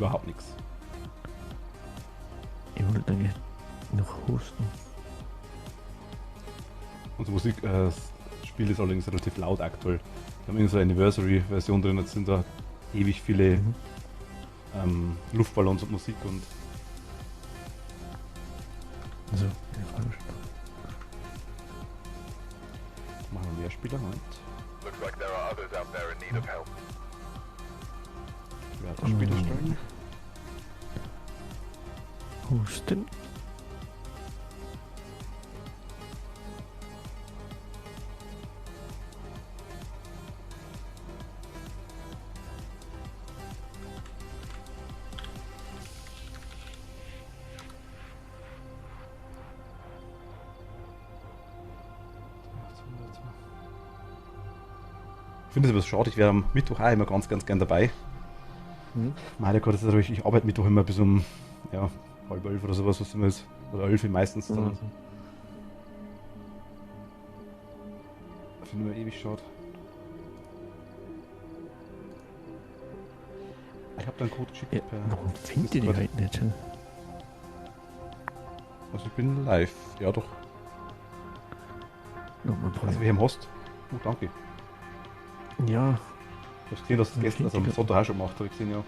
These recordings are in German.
überhaupt nichts. Ich wollte eigentlich noch hosten. Unsere Musik, das Spiel ist allerdings relativ laut aktuell. Wir haben irgendwie so eine Anniversary-Version drin, jetzt sind da ewig viele Luftballons und Musik und Also, ja, falsch. machen wir mehr Spieler. Moment. Looks like there are others out there in need of help. Wer hat das Spiel erstellen? Hosten. Ich finde es aber schade, ich wäre am Mittwoch auch immer ganz gern dabei. Meine Gott, das ist natürlich, ich arbeite Mittwoch immer bis um 10:30 oder sowas, was immer ist. Oder 11 meistens. Dann. Mhm. Finde ich immer ewig schade. Ich habe da einen Code geschickt. Ja, warum findet ihr die Discord. halt nicht? Hm? Also ich bin live. Ja doch. Nochmal Also probieren. wir haben Host. Oh, danke. Ja, Du hast gesehen, dass du es gestern, also am Sonntag auch schon gemacht habe ich gesehen, ja.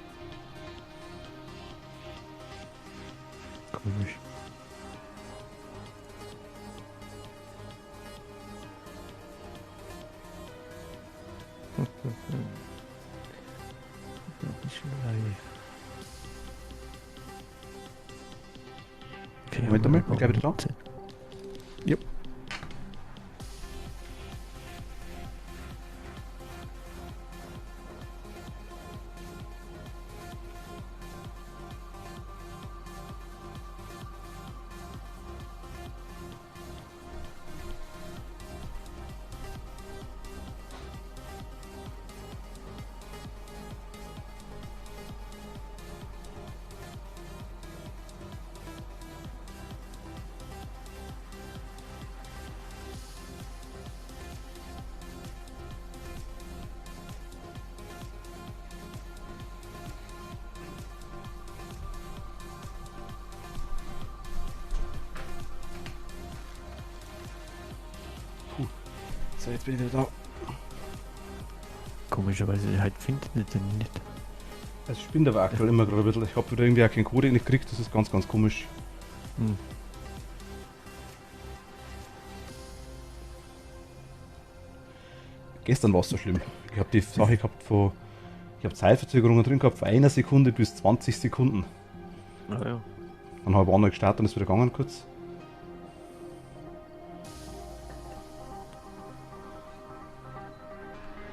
komisch. Nicht live. Okay, Moment aber einmal, bin gleich wieder da. Yep. So, jetzt bin ich wieder da. Komischerweise halt findet ihr den nicht. Es spinnt aber aktuell immer gerade ein bisschen. Ich habe wieder irgendwie auch keinen Code nicht gekriegt, das ist ganz, ganz komisch. Hm. Gestern war es so schlimm. Ich habe die Sache gehabt von. Ich habe Zeitverzögerungen drin gehabt von 1 Sekunde bis 20 Sekunden. Ah ja. Dann habe ich andere gestartet und ist wieder gegangen kurz.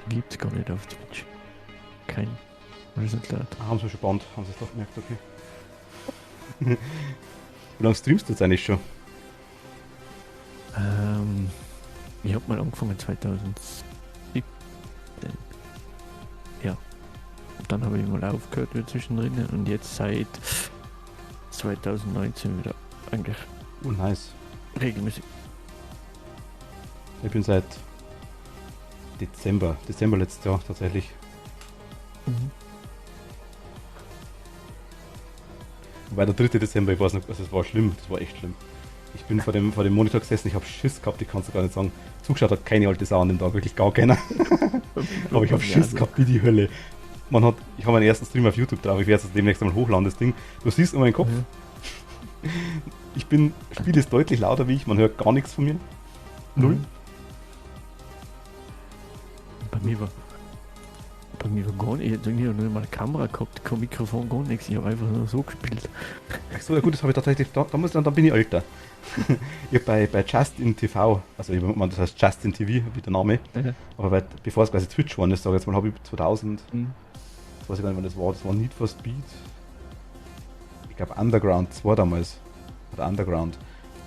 Gibt's gar nicht auf Twitch. Kein Resultat. Ah, haben sie schon gebannt, haben sie es doch gemerkt, okay. Wie lange streamst du jetzt eigentlich schon? Ich habe mal angefangen 2017. Ja. Und dann habe ich mal aufgehört wieder zwischendrin und jetzt seit 2019 wieder eigentlich Oh, nice. regelmäßig. Ich bin seit Dezember letztes Jahr tatsächlich. Wobei der 3. Dezember, ich weiß noch, also es war schlimm, das war echt schlimm. Ich bin vor dem Monitor gesessen, ich habe Schiss gehabt, ich kann es gar nicht sagen. Zugeschaut hat keine alte Sau an dem Tag, wirklich gar keiner. Aber ich habe Schiss gehabt wie die Hölle. Ich habe meinen ersten Stream auf YouTube drauf, ich werde es demnächst einmal hochladen, das Ding. Du siehst nur meinen Kopf. Spiel ist deutlich lauter wie ich, man hört gar nichts von mir. Null. Bei mir war gar nicht, ich habe nur mal eine Kamera gehabt, kein Mikrofon, gar nichts, ich habe einfach nur so gespielt. Ach so, ja gut, das habe ich tatsächlich, da bin ich älter. Ich habe bei Justin TV, also das heißt Justin TV, wie der Name, Ja. aber bevor es quasi Twitch war, sage ich jetzt mal, habe ich 2000, Mhm. weiß ich gar nicht, wann das war Need for Speed. Ich glaube Underground 2 damals, oder Underground.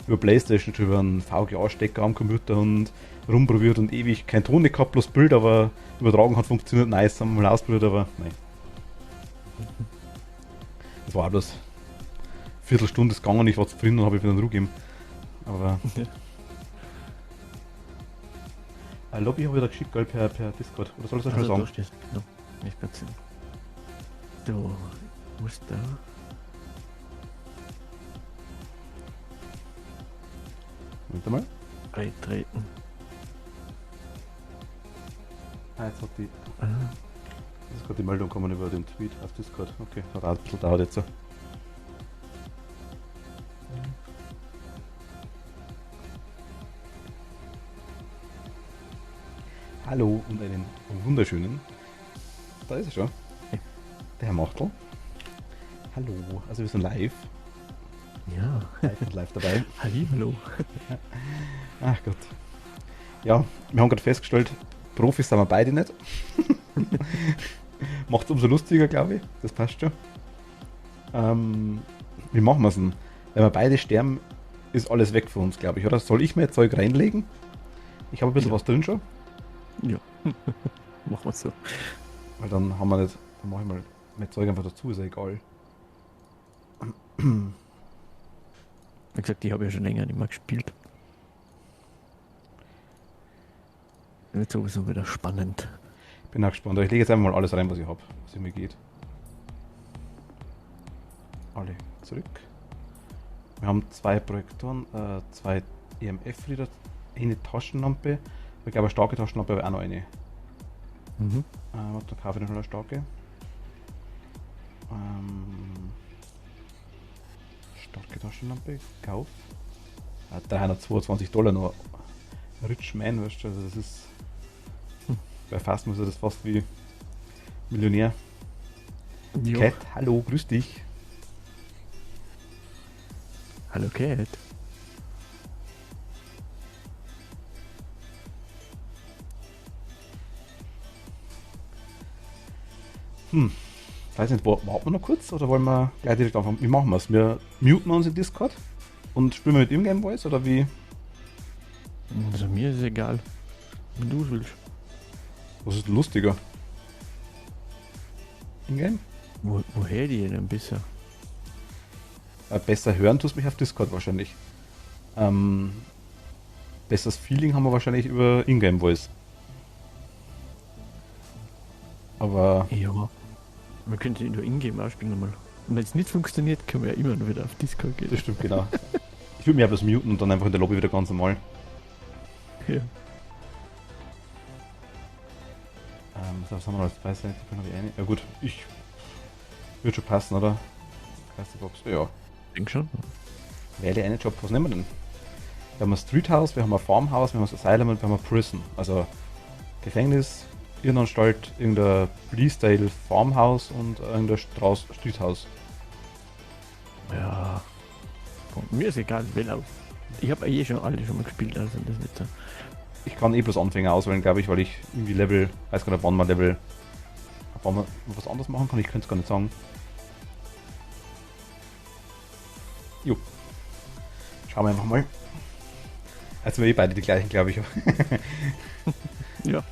Über Playstation drüber einen VGA-Stecker am Computer und rumprobiert und ewig kein Ton nicht gehabt, bloß Bild, aber übertragen hat funktioniert, nice, haben wir mal ausprobiert, aber nein. Das war auch bloß Viertelstunde ist gegangen, ich war zufrieden und habe wieder einen Ruhe gegeben. Aber ein Lobby habe ich da geschickt, gell, per Discord. Oder soll ich das schon Also, da sagen? stehst du. No, nicht ganz sehen. So, Muss da. Moment mal. Eintreten. Jetzt hat die. Ah, Das ist gerade die Meldung kommen über den Tweet auf Discord. Okay, hat auch ein bisschen dauert jetzt so. Hallo und einen wunderschönen. Da ist er schon. Der Herr Machtl. Hallo, also wir sind live. ja. Live dabei. Hallo. Ach Gott. Ja, wir haben gerade festgestellt, Profis sind wir beide nicht. Macht es umso lustiger, glaube ich. Das passt schon. Wie machen wir es denn? Wenn wir beide sterben, ist alles weg von uns, glaube ich, oder? Soll ich mir Zeug reinlegen? Ich habe ein bisschen Ja. was drin schon. Ja. Machen wir so. Weil dann haben wir nicht. Dann mache ich mal mein Zeug einfach dazu, ist ja egal. Wie gesagt, ich habe ja schon länger nicht mehr gespielt. Wird sowieso wieder spannend. Bin auch gespannt. Aber ich lege jetzt einfach mal alles rein, was ich habe, was mir geht. Alle zurück. Wir haben 2 Projektoren, 2 EMF-Reader, eine Taschenlampe. Ich glaube, eine starke Taschenlampe, aber auch noch eine. Mhm. Dann kaufe ich noch eine starke. Starke Taschenlampe, Kauf. $322 noch. Rich Man, weißt du, also das ist. Bei Fast muss er das fast wie Millionär. Jo. Cat, hallo, grüß dich. Hallo Cat. Weiß nicht, warten wir noch kurz oder wollen wir gleich direkt anfangen? Wie machen wir es? Wir muten uns in Discord und spielen wir mit Ingame Voice oder wie? Also mir ist es egal. Wenn du es willst. Was ist lustiger? Ingame? Woher die denn bisher? Besser hören tust mich auf Discord wahrscheinlich. Besseres Feeling haben wir wahrscheinlich über Ingame Voice. Aber Ja. Wir können sie nur Ingame ausspielen nochmal. Und wenn es nicht funktioniert, können wir ja immer noch wieder auf Discord gehen. das stimmt genau. Ich würde mich aber das muten und dann einfach in der Lobby wieder ganz normal. Ja. Was haben wir noch als Preis? Ja gut, ich würde schon passen, oder? Box. Ja. Denk schon. Wähle einen Job. Was nehmen wir denn? Wir haben ein Street House, wir haben ein Farmhouse, wir haben ein Asylum und wir haben ein Prison. Also Gefängnis, Irrenanstalt, irgendein Bleasdale Farmhouse und irgendein Street House. Ja. Mir ist egal, wähl aus. Ich habe eh schon alle schon mal gespielt, also das ist nicht so. Ich kann eh bloß Anfänger auswählen, glaube ich, weil ich irgendwie Level, weiß gar nicht, wann man Level, wann man was anderes machen kann, ich könnte es gar nicht sagen. Jo. Schauen wir einfach mal. Also wir eh beide die gleichen, glaube ich. Ja.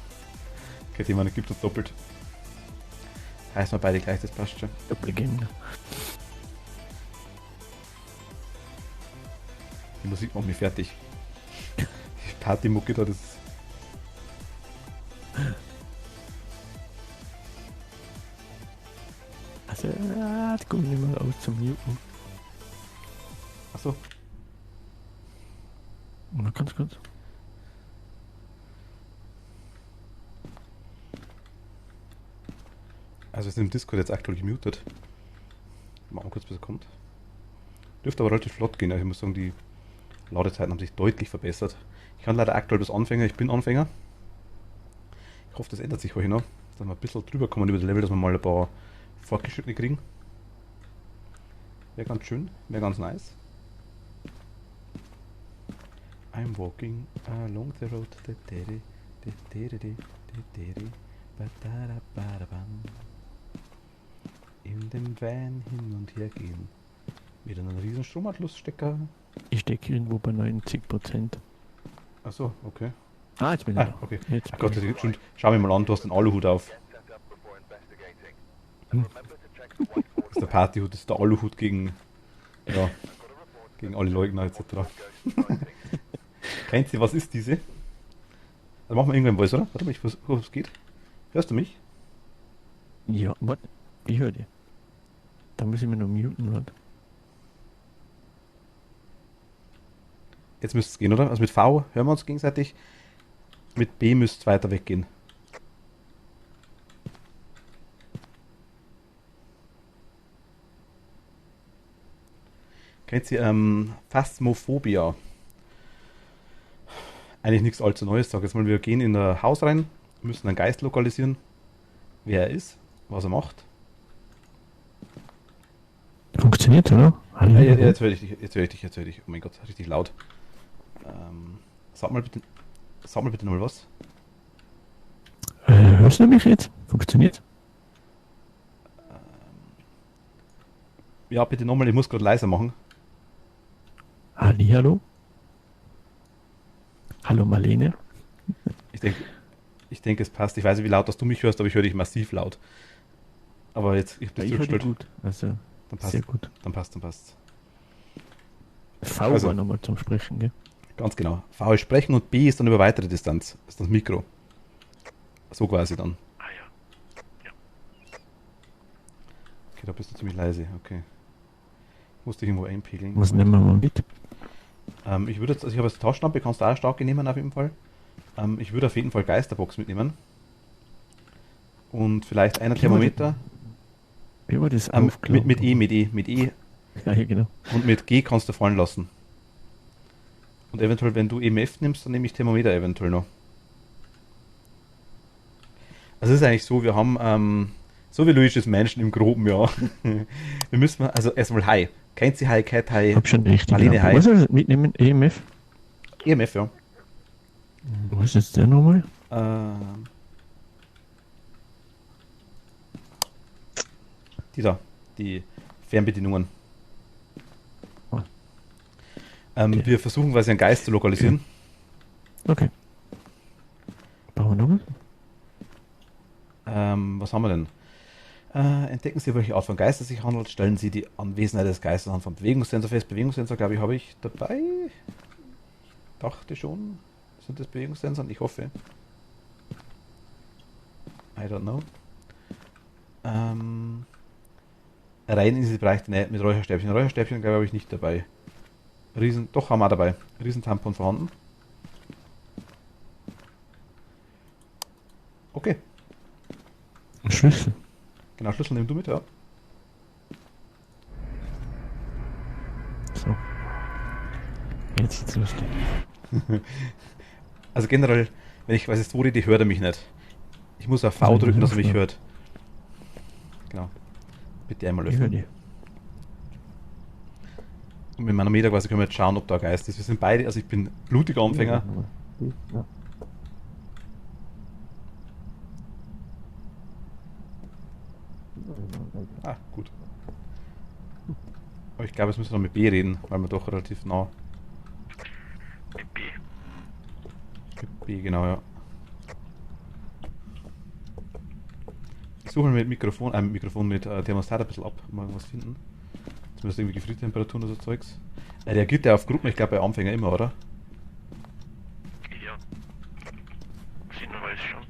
Okay, die man gibt uns doppelt. Heißt wir beide gleich, das passt schon. Doppelgänger. Die Musik macht mich fertig. Die Partymucke da, das ist... Also, das kommt nicht mehr aus zum Muten. Achso, Na, ganz kurz. also ist im Discord jetzt aktuell gemutet. Machen wir kurz, bis er kommt. Dürfte aber relativ flott gehen, also ich muss sagen, die Ladezeiten haben sich deutlich verbessert. Ich kann leider aktuell bis Anfänger, ich bin Anfänger. Ich hoffe, das ändert sich heute noch, dass wir ein bisschen drüber kommen über das Level, dass wir mal ein paar Fortgeschrittene kriegen. Wäre ganz schön, wäre ganz nice. I'm walking along the road. In dem Van hin und her gehen. Wieder einen riesen Stromanschlussstecker. Ich stecke irgendwo bei 90%. Achso, okay. Ah, jetzt bin ich Ah, da. okay. Jetzt Ach bin Gott, ich. schon, schau mich mal an, du hast den Aluhut auf. Set up before investigating. Hm. And remember to check the whiteboard. Das ist der Partyhut, das ist der Aluhut gegen, ja, gegen alle Leugner etc. Kennt ihr, was ist diese? Also machen wir irgendwann Voice, oder? Warte mal, ich versuche, ob es geht. Hörst du mich? Ja, warte. Ich höre dich. Da muss ich mir noch muten, warte. Jetzt müsste es gehen, oder? Also mit V hören wir uns gegenseitig. Mit B müsste es weiter weggehen. Kennt ihr Phasmophobia? Eigentlich nichts allzu Neues. Sag jetzt mal, wir gehen in ein Haus rein, müssen einen Geist lokalisieren, wer er ist, was er macht. Funktioniert, oder? Hallo? Jetzt höre ich dich, jetzt höre ich dich, jetzt höre ich dich. Oh mein Gott, richtig laut. Sag mal bitte nochmal was. Hörst du mich jetzt? Funktioniert? Ja, bitte nochmal, ich muss gerade leiser machen. Hallo? Hallo Marlene? Ich denke, es passt. Ich weiß nicht, wie laut dass du mich hörst, aber ich höre dich massiv laut. Aber jetzt, ich habe Ja, das ich höre dich zurückgestellt. gut. Also, Dann passt, sehr gut. dann passt. V Also. war nochmal zum Sprechen, gell? Ganz genau. V ist sprechen und B ist dann über weitere Distanz. Das ist das Mikro. So quasi dann. Ah ja. Okay, da bist du ziemlich leise. Okay. Musste ich irgendwo einpegeln. Was nehmen wir mal mit? Ich würde jetzt, also ich habe jetzt Taschenlampe, kannst du auch starke nehmen auf jeden Fall. Ich würde auf jeden Fall Geisterbox mitnehmen. Und vielleicht einer Thermometer. Wie war das Mit E. Ja, genau. Und mit G kannst du fallen lassen. Und eventuell, wenn du EMF nimmst, dann nehme ich Thermometer eventuell noch. Also es ist eigentlich so, wir haben, so wie Luis ist Menschen im Groben, ja. Wir müssen, also erstmal Hi. Kennt sie Hi, Cat Hi? Ich hab schon richtig. Marlene, hi. Was soll ich mitnehmen? EMF? EMF, ja. Wo ist jetzt der nochmal? Die da, die Fernbedienungen. Ah. Okay. Wir versuchen quasi einen Geist zu lokalisieren. Okay. Brauchen wir noch was? Was haben wir denn? Entdecken Sie, welche Art von Geist es sich handelt. Stellen Sie die Anwesenheit des Geistes anhand vom Bewegungssensor fest. Bewegungssensor, glaube ich, habe ich dabei. Ich dachte schon. Sind das Bewegungssensoren? Ich hoffe. I don't know. Rein in diese Bereich mit Räucherstäbchen. Räucherstäbchen, glaube ich, habe ich nicht dabei. Doch, haben wir auch dabei. Riesentampon vorhanden. Okay. Ein Schlüssel. Genau, Schlüssel nimm du mit, ja. So. Jetzt ist lustig. Also generell, wenn ich weiß, es Tori, die hört er mich nicht. Ich muss auf V drücken, dass er mich hört. Genau. Bitte einmal Ich höre öffnen. die. Und mit Manometer quasi können wir jetzt schauen, ob da ein Geist ist. Wir sind beide, also ich bin blutiger Anfänger. Ja. Ah, gut. Aber ich glaube, jetzt müssen wir noch mit B reden, weil wir doch relativ nah. Mit B. Mit B, genau, ja. Ich suche mit Mikrofon mit Thermostat ein bisschen ab, mal irgendwas finden. Zumindest irgendwie Gefriertemperaturen oder so Zeugs. Er reagiert ja auf Gruppen, ich glaube bei Anfänger immer, oder? Ja. Sehen wir es schon.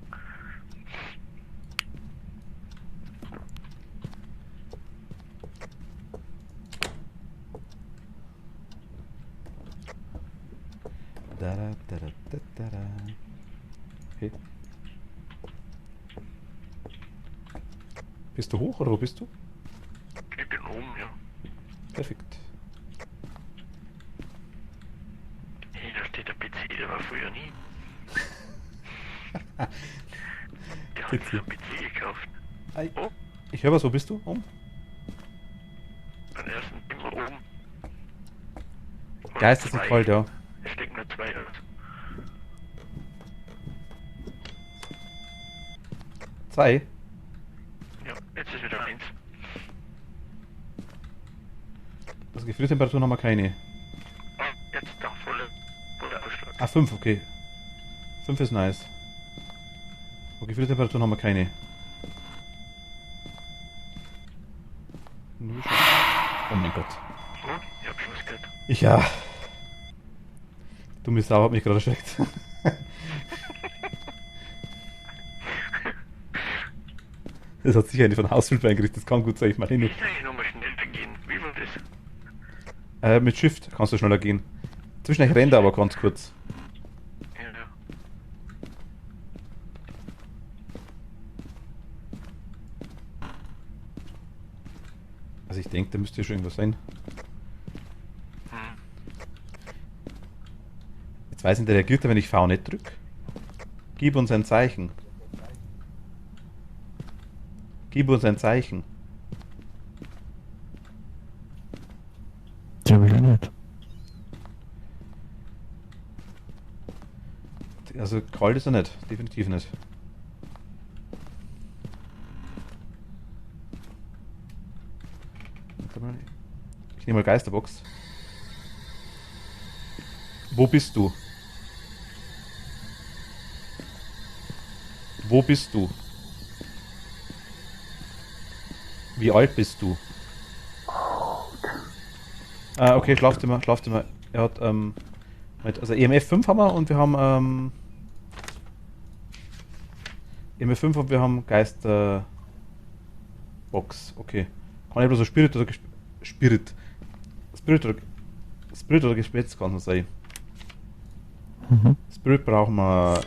Okay. Bist du hoch oder wo bist du? Ich bin oben, ja. Perfekt. Hey, da steht der PC, der war früher nie. Der hat PC. sich einen PC gekauft. Ei. Oh, Ich höre was, wo bist du? Oh. beim ersten immer oben. Und Geist ist nicht zwei. kalt, ja. Es stecken nur zwei aus. 2. Ja, jetzt ist wieder eins. Also Gefriertemperaturen haben wir keine. Ah, jetzt da voller Ausschlag. Ah, 5, okay. 5 ist nice. Okay, Gefriertemperaturen haben wir keine. Oh mein Gott. Oh, ich hab schon was gehört. Ja. Dumme Sau hat mich gerade erschreckt. Das hat sicher eine von Hausfilm eingerichtet, das kann gut sein, ich meine nicht. Ich sage nochmal schnell gehen. Wie war das? Mit Shift kannst du schneller gehen. Zwischendurch rennt er aber ganz kurz. Ja, ja. Also ich denke, da müsste ja schon irgendwas sein. Hm. Jetzt weiß ich nicht, der reagiert, wenn ich V nicht drücke. Gib uns ein Zeichen. Gib uns ein Zeichen. Der will ja nicht. Also kalt ist er nicht, definitiv nicht. Warte mal. Ich nehme mal Geisterbox. Wo bist du? Wo bist du? Wie alt bist du? Ah, okay, schlaft immer, schlaft immer. Er hat, also EMF 5 haben wir und wir haben, EMF 5 und wir haben Geisterbox. Okay. Kann ich bloß so Spirit oder Spirit oder Gespenst kann es sein. Mhm. Spirit brauchen wir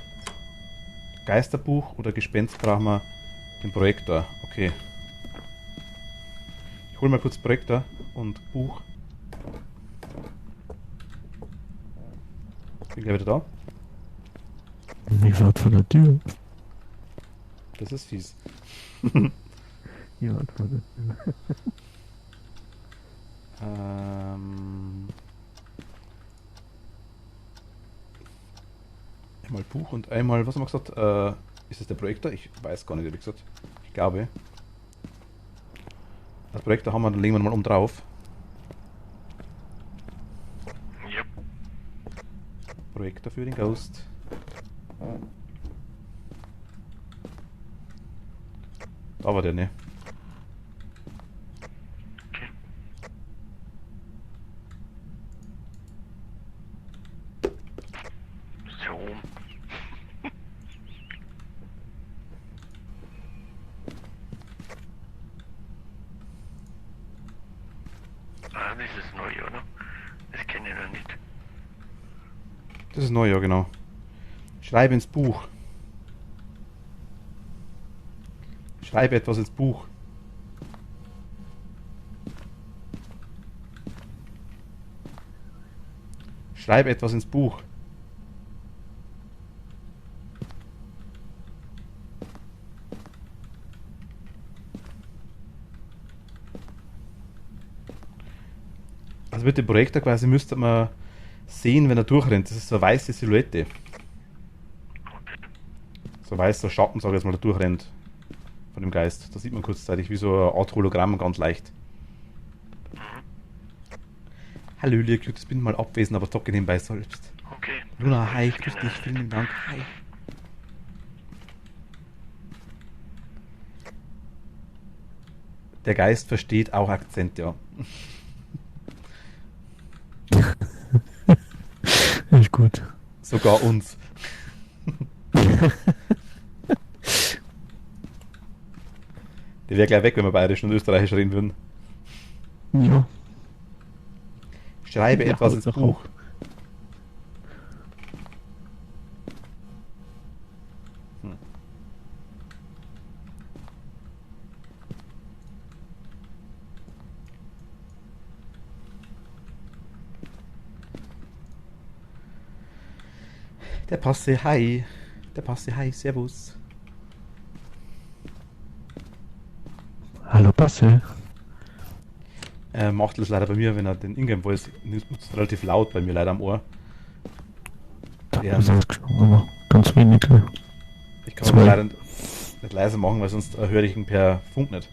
Geisterbuch oder Gespenst brauchen wir den Projektor. Okay. Ich hole mal kurz Projektor und Buch. Bin gleich wieder da. Ich warte vor der Tür. Das ist fies. Ich warte vor der Tür. Einmal Buch und einmal, was haben wir gesagt? Ist es der Projektor? Ich weiß gar nicht, ehrlich gesagt. Ich glaube. Das Projektor haben wir, dann legen wir mal um drauf. Ja. Projektor für den Ghost. Da war der, ne? Okay. Ist ja oben. Ah, das ist neu, oder? Das kenne ich noch nicht. Das ist neu, ja genau. Schreibe ins Buch. Schreibe etwas ins Buch. Schreibe etwas ins Buch. Also mit dem Projektor quasi müsste man sehen, wenn er durchrennt. Das ist so eine weiße Silhouette. So weißer Schatten, sage ich jetzt mal, der durchrennt. Von dem Geist. Da sieht man kurzzeitig wie so eine Art Hologramm, ganz leicht. Hallo, Lüge, ich bin mal abwesend, aber zocke nebenbei selbst. Okay. Luna, hi, grüß dich, vielen Dank, hi. Der Geist versteht auch Akzent, ja. Ist gut. Sogar uns. Der wäre gleich weg, wenn wir bayerisch und österreichisch reden würden. Ja. Schreibe Ja, etwas ins Hauptsache Buch. Der Passe, hi. Der Passe, hi, servus. Hallo Passe. Macht das leider bei mir, wenn er den Ingame-Voice nutzt, relativ laut bei mir leider am Ohr. Ich hab's ausgesprochen, aber ganz wenig. Ich kann es leider nicht leiser machen, weil sonst höre ich ihn per Funk nicht.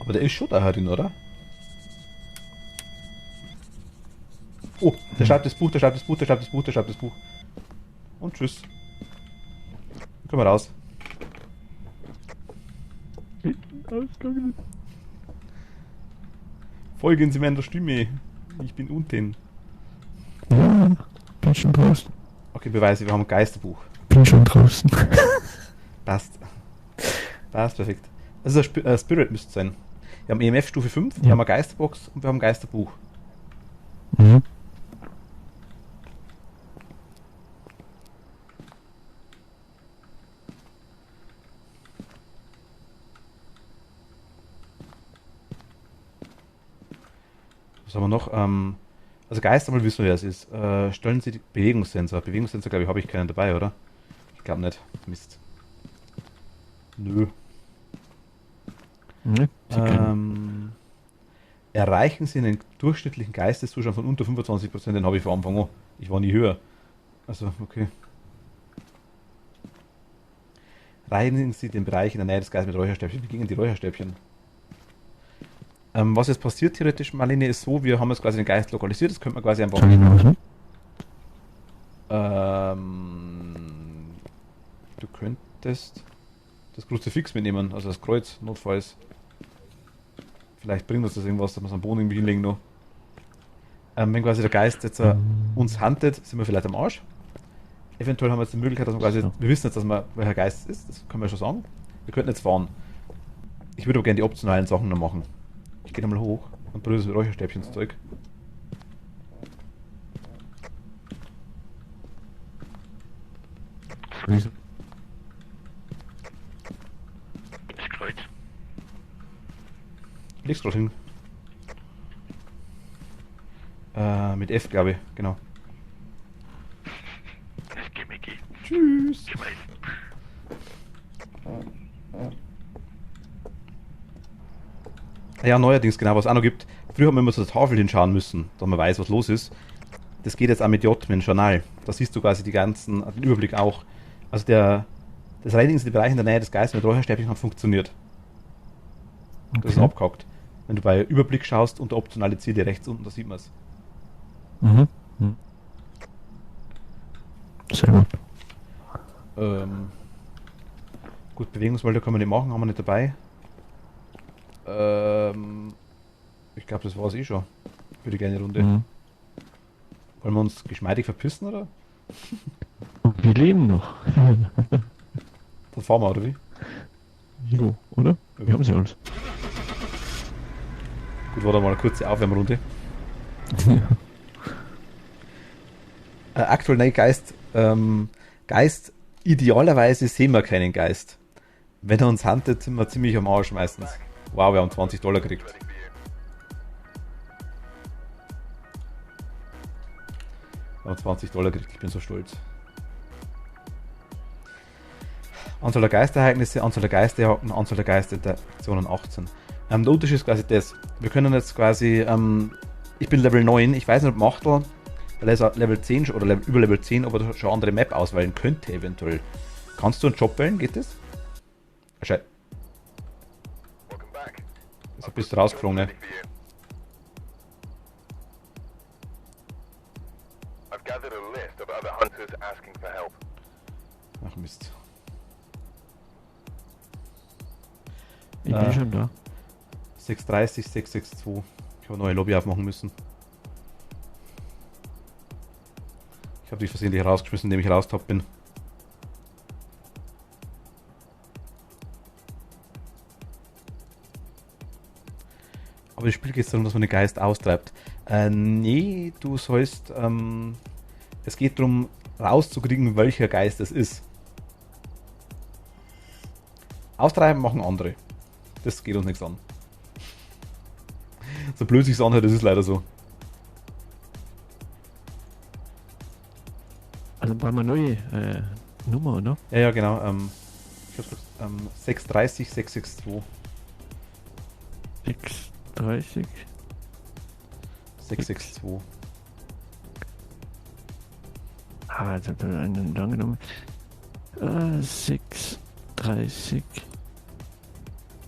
Aber der ist schon da drin, oder? Oh, der schreibt das Buch, der schreibt das Buch, der schreibt das Buch, der schreibt das Buch. Und tschüss. Dann können wir raus. Folgen Sie meiner Stimme. Ich bin unten. Ja, bin schon draußen. Okay, Beweise, wir haben ein Geisterbuch. Bin schon draußen. Passt. Passt, perfekt. Also Spirit müsste es sein. Wir haben EMF Stufe 5, wir Ja. haben eine Geisterbox und wir haben ein Geisterbuch. Mhm. Was haben wir noch? Also Geister, mal wissen wir, wer es ist. Stellen Sie die Bewegungssensor. Bewegungssensor, glaube ich, habe ich keinen dabei, oder? Ich glaube nicht. Mist. Nö. Ne? Sie können. Erreichen Sie einen durchschnittlichen Geisteszustand von unter 25%, den habe ich vor Anfang an. Ich war nie höher. Also, okay. Reinigen Sie den Bereich in der Nähe des Geistes mit Räucherstäbchen. Wie gingen die Räucherstäbchen? Was jetzt passiert theoretisch, Marlene, ist so, wir haben jetzt quasi den Geist lokalisiert, das könnte man quasi einfach... Sag ich noch was, ne? Du könntest das Kruzifix mitnehmen, also das Kreuz, notfalls. Vielleicht bringt uns das irgendwas, dass wir es am Boden irgendwie hinlegen noch. Wenn quasi der Geist jetzt uns huntet, sind wir vielleicht am Arsch. Eventuell haben wir jetzt die Möglichkeit, dass wir quasi, wir wissen jetzt, dass wir, welcher Geist es ist, das können wir schon sagen. Wir könnten jetzt fahren. Ich würde aber gerne die optionalen Sachen noch machen. Ich gehe nochmal hoch und probiere das mit Räucherstäbchen ins Zeug. Wieso? Das Kreuz. Leg's gerade hin. Mit F, glaube ich, genau. Das Gimmicky. Tschüss. Gemein. Ja, neuerdings, genau, was es auch noch gibt. Früher haben wir immer zur Tafel hinschauen müssen, damit man weiß, was los ist. Das geht jetzt auch mit J, mit dem Journal. Da siehst du quasi den Überblick auch. Also das Reinigen in den Bereich in der Nähe des Geistes mit Räucherstäbchen hat funktioniert. Das ist Okay. abgehakt. Wenn du bei Überblick schaust, unter optionale Ziele rechts unten, da sieht man es. Mhm. Mhm. Sehr gut. Gut, Bewegungsmelder können wir nicht machen, haben wir nicht dabei. Ich glaube, das war es eh schon. Für die kleine Runde. Mhm. Wollen wir uns geschmeidig verpissen, oder? Wir leben noch. Dann fahren wir, oder wie? Jo, oder? Wir haben sie alles. Gut, war da mal eine kurze Aufwärmrunde. Aktuell nein, Geist. Geist, idealerweise sehen wir keinen Geist. Wenn er uns huntet, sind wir ziemlich am Arsch meistens. Wow, wir haben $20 gekriegt. Wir haben $20 gekriegt, ich bin so stolz. Anzahl der Geisterereignisse, Anzahl der Geisterjagden, Anzahl der Geisterinteraktionen 18. Der Unterschied ist quasi das. Wir können jetzt quasi, ich bin Level 9, ich weiß nicht, ob Machtel Level 10 oder über Level 10, ob er schon andere Map auswählen könnte eventuell. Kannst du einen Job wählen, geht das? Scheiße. Jetzt bist du rausgeflogen, ne? Ach Mist. Ich bin schon da. 630, 662. Ich habe eine neue Lobby aufmachen müssen. Ich habe dich versehentlich rausgeschmissen, indem ich raustappt bin. Aber das Spiel geht darum, dass man den Geist austreibt. Nee, du sollst. Es geht darum, rauszukriegen, welcher Geist es ist. Austreiben machen andere. Das geht uns nichts an. So blöd sich's anhört, das ist leider so. Also brauchen wir eine neue Nummer, oder? Ja, ja, genau. Ich hab's 630, 662. 630. 662. Ah, jetzt hat er einen lang genommen. 630.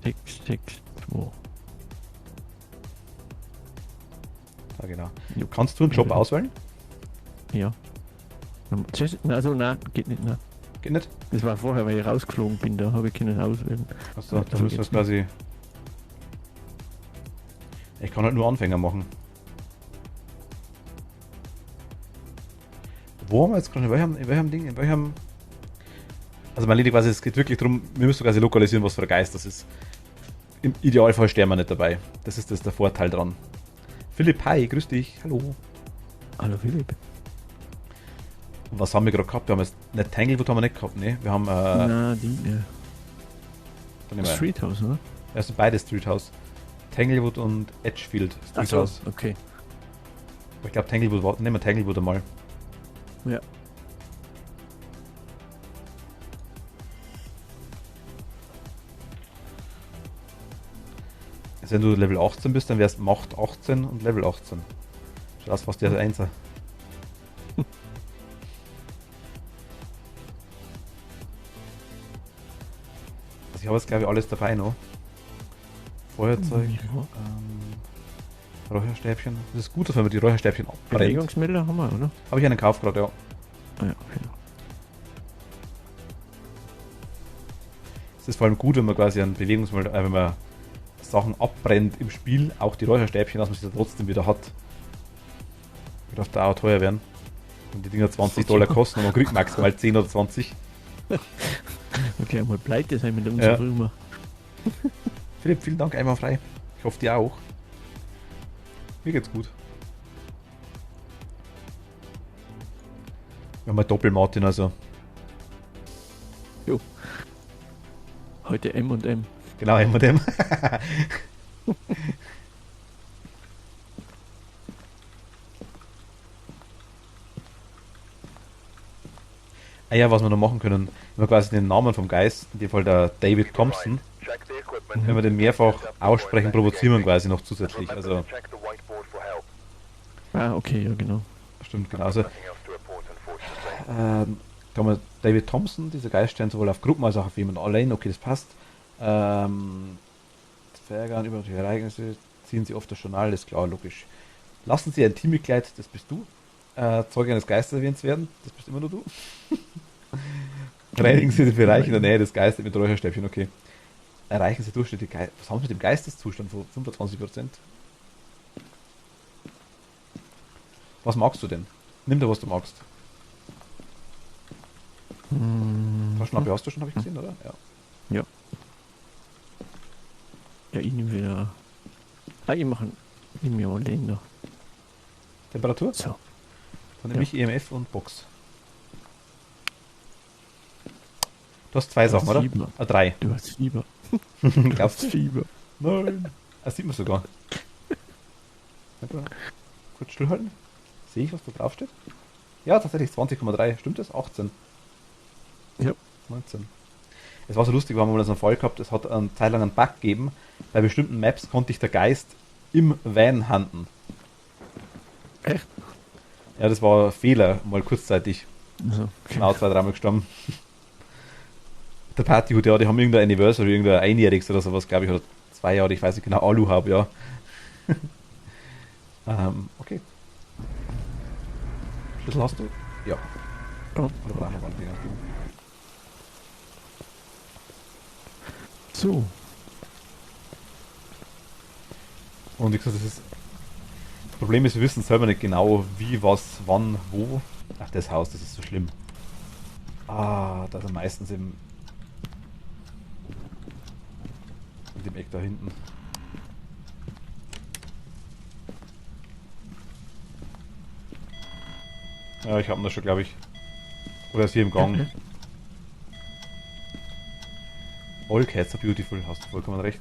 662. Ja, genau. Kannst du einen Job auswählen? Ja. Also nein, geht nicht. Nein. Geht nicht? Das war vorher, weil ich rausgeflogen bin, da habe ich können auswählen. Achso, da müssen wir es quasi. Ich kann halt nur Anfänger machen. Wo haben wir jetzt gerade? In welchem Ding? In welchem. Also mein Lied quasi, es geht wirklich darum, wir müssen quasi lokalisieren, was für ein Geist das ist. im Idealfall sterben wir nicht dabei. Das ist der Vorteil dran. Philipp, hi, grüß dich, hallo. Hallo Philipp. Was haben wir gerade gehabt? Wir haben jetzt nicht Tanglewood haben wir nicht gehabt, ne? Wir haben Na, die, ja. dann nehmen wir- Street House, oder? also beide Street House. Tanglewood und Edgefield Street Ach so, House. okay. Aber ich glaube Tanglewood war. Nehmen wir Tanglewood einmal. Ja. Also wenn du Level 18 bist, dann wär's Macht 18 und Level 18. Schau, das fast der Einser. Also ich habe jetzt glaube ich alles dabei noch. Feuerzeug, Ja. Räucherstäbchen. Das ist gut, dass man die Räucherstäbchen abbrennt. Bewegungsmelder haben wir, oder? Habe ich einen Kauf gerade, ja. Ah, ja, okay. Es ist vor allem gut, wenn man quasi einen Bewegungsmelder, wenn man Sachen abbrennt im Spiel, auch die Räucherstäbchen, dass man sie dann trotzdem wieder hat. Wird auf Dauer teuer werden. Und die Dinger $20 kosten und man kriegt maximal 10 oder 20. Okay, einmal pleite sein mit unserer Ja. Firma. Philipp, vielen Dank, einmal frei. Ich hoffe, dir auch. Mir geht's gut. Wir haben mal Doppel-Martin, also. Heute M&M. Genau, immer dem. Ah ja, was wir noch machen können, wenn wir quasi den Namen vom Geist, in dem Fall der David Thompson, wenn wir den mehrfach aussprechen, provozieren wir ihn quasi noch zusätzlich. Also, Ah, okay, ja, genau. stimmt, genau. Also, da haben wir David Thompson, dieser Geist stehen sowohl auf Gruppen als auch auf jemanden allein, okay, das passt. Verärgern über die Ereignisse, ziehen Sie oft das Journal, ist klar, logisch. Lassen Sie ein Teammitglied, das bist du, Zeuge eines Geistes erwähnt werden, das bist immer nur du. Reinigen Sie den Bereich in der Nähe des Geistes mit Räucherstäbchen, okay. Erreichen Sie durchschnittlich, was haben Sie mit dem Geisteszustand von 25%? Was magst du denn? Nimm dir, was du magst. Taschenlampe hast du schon, habe ich gesehen, oder? Ja. Ja, ich nehme wieder. Ah, ich nehme mir mal den noch. Temperatur? So. Dann nehme ich EMF und Box. Du hast zwei Sachen, oder? Fieber. Ah, drei. Du hast Fieber. Glaubst du? Fieber. Nein. Das sieht man sogar. Warte mal. Kurz stillhalten. Sehe ich, was da drauf steht? Ja, tatsächlich 20,3. Stimmt das? 18. Ja. 19. Es war so lustig, wir haben mal so einen Fall gehabt, es hat eine Zeit lang einen Bug gegeben. Bei bestimmten Maps konnte ich der Geist im Van handen. Echt? Ja, das war ein Fehler, mal kurzzeitig. Also, okay. Genau, 2-3 Mal gestorben. Der Partyhut, ja, die haben irgendein Anniversary, irgendein Einjähriges oder sowas, glaube ich, oder 2 Jahre, ich weiß nicht genau, Alu habe, ja. Okay. Schlüssel hast du? Ja. Ja. Oder brauchen wir einen Finger? So. Und wie gesagt, das Problem ist, wir wissen selber nicht genau, wie, was, wann, wo. Ach, das Haus, das ist so schlimm. Ah, da ist er meistens in dem Eck da hinten. Ja, ich habe ihn da schon, glaube ich. Oder ist hier im Gang. All cats are beautiful, hast du vollkommen recht.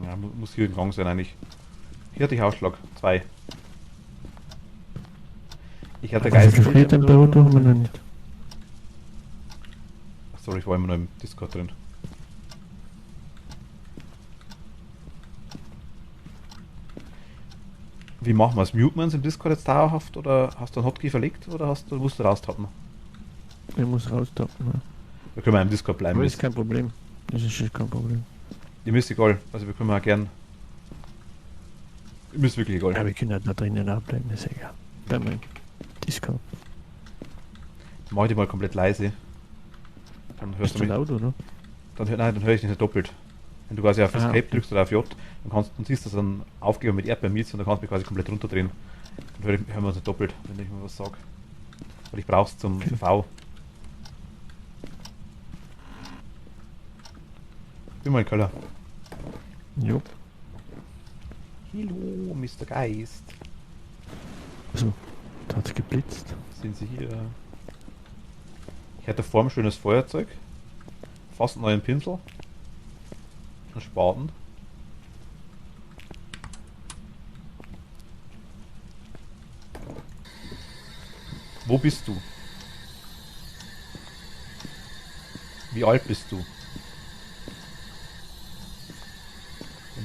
Ja, muss hier im Gang sein eigentlich. Hier hatte ich Ausschlag. 2. Ich hatte Geist. Temperatur haben wir noch nicht. Ach, sorry, ich war immer noch im Discord drin. Wie machen wir es? Muten wir uns im Discord jetzt dauerhaft oder hast du einen Hotkey verlegt oder musst du raustappen? Ich muss raustappen. Ja. Wir können mal im Discord bleiben. Aber ist kein Problem. Das ist schon kein Problem. Mir ist egal. Also wir können mal gern. Mir ist wirklich egal. Ja, wir können halt da drinnen auch bleiben, das ist egal. Bei meinem Discord. Mach ich die mal komplett leise. Dann hörst Ist du zu mich. laut, oder? Dann höre ich dich nicht doppelt. Wenn du quasi auf Escape Okay. drückst oder auf J, dann siehst du so einen Aufgeber mit Erdbeermilz und dann kannst du mich quasi komplett runterdrehen. Dann hören wir uns nicht doppelt, wenn ich mal was sage. Weil ich brauch's zum Okay. V. bin mal in Keller. Jo. Hallo, Mr. Geist. Also, da hat's geblitzt. Sind Sie hier? Ich hätte vor ein schönes Feuerzeug. Fast einen neuen Pinsel. Einen Spaten. Wo bist du? Wie alt bist du?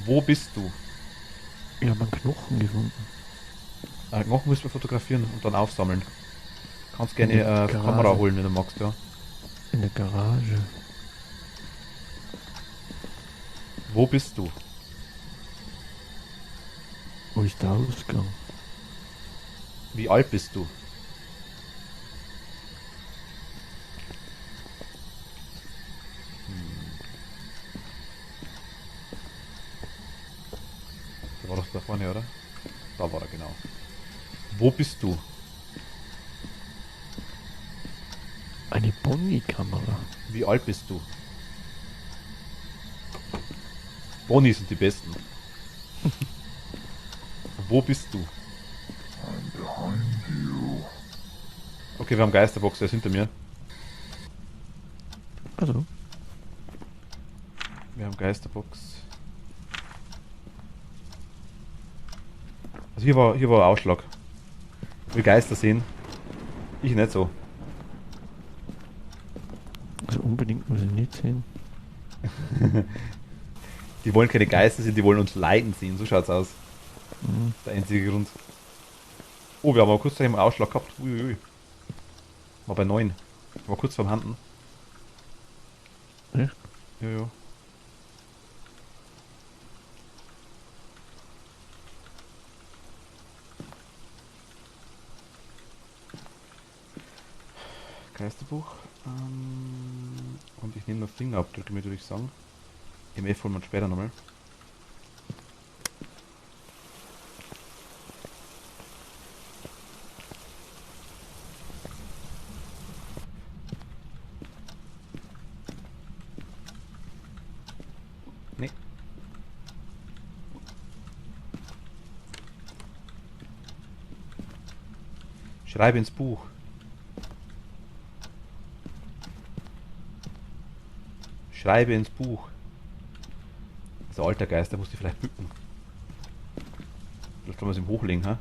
Wo bist du? Ich habe einen Knochen gefunden. Knochen müssen wir fotografieren und dann aufsammeln. Kannst In gerne der Kamera Garage. holen, wenn du magst, ja. In der Garage. Wo bist du? Wo ist der Ausgang? Wie alt bist du? Der war doch da vorne, oder? Da war er, genau. Wo bist du? Eine Bonnie-Kamera. Wie alt bist du? Boni sind die besten. Wo bist du? Okay, wir haben Geisterbox, der ist hinter mir. Also, Wir haben Geisterbox. Also hier war ein Ausschlag. Ich will Geister sehen. Ich nicht so. unbedingt muss ich nicht sehen. Die wollen keine Geister sehen, die wollen uns leiden sehen. So schaut's aus. Mhm. Der einzige Grund. Oh, wir haben aber kurzzeitig einen Ausschlag gehabt. Uiuiui. War bei 9. War kurz vorm Handen. Echt? Ja, ja. Geisterbuch. Und ich nehme noch Fingerabdrücke mit, würde ich sagen. MF holen wir später nochmal. Nee. Schreibe ins Buch. Schreibe ins Buch. Das ist ein alter Geist, der muss die vielleicht bücken. Vielleicht kann man es ihm hochlegen, ha?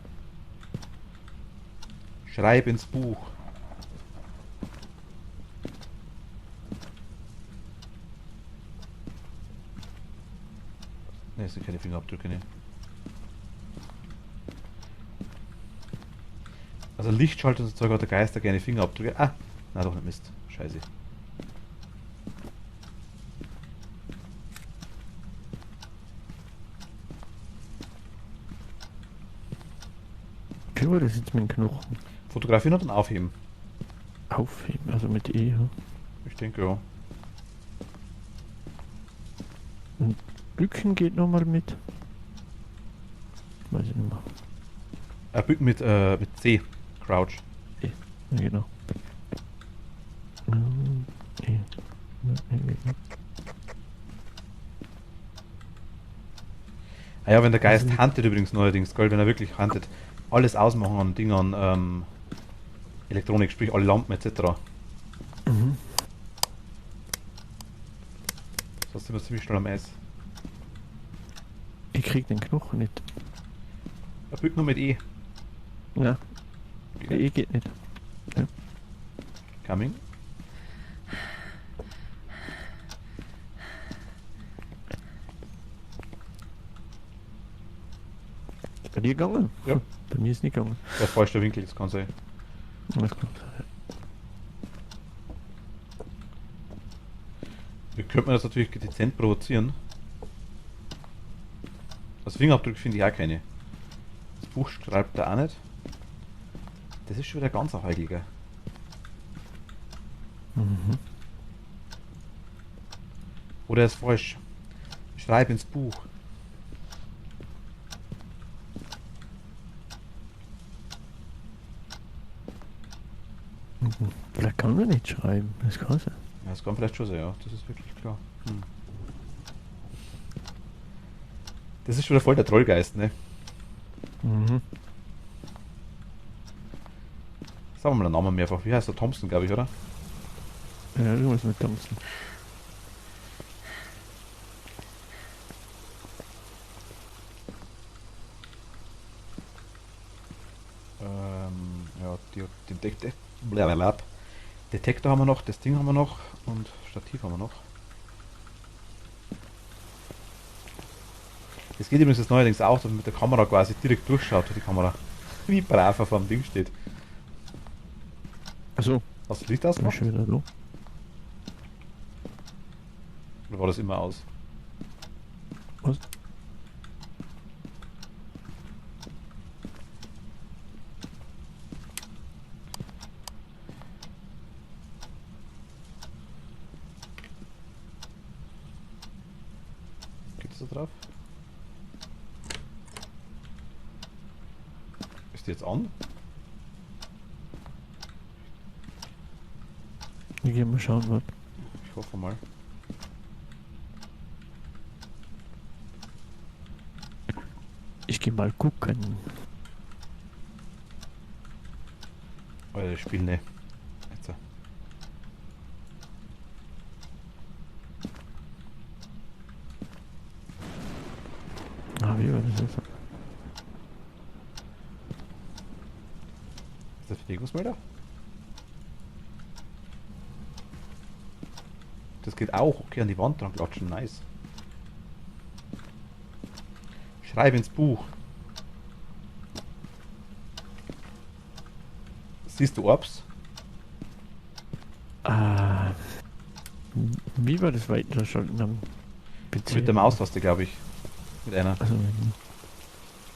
Schreibe ins Buch. Ne, es sind keine Fingerabdrücke, ne. Also Lichtschalter und so Zeug hat der Geister gerne Fingerabdrücke. Ah, na doch nicht, Mist. Scheiße. Schau, das ist jetzt mein Knochen. Fotografieren und dann aufheben. Aufheben, also mit E. Ja. Ich denke, ja. Und Bücken geht nochmal mit. Weiß ich nicht mehr. Bücken mit C. Crouch. Ja, genau. E. Ah ja, wenn der Geist huntet übrigens neuerdings, gell, wenn er wirklich huntet, alles ausmachen an Dingern, Elektronik, sprich alle Lampen etc. Mhm. Sonst sind wir ziemlich schnell am Eis. Ich krieg den Knochen nicht. Er bügt nur mit E. Ja, E geht nicht. Coming. Ist bei dir gegangen? Ja. Bei mir ist nicht gegangen. Der falsche Winkel, das kann sein. Alles klar. Wir könnten das natürlich dezent provozieren. Das Fingerabdruck finde ich auch keine. Das Buch schreibt er auch nicht. Das ist schon wieder ganz ein Heiliger. Mhm. Oder er ist falsch. Schreib ins Buch. Vielleicht kann er nicht schreiben, das kann sein. Ja, das kann vielleicht schon sein, ja. Das ist wirklich klar. Das ist schon wieder voll der Trollgeist, ne? Mhm. Sagen wir mal den Namen mehrfach. Wie heißt der? Thompson, glaube ich, oder? Ja, irgendwas mit Thompson. Ja, den blablabla. Detektor haben wir noch, das Ding haben wir noch und Stativ haben wir noch. Es geht übrigens jetzt neuerdings auch, dass man mit der Kamera quasi direkt durchschaut, wo die Kamera wie brav auf dem Ding steht. Achso, Hast du das Licht war ausgemacht? schon wieder da. Oder war das immer aus? Was? Geht's da drauf? Ist die jetzt an? Wir gehen mal schauen, was. Ich hoffe mal. Ich geh mal gucken. Alter, das Spiel, ne. Jetzt. Ah, wie war das jetzt? Ist das Bewegungsmelder? Das geht auch. Okay, an die Wand dran klatschen. Nice. Schreib ins Buch. Siehst du Orbs? Ah. Wie war das Weiterschalten am PC? Mit der Maustaste, glaube ich. Mit einer. Also,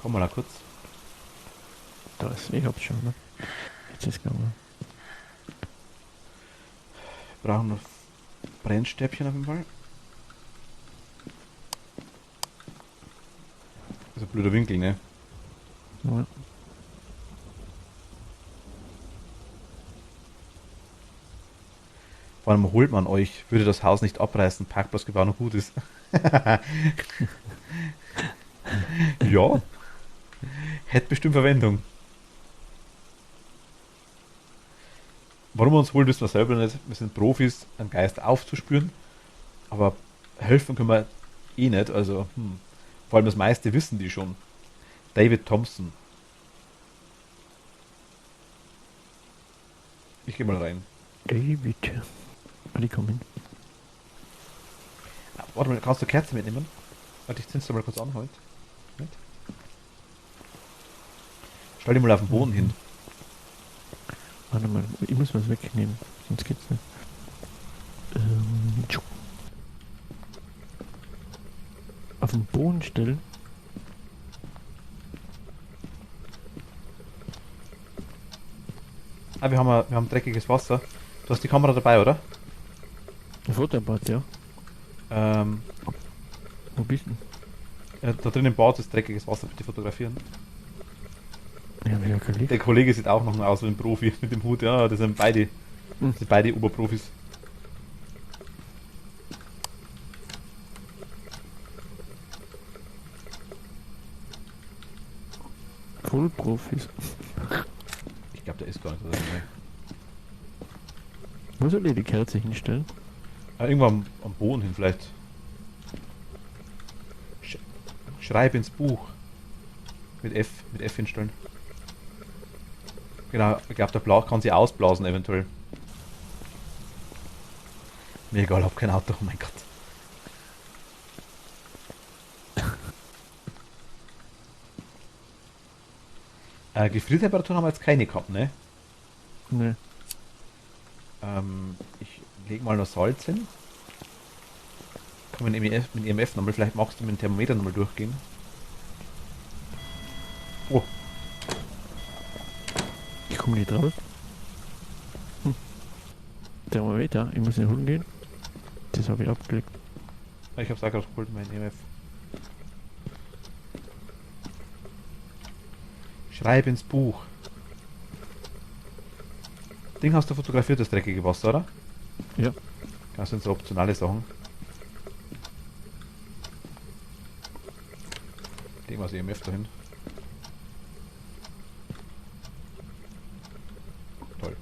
Komm mal da kurz. da ist, ich hab's schon, ne? Jetzt ist gegangen. Wir brauchen noch Brennstäbchen auf jeden Fall. Das ist ein blöder Winkel, ne? Ja. Vor allem holt man euch, würde das Haus nicht abreißen, Parkplatzgebar noch gut ist. Ja. Hätte bestimmt Verwendung. Warum wir uns holen, wissen wir selber nicht. Wir sind Profis, einen Geist aufzuspüren. Aber helfen können wir eh nicht. Also, vor allem das meiste wissen die schon. David Thompson. Ich gehe mal rein. David. Ah, die kommen. Ah, warte mal, kannst du Kerze mitnehmen? Warte, ich zünd's dir mal kurz an heute. Moment. Stell die mal auf den Boden hin. Warte mal, ich muss was wegnehmen, sonst geht's nicht. Tschuh. Auf den Boden stellen. Ah, wir haben dreckiges Wasser. Du hast die Kamera dabei, oder? Ein Fotoapparat, ja. Wo bist du? Da drin im Bad ist dreckiges Wasser, bitte fotografieren. Ja, wie kein Licht. Der Kollege sieht auch noch aus wie ein Profi mit dem Hut. Ja, das sind beide Oberprofis. Vollprofis. Ich glaube, der ist gar nicht so dabei. Wo soll ich die Kerze hinstellen? Irgendwo am Boden hin vielleicht. Schreib ins Buch. Mit F hinstellen. Genau, ich glaube, der Blau kann sie ausblasen eventuell. Mir egal, hab kein Auto, oh mein Gott. Gefriertemperaturen haben wir jetzt keine gehabt, ne? Ne. Ich lege mal noch Salz hin. Kann mit dem EMF nochmal, vielleicht magst du mit dem Thermometer nochmal durchgehen. Oh, Ich komme nicht raus. Thermometer, ich muss nicht holen gehen. Das habe ich abgelegt. ich hab's auch gerade geholt, mein EMF. Schreib ins Buch. Ding hast du fotografiert, das dreckige Wasser, oder? Ja. Das sind so optionale Sachen. Legen wir das EMF dahin. Toll.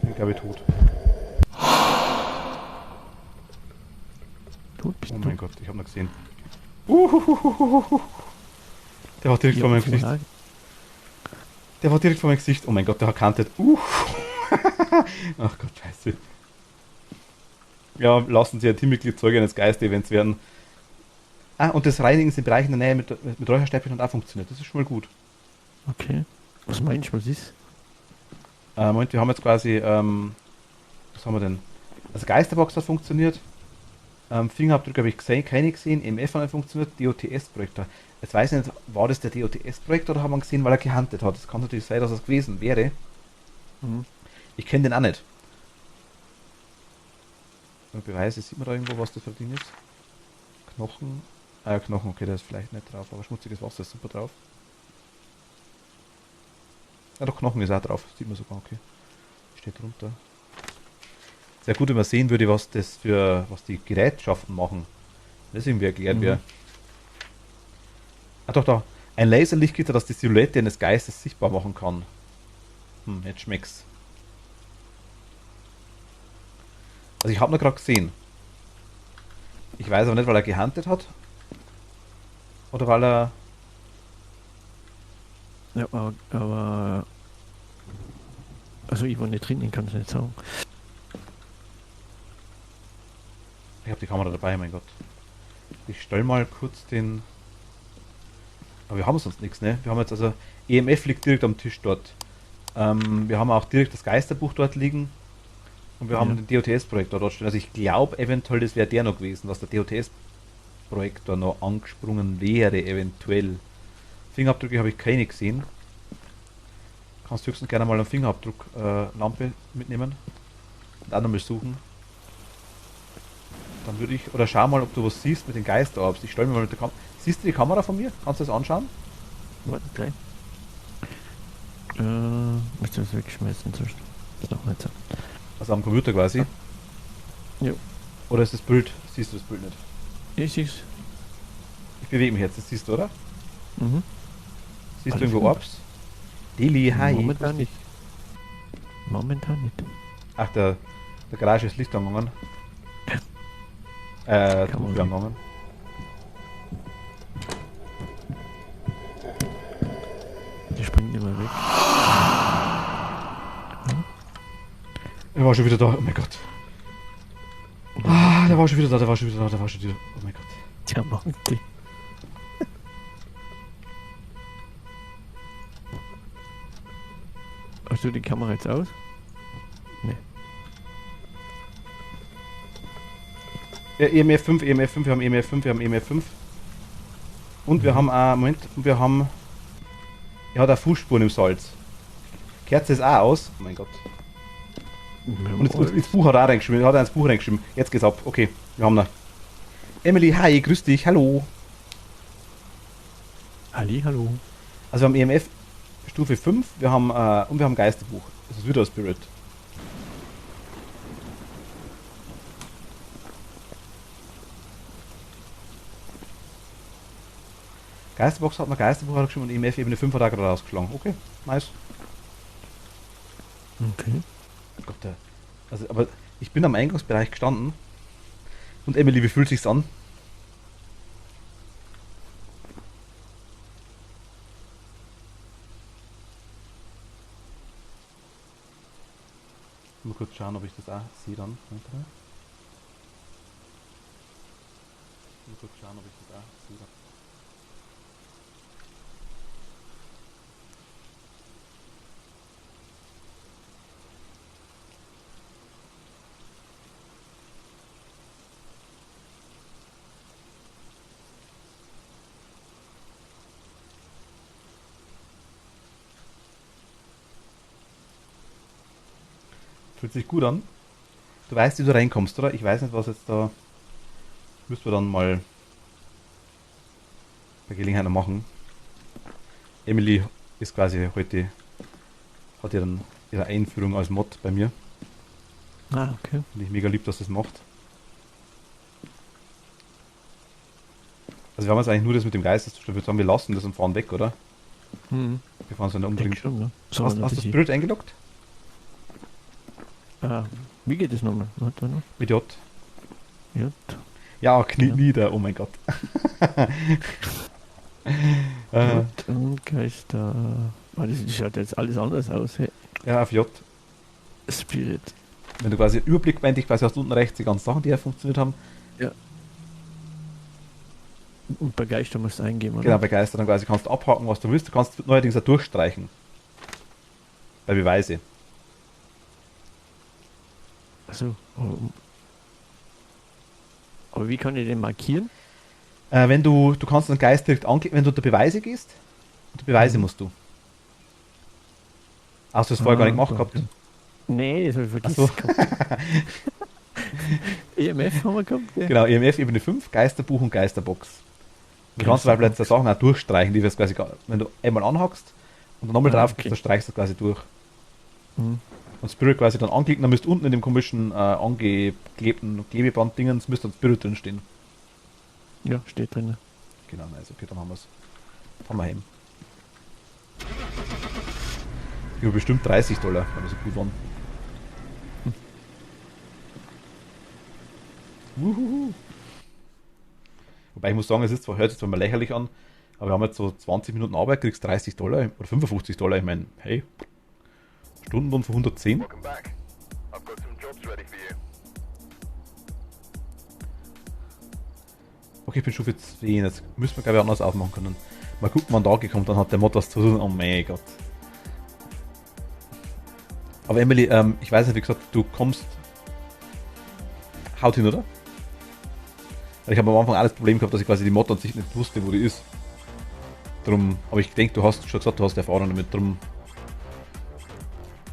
Ich glaube, ich tot. Tot bist Oh du. mein Gott, ich habe noch gesehen. Der war direkt vor meinem Gesicht. Der war direkt vor meinem Gesicht. Oh mein Gott, der hat kantet. Ach Gott, scheiße. Ja, lassen Sie ein Teammitglied Zeuge eines Geist-Events werden. Ah, und das Reinigen in Bereichen in der Nähe mit Räucherstäbchen hat auch funktioniert. Das ist schon mal gut. Okay. Was meinst du, was ist? Moment, wir haben jetzt quasi, was haben wir denn? Also Geisterbox hat funktioniert. Fingerabdrücke habe ich gesehen, keine gesehen. EMF hat nicht funktioniert. DOTS-Projektor. Jetzt weiß ich nicht, war das der DOTS-Projektor oder haben wir gesehen, weil er gehandelt hat? Das kann natürlich sein, dass es gewesen wäre. Mhm. Ich kenne den auch nicht. Beweise, sieht man da irgendwo, was das für ein Ding ist? Knochen. Knochen, okay, da ist vielleicht nicht drauf, aber schmutziges Wasser ist super drauf. Ja, doch, Knochen ist auch drauf, sieht man sogar, okay. Steht drunter. Sehr gut, wenn man sehen würde, was die Gerätschaften machen. Das irgendwie erklärt wäre. Ah, doch, da. Ein Laserlichtgitter, das die Silhouette eines Geistes sichtbar machen kann. Jetzt schmeckt's. Also ich habe ihn gerade gesehen. Ich weiß aber nicht, weil er gehandelt hat. Oder weil er... Ja, aber also ich war nicht drin, ich kann es nicht sagen. Ich habe die Kamera dabei, mein Gott. Ich stelle mal kurz den... Aber wir haben sonst nichts, ne? Wir haben jetzt also... EMF liegt direkt am Tisch dort. Wir haben auch direkt das Geisterbuch dort liegen. Und wir haben den DOTS-Projektor dort stehen. Also ich glaube eventuell, das wäre der noch gewesen, dass der DOTS-Projektor noch angesprungen wäre, eventuell. Fingerabdrücke habe ich keine gesehen. Kannst höchstens gerne mal eine Fingerabdrucklampe mitnehmen. Und auch nochmal suchen. Dann würde ich, oder schau mal, ob du was siehst mit den Geisterorbs. Ich stelle mir mal mit der Kamera. Siehst du die Kamera von mir? Kannst du das anschauen? Warte, gleich. Müsste das wegschmeißen, sonst ist noch nicht so. Also am Computer quasi? Ja. Oder ist das Bild? Siehst du das Bild nicht? Ich sehe es. Ich bewege mich jetzt, das siehst du, oder? Mhm. Siehst Alles du irgendwo gut. Orbs? Deli, hi. Momentan nicht. Momentan nicht. Ach, der Garage ist Licht angegangen. Dunkel angegangen. Die springt immer weg. Er war schon wieder da, oh mein Gott. Ah, der war schon wieder da, der war schon wieder da, der war schon wieder. Oh mein Gott. Tja, machen die. Hast du die Kamera jetzt aus? Nee. Ja, EMF 5, EMF 5, wir haben EMF 5, wir haben EMF 5. Und wir haben, Moment, und wir haben... Er hat auch Fußspuren im Salz. Kerze ist auch aus. Oh mein Gott. Und jetzt ins Buch hat er auch reingeschrieben. Er hat auch ins Buch reingeschrieben. Jetzt geht's ab. Okay, wir haben da. Emily, hi, grüß dich, hallo. Ali, hallo. Also wir haben EMF Stufe 5, wir haben, und wir haben Geisterbuch. Das ist wieder Spirit. Geisterbox hat man Geisterbuch hat er geschrieben und EMF Ebene 5 hat er gerade rausgeschlagen. Okay, nice. Okay. Gott, also, aber ich bin am Eingangsbereich gestanden. Und Emily, wie fühlt sich's an? Mal kurz schauen, ob ich das auch sehe dann. Mal kurz schauen, ob ich das auch sehe dann. Fühlt sich gut an. Du weißt, wie du reinkommst, oder? Ich weiß nicht, was jetzt da... Müssen wir dann mal bei Gelegenheit noch machen. Emily ist quasi heute... Hat ja dann ihre Einführung als Mod bei mir. Ah, okay. Finde ich mega lieb, dass das macht. Also wir haben jetzt eigentlich nur das mit dem Geisteszustand. Ich würde sagen, wir lassen das und fahren weg, oder? Mhm. Wir fahren so eine Denk Umdrehung. schon, ne? So, Hast du Spirit eingeloggt? wie geht es nochmal? Warte noch. Mit J. Ja. Ja, knie Ja. nieder, oh mein Gott. Gott und Geister. Das schaut jetzt alles anders aus. Hey. Ja, auf J. Spirit. Wenn du quasi einen Überblick eigentlich quasi hast, unten rechts die ganzen Sachen, die ja funktioniert haben. Ja. Und bei Geister musst du eingeben, oder? Genau, bei Geister dann quasi kannst du abhaken, was du willst. Du kannst neuerdings auch durchstreichen. Bei Beweise. Also, aber wie kann ich den markieren? Wenn du kannst den Geist direkt anklicken, wenn du unter Beweise gehst. Unter Beweise musst du. Hast du das vorher gar nicht gemacht gehabt? okay. Nee, das habe ich Ach vergessen so. gehabt. EMF haben wir gehabt, gell? Genau, EMF Ebene 5, Geisterbuch und Geisterbox. Du kannst zum Beispiel jetzt Sachen auch durchstreichen, die wir quasi, wenn du einmal anhackst und dann nochmal drauf okay. gehst, dann streichst du das quasi durch. Mhm. Und Spirit quasi dann anklicken, dann müsste unten in dem komischen angeklebten Klebeband-Dingens müsste dann Spirit drin stehen. Ja, steht drin. Genau, nice, okay, dann haben wir es. Fahren wir heim. Über bestimmt $30, wenn wir so gut waren. Wuhuhu. Wobei ich muss sagen, es ist zwar, hört sich zwar mal lächerlich an, aber wir haben jetzt so 20 Minuten Arbeit, kriegst $30 oder $55. Ich meine, hey, Stundenlohn für 110. Welcome back. I've got some jobs ready for you. Okay, ich bin Stufe 10, jetzt müssen wir glaube ich anders aufmachen können. Mal gucken, wann da gekommen, dann hat der Mod was zu tun. Oh mein Gott. Aber Emily, ich weiß nicht, wie gesagt, du kommst... Haut hin, oder? Weil ich habe am Anfang alles Problem gehabt, dass ich quasi die Mod an sich nicht wusste, wo die ist. Drum, aber ich denke, du hast schon gesagt, du hast Erfahrung damit. Drum.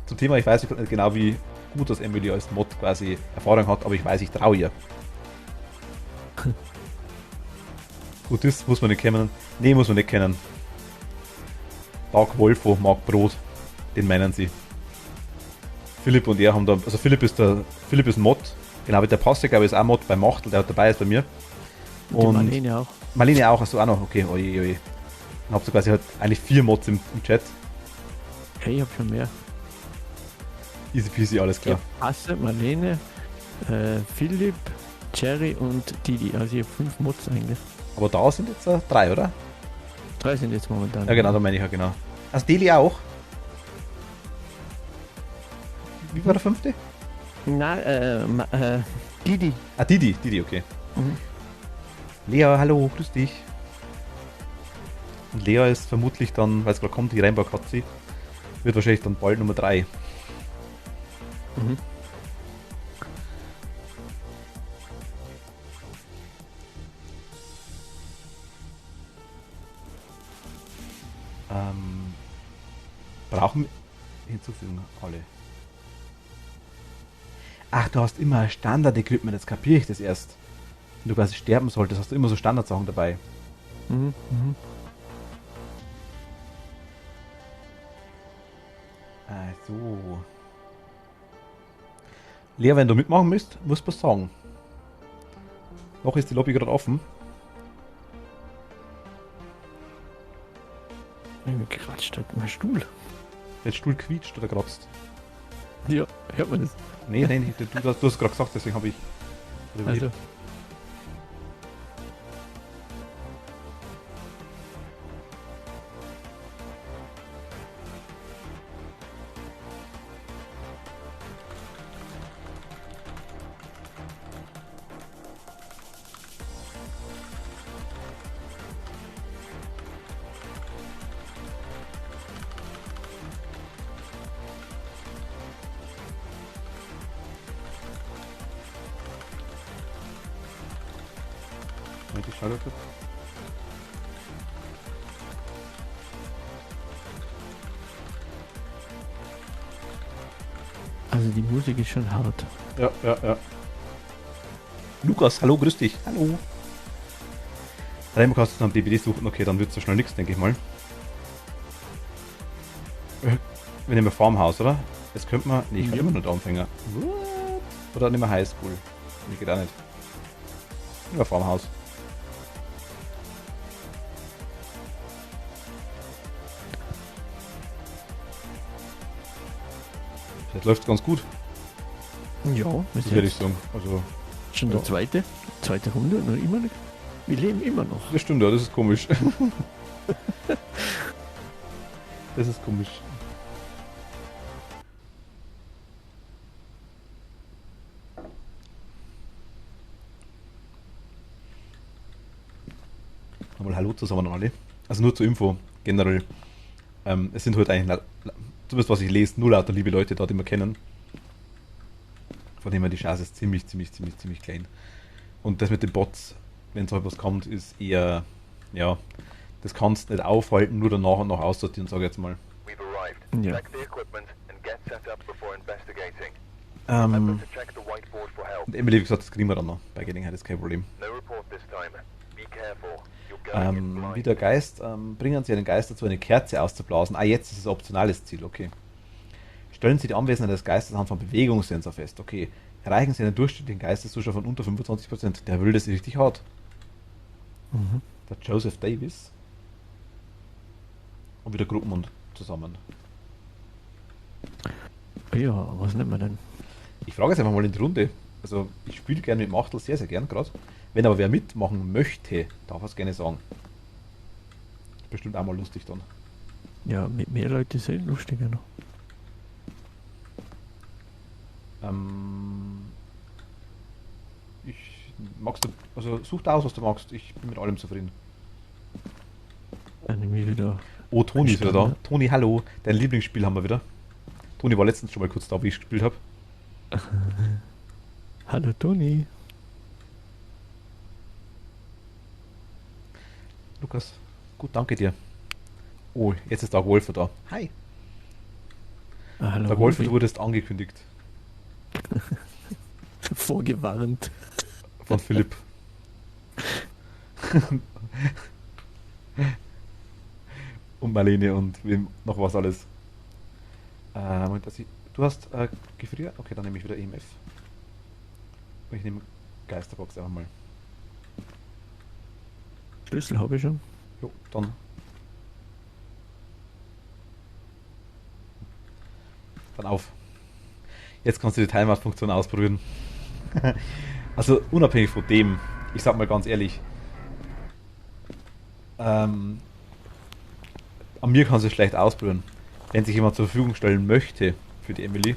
Zum Thema, ich weiß nicht genau, wie gut das Emily als Mod quasi Erfahrung hat, aber ich weiß, ich traue ihr. Gut, das muss man nicht kennen. Nee, muss man nicht kennen. Dark Wolfo mag Brot. Den meinen sie. Philipp und er haben da, also Philipp ist ein Mod. Genau, mit der Passe, glaube ich, ist auch Mod bei Machtel, der dabei ist bei mir. Und Marlene auch. Marlene auch, hast du auch noch? Okay, oje, oje. Dann habt ihr quasi halt eigentlich 4 Mods im Chat. Hey, ich hab schon mehr. Easy peasy, alles klar. Ja, Asse, Marlene, Philipp, Jerry und Didi. Also ich habe 5 Mods eigentlich. Aber da sind jetzt 3, oder? 3 sind jetzt momentan. Ja, genau, da meine ich ja, genau. Also Deli auch? Wie war der 5.? Na, Didi. Ah, Didi, okay. Mhm. Lea, hallo, grüß dich. Und Lea ist vermutlich dann, weil es gerade kommt, die Rainbow-Katze, wird wahrscheinlich dann bald Nummer 3. Mhm. Brauchen wir hinzufügen alle. Ach, du hast immer Standard-Equipment, jetzt kapiere ich das erst. Wenn du quasi sterben solltest, hast du immer so Standardsachen dabei. Mhm. Mhm. Ach so. Lea, wenn du mitmachen musst du was sagen. Noch ist die Lobby gerade offen. Irgendwie gequatscht hat mein Stuhl. Der Stuhl quietscht oder kratzt. Ja, hört man das? Nee, du hast gerade gesagt, deswegen habe ich... Also. Moment, ich schaue da kurz. Also die Musik ist schon hart. Ja, ja, ja. Lukas, hallo, grüß dich. Hallo. Dreimal kannst du nach DBD suchen. Okay, dann wird so schnell nichts, denke ich mal. Wir nehmen Farmhaus, oder? Jetzt könnte man... Nee, ich kann immer nicht Anfänger. What? Oder nehmen wir Highschool. Nee, geht auch nicht. Nehmen wir Farmhaus. Das läuft ganz gut, Ja, das würde ich sagen. Also, schon ja. der zweite Runde, noch immer nicht. Wir leben immer noch. das stimmt, ja, das ist komisch. Das ist komisch. Nochmal Hallo zusammen an alle. Also nur zur Info, generell. Es sind heute eigentlich, zumindest was ich lese, nur lauter liebe Leute da, die wir kennen. Von dem her die Chance ist ziemlich klein. Und das mit den Bots, wenn so etwas kommt, ist eher, ja, das kannst nicht aufhalten, nur dann nach und nach aussortieren, sage ich jetzt mal. We've arrived. Ja. Check the equipment and get set up before investigating. Remember Und to check the whiteboard for help. Emily, wie gesagt, das kriegen wir dann noch bei Gelegenheit, ist kein Problem. No report this time. Be careful. You're going in Wie blind. der Geist, bringen Sie einen Geist dazu, eine Kerze auszublasen. Ah, jetzt ist es ein optionales Ziel, okay. Stellen Sie die Anwesenheit des Geistes anhand von Bewegungssensor fest, okay. Erreichen Sie einen durchschnittlichen Geisteszustand von unter 25%. Der will das richtig hart. Mhm. Der Joseph Davis. Und wieder Gruppen und zusammen. Ja, was nehmen wir denn? Ich frage jetzt einfach mal in die Runde. Also, ich spiele gerne mit Machtel, sehr gern gerade. Wenn aber wer mitmachen möchte, darf er es gerne sagen. Ist bestimmt auch mal lustig dann. Ja, mit mehr Leuten ist es lustiger noch. Magst du, also such da aus, was du magst. Ich bin mit allem zufrieden. Dann nehme ich wieder. Oh, Toni ist wieder da. Standard. Toni, hallo. Dein Lieblingsspiel haben wir wieder. Toni war letztens schon mal kurz da, wie ich gespielt habe. Hallo Toni. Lukas, gut, danke dir. Oh, jetzt ist Dark Wolf da. Hi. Ah, hallo Dark Wolf, Wolfi. du wurdest angekündigt Vorgewarnt. von Philipp. Und Marlene und wem noch was alles. Moment, du hast Gefrier? Okay, dann nehme ich wieder EMF. Und ich nehme Geisterbox einfach mal. Schlüssel habe ich schon. Jo, dann. Dann auf. Jetzt kannst du die Timeout-Funktion ausprobieren. Also unabhängig von dem, ich sag mal ganz ehrlich, an mir kannst du es schlecht ausprobieren. Wenn sich jemand zur Verfügung stellen möchte für die Emily,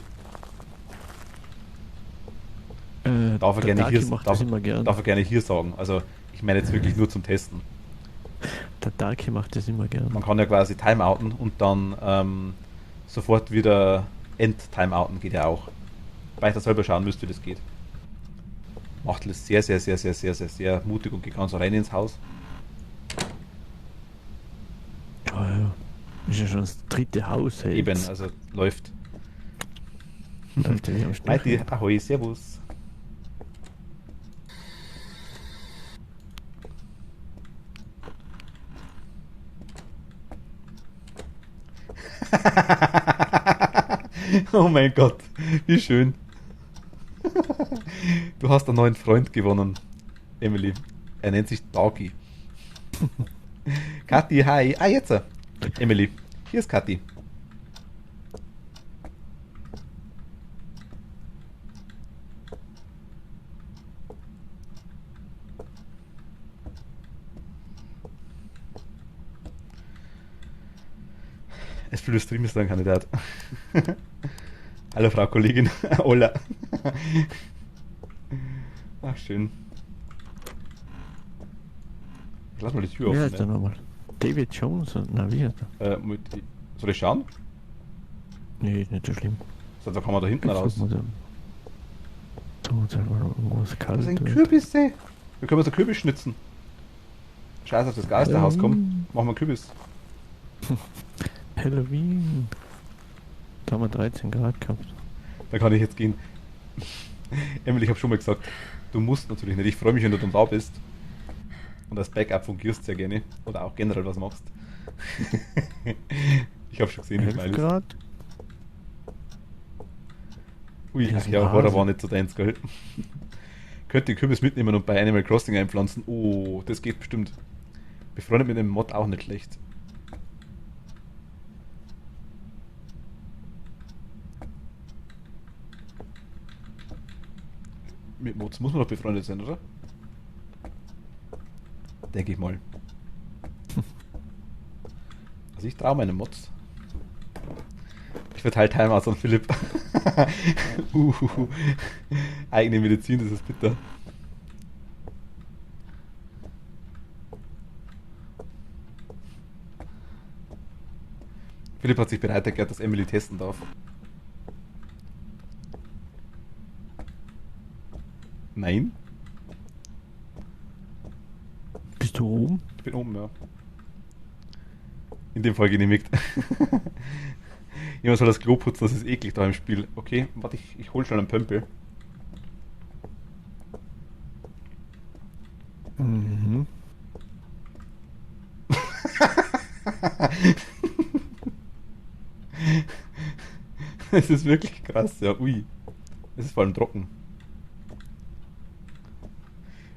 darf er der gerne Darky hier, macht das immer gern. darf er gerne hier sagen. Also ich meine jetzt wirklich nur zum Testen. Der Darky macht das immer gern. Man kann ja quasi timeouten und dann sofort wieder end-timeouten, geht ja auch. Weil ich da selber schauen müsste, wie das geht. Machtel ist sehr mutig und geht ganz rein ins Haus. Ja. Ist ja schon das dritte Haus. Hey. Eben, also läuft. Läuft ja wie am Mighty, Schnürchen. ahoi, servus. Oh mein Gott, wie schön. Du hast einen neuen Freund gewonnen, Emily. Er nennt sich Dagi. Kathi, hi. Ah, jetzt. Emily, hier ist Kathi. Es für Stream ist ein Kandidat. Hallo Frau Kollegin. Hola. Ach, schön. Ich lass mal die Tür Wie offen. heißt der nochmal? David Jones? Na, wie heißt er? Soll ich schauen? Nee, ist nicht so schlimm. So, da kann man da hinten raus. Da muss einfach noch irgendwas kalt. Das sind Kürbisse. Wir können uns einen Kürbis schnitzen. Scheiße, auf das Geisterhaus kommen. Machen wir einen Kürbis. Halloween. Da haben wir 13 Grad gehabt. Da kann ich jetzt gehen. Emily, ich habe schon mal gesagt, du musst natürlich nicht. Ich freue mich, wenn du dann da bist. Und als Backup fungierst sehr gerne. Oder auch generell was machst. Ich habe schon gesehen, wie 11 geil ist. Grad? Ui, Hier ach ist ein ja, Hase. Horror war nicht so deins, gell? Könnt den Kürbis mitnehmen und bei Animal Crossing einpflanzen. Oh, das geht bestimmt. Befreundet mit einem Mod auch nicht schlecht. Mit Mods muss man doch befreundet sein, oder? Denke ich mal. Also ich traue meinen Mods. Ich verteile Timeouts an Philipp. Eigene Medizin, das ist bitter. Philipp hat sich bereit erklärt, dass Emily testen darf. Nein, Bist du oben? ich bin oben, ja. In dem Fall genehmigt. Jemand soll das Klo putzen, das ist eklig da im Spiel. Okay, warte, ich hol schon einen Pömpel. Mhm. Es ist wirklich krass, ja, ui. Es ist vor allem trocken.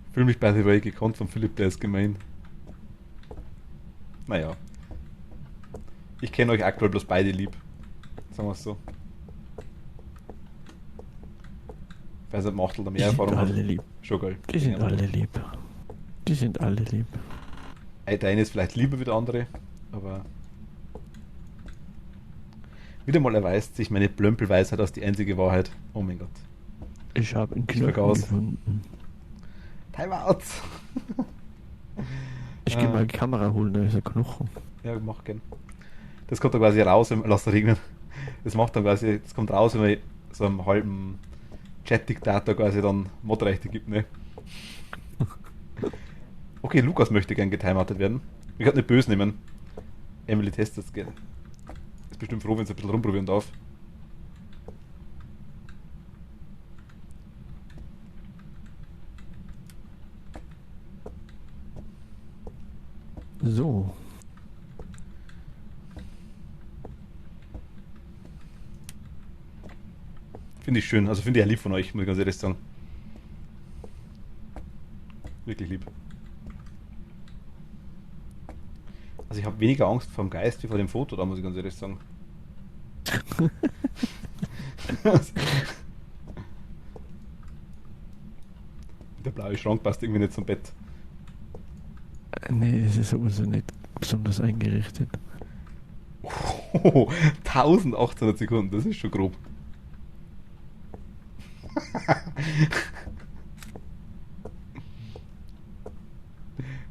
Ich fühle mich by the way gekonnt von Philipp, der ist gemein. Naja. Ich kenne euch aktuell bloß beide lieb. Sagen wir es so. Ich weiß nicht, Machtel da Die mehr sind Erfahrung alle hat. lieb. Schon geil. Die sind alle lieb. Die sind alle lieb. Der eine ist vielleicht lieber wie der andere, aber wieder mal erweist sich meine Plömpelweisheit als die einzige Wahrheit. Oh mein Gott. Ich habe einen Ich Knochen vergaß. gefunden. Timeouts! Ich gehe mal die Kamera holen, da ist ein Knochen. Ja, mach gern. Das kommt dann quasi raus, wenn man lässt regnen. Das macht dann quasi, das kommt raus, wenn man so einem halben Chat-Diktator quasi dann Modrechte gibt, ne? Okay, Lukas möchte gern getimeoutet werden. Ich kann nicht böse nehmen. Emily testet es gerne. Ist bestimmt froh, wenn sie ein bisschen rumprobieren darf. So. Finde ich schön. Also finde ich ja lieb von euch, muss ich ganz ehrlich sagen. Wirklich lieb. Also ich habe weniger Angst vor dem Geist wie vor dem Foto, da muss ich ganz ehrlich sagen. Der blaue Schrank passt irgendwie nicht zum Bett. Nee, das ist sowieso nicht besonders eingerichtet. Oh, 1800 Sekunden, das ist schon grob.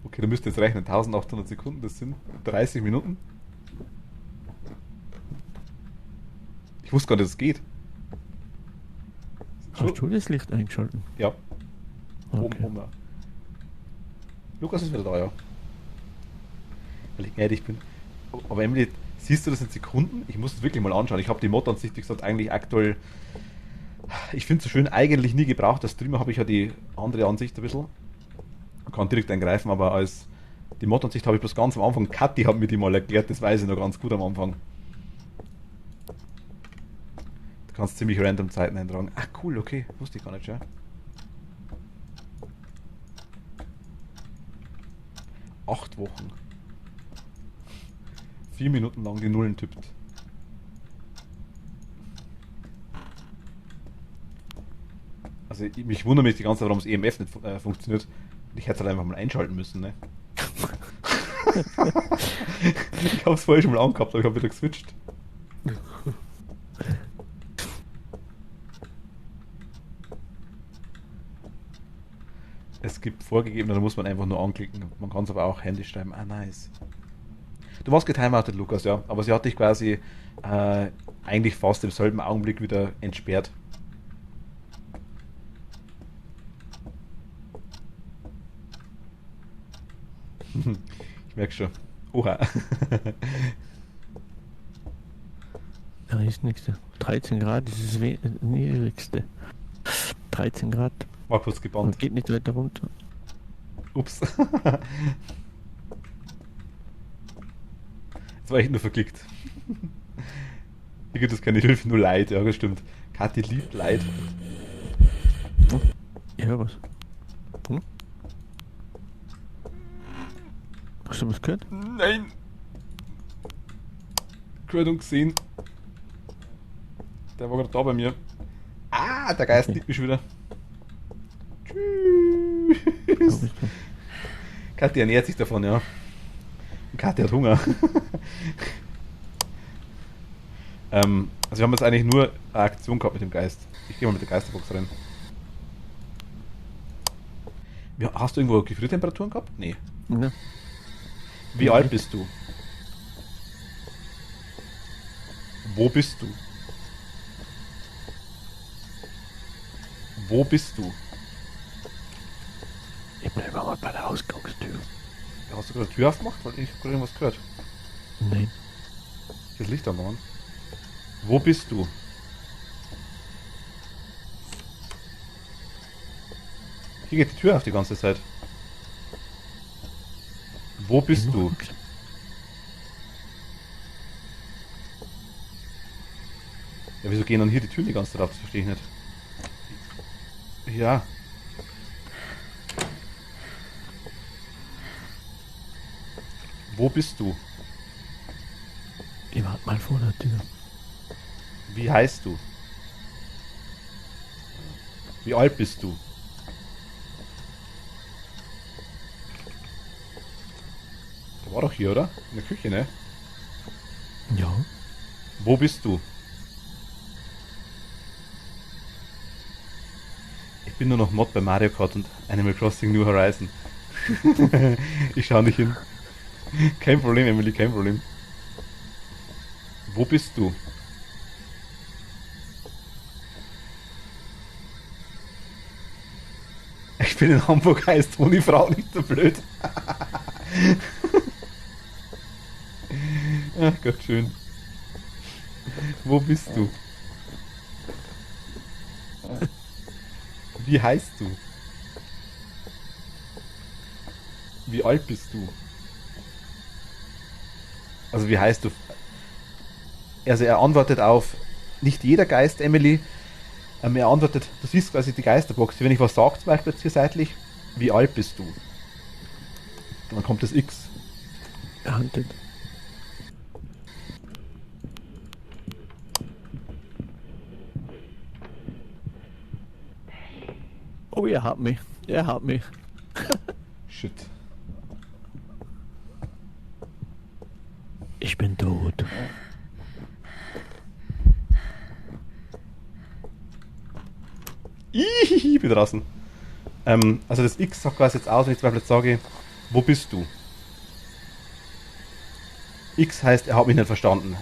Okay, du müsst jetzt rechnen. 1800 Sekunden, das sind 30 Minuten. Ich wusste gar nicht, dass es geht. Hast du das Licht eingeschalten? Ja, oben, Okay. oben. Ja. Lukas ist wieder da, ja. Weil ich gnädig bin. Aber Emily, siehst du das in Sekunden? Ich muss es wirklich mal anschauen. Ich habe die Mod-Ansicht, wie gesagt, eigentlich aktuell. Ich finde es so schön, eigentlich nie gebraucht. Als Streamer habe ich ja die andere Ansicht ein bisschen. Man kann direkt eingreifen, aber als die Mod-Ansicht habe ich bloß ganz am Anfang. Kathi hat mir die mal erklärt, das weiß ich noch ganz gut am Anfang. Du kannst ziemlich random Zeiten eintragen. Ach cool, okay. Wusste ich gar nicht, ja. 8 Wochen. 4 Minuten lang die Nullen tippt. Also mich wundert mich die ganze Zeit, warum das EMF nicht funktioniert. Ich hätte es halt einfach mal einschalten müssen, ne? Ich habe es vorher schon mal angehabt, aber ich habe wieder geswitcht. Es gibt vorgegeben, da muss man einfach nur anklicken. Man kann es aber auch händisch schreiben. Ah, nice. Du warst getimeoutet, Lukas, ja. Aber sie hat dich quasi eigentlich fast im selben Augenblick wieder entsperrt. Ich merke schon. Oha. Da ist nichts. 13 Grad ist das niedrigste. 13 Grad. War kurz Und gebannt. geht nicht weiter runter. Ups. Jetzt war ich nur verklickt. Hier gibt es keine Hilfe, nur Leid. Ja, das stimmt. Kathi liebt Leid. Ja, was? Hm? Hast du was gehört? Nein! Gehört und gesehen. Der war gerade da bei mir. Ah, der Geist Okay. liebt mich wieder. Da Tschüss. bist du. Kathi ernährt sich davon, ja. Und Kathi hat Hunger. Also wir haben jetzt eigentlich nur eine Aktion gehabt mit dem Geist. Ich gehe mal mit der Geisterbox rein. Hast du irgendwo Gefriertemperaturen gehabt? Nee. Ja. Wie Ja, alt nicht. bist du? Wo bist du? Wo bist du? Ich bleibe mal bei der Ausgangstür. Hast du gerade die Tür aufgemacht? Weil ich habe gerade irgendwas gehört. Nein. Das Licht an, Mann. Wo bist du? Hier geht die Tür auf die ganze Zeit. Wo bist du? Ja, wieso gehen dann hier die Türen die ganze Zeit auf? Das verstehe ich nicht. Ja. Wo bist du? Ich warte mal vor der Tür. Wie heißt du? Wie alt bist du? Der war doch hier, oder? In der Küche, ne? Ja. Wo bist du? Ich bin nur noch Mod bei Mario Kart und Animal Crossing New Horizon. Ich schau nicht hin. Kein Problem, Emily, kein Problem. Wo bist du? Ich bin in Hamburg, heißt Toni Frau nicht so blöd. Ach Gott, schön. Wo bist du? Wie heißt du? Wie alt bist du? Also wie heißt du? Also er antwortet auf nicht jeder Geist, Emily. Er antwortet, du siehst quasi die Geisterbox. Wenn ich was sage, zum Beispiel jetzt hier seitlich, wie alt bist du? Und dann kommt das X. Hunted. Oh, er hat mich. Er hat mich. Shit. Ich bin tot. Ich bin draußen. Also das X sagt quasi jetzt aus, wenn ich zum Beispiel jetzt sage, wo bist du? X heißt, er hat mich nicht verstanden.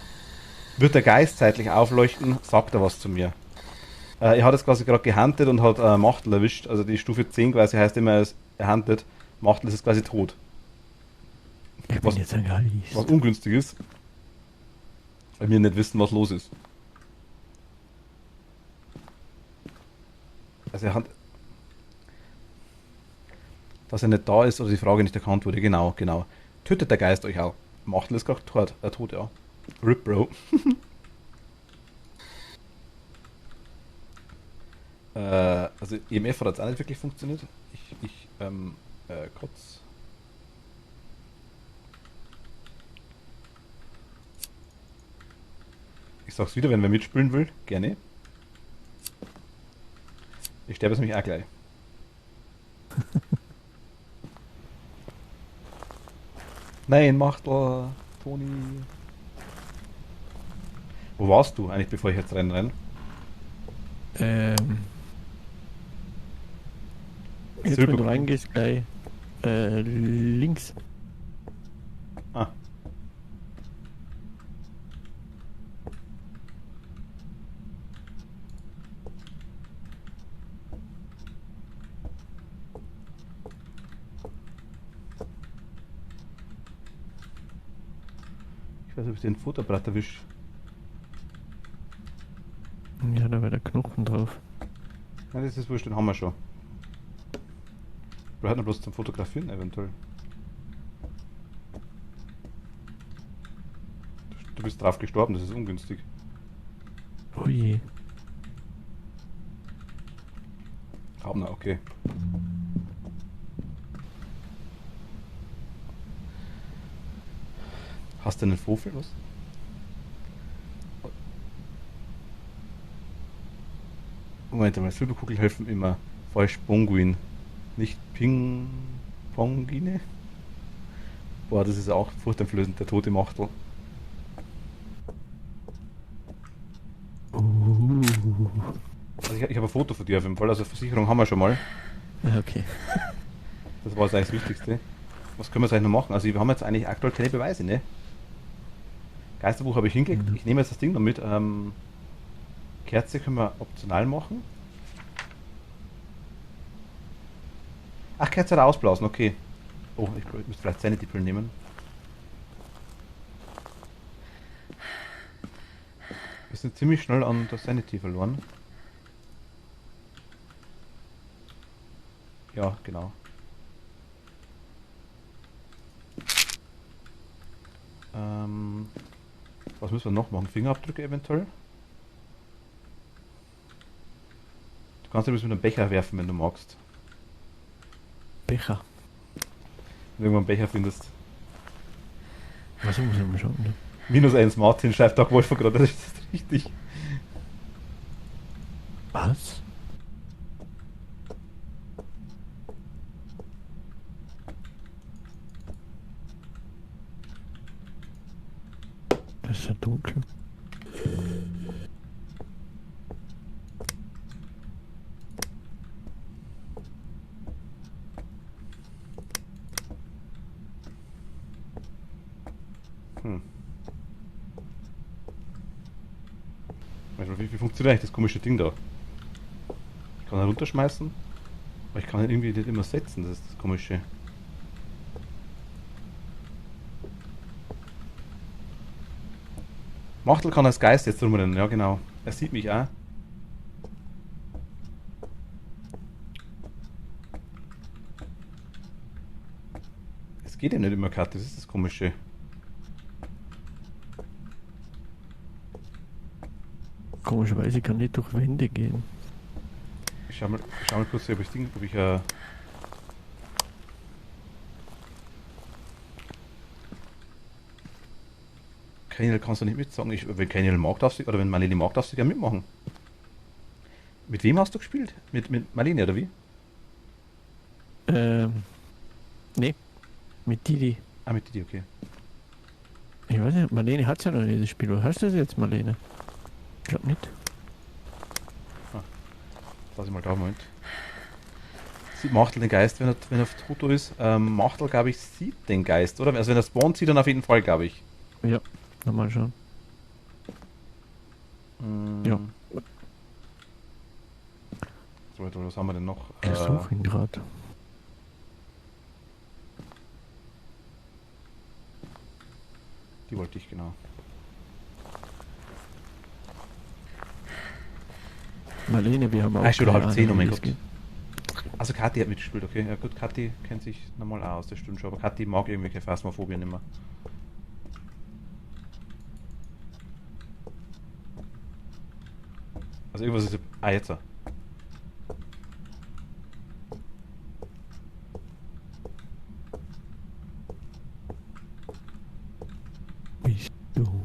Wird der Geist zeitlich aufleuchten, sagt er was zu mir. Er hat es quasi gerade gehuntet und hat Machtel erwischt. Also die Stufe 10 quasi heißt immer, er huntet. Machtel ist es quasi tot. Ich bin Was- jetzt ein Geist. Was ungünstig ist, weil wir nicht wissen, was los ist. Also er hat... Dass er nicht da ist oder die Frage nicht erkannt wurde. Genau, genau. Tötet der Geist euch auch? Machtel ist gerade tot, ja. RIP, Bro. Also EMF hat jetzt auch nicht wirklich funktioniert. Kurz. Ich sag's wieder, wenn wer mitspielen will, gerne. Ich sterbe jetzt nämlich auch gleich. Nein, Machtel, Toni. Wo warst du eigentlich, bevor ich jetzt renne? Jetzt, wenn du reingehst, gleich links. Ah. Ich weiß nicht, ob ich den Futterblatt erwische. Sachen drauf. Ja, das ist wurscht, den haben wir schon. Wir hatten bloß zum Fotografieren eventuell. Du bist drauf gestorben, das ist ungünstig. Oh je. Habner, okay. Hast du einen Vogel, was? Moment mal, Silberkugel helfen immer. Falsch, Bonguin. Nicht Ping-Pongine? Boah, das ist auch furchteinflößend, der tote Machtel. Also ich habe ein Foto von dir auf jeden Fall, also Versicherung haben wir schon mal. Ja, okay. Das war eigentlich das Wichtigste. Was können wir jetzt eigentlich noch machen? Also wir haben jetzt eigentlich aktuell keine Beweise, ne? Geisterbuch habe ich hingelegt. Ich nehme jetzt das Ding noch mit. Kerze können wir optional machen. Ach, Kerze hat ausblasen, okay. Oh, ich müsste vielleicht Sanity-Pillen nehmen. Wir sind ziemlich schnell an der Sanity verloren. Ja, genau. Was müssen wir noch machen? Fingerabdrücke eventuell? Du kannst ja mit einem Becher werfen, wenn du magst. Becher. Wenn du irgendwann einen Becher findest. Was muss ich mal schauen? Ne? -1 Martin schreibt auch Wolfer gerade, das ist richtig. Was? Das ist ja dunkel. Wie funktioniert eigentlich das komische Ding da? Ich kann ihn runterschmeißen, aber ich kann ihn irgendwie nicht immer setzen, das ist das komische. Machtel kann als Geist jetzt rumrennen, ja genau. Er sieht mich auch. Es geht ja nicht immer, Kat, das ist das komische. Komischerweise kann nicht durch Wände gehen. Ich schau mal kurz, ob ich Ding, ob ich Kaniel kannst du nicht mitsagen. Wenn Kaniel mag, darfst du, oder wenn Marlene mag, darfst du gerne mitmachen. Mit wem hast du gespielt? Mit Marlene, oder wie? Nee. Mit Didi. Ah, mit Didi, okay. Ich weiß nicht, Marlene hat ja noch nicht das Spiel. Was hast du das jetzt, Marlene? Ich glaub nicht. Lass ich mal da, Moment. Sieht Machtel den Geist, wenn er auf Foto ist? Machtel, glaube ich, sieht den Geist, oder? Also wenn er spawnt, sieht, dann auf jeden Fall, glaube ich. Ja, nochmal schauen. Ja. So, was haben wir denn noch? Ich suche ihn gerade. Die wollte ich, genau. Marlene, wir haben auch. Schon keine halb 10, oh Ahnung, mein wie Gott. es geht. Also Kathi hat mitgespielt, okay. Ja gut, Kathi kennt sich normal aus, das stimmt schon. Aber Kathi mag irgendwelche Phasmophobien immer. Also irgendwas ist... Ah, jetzt. Bist du?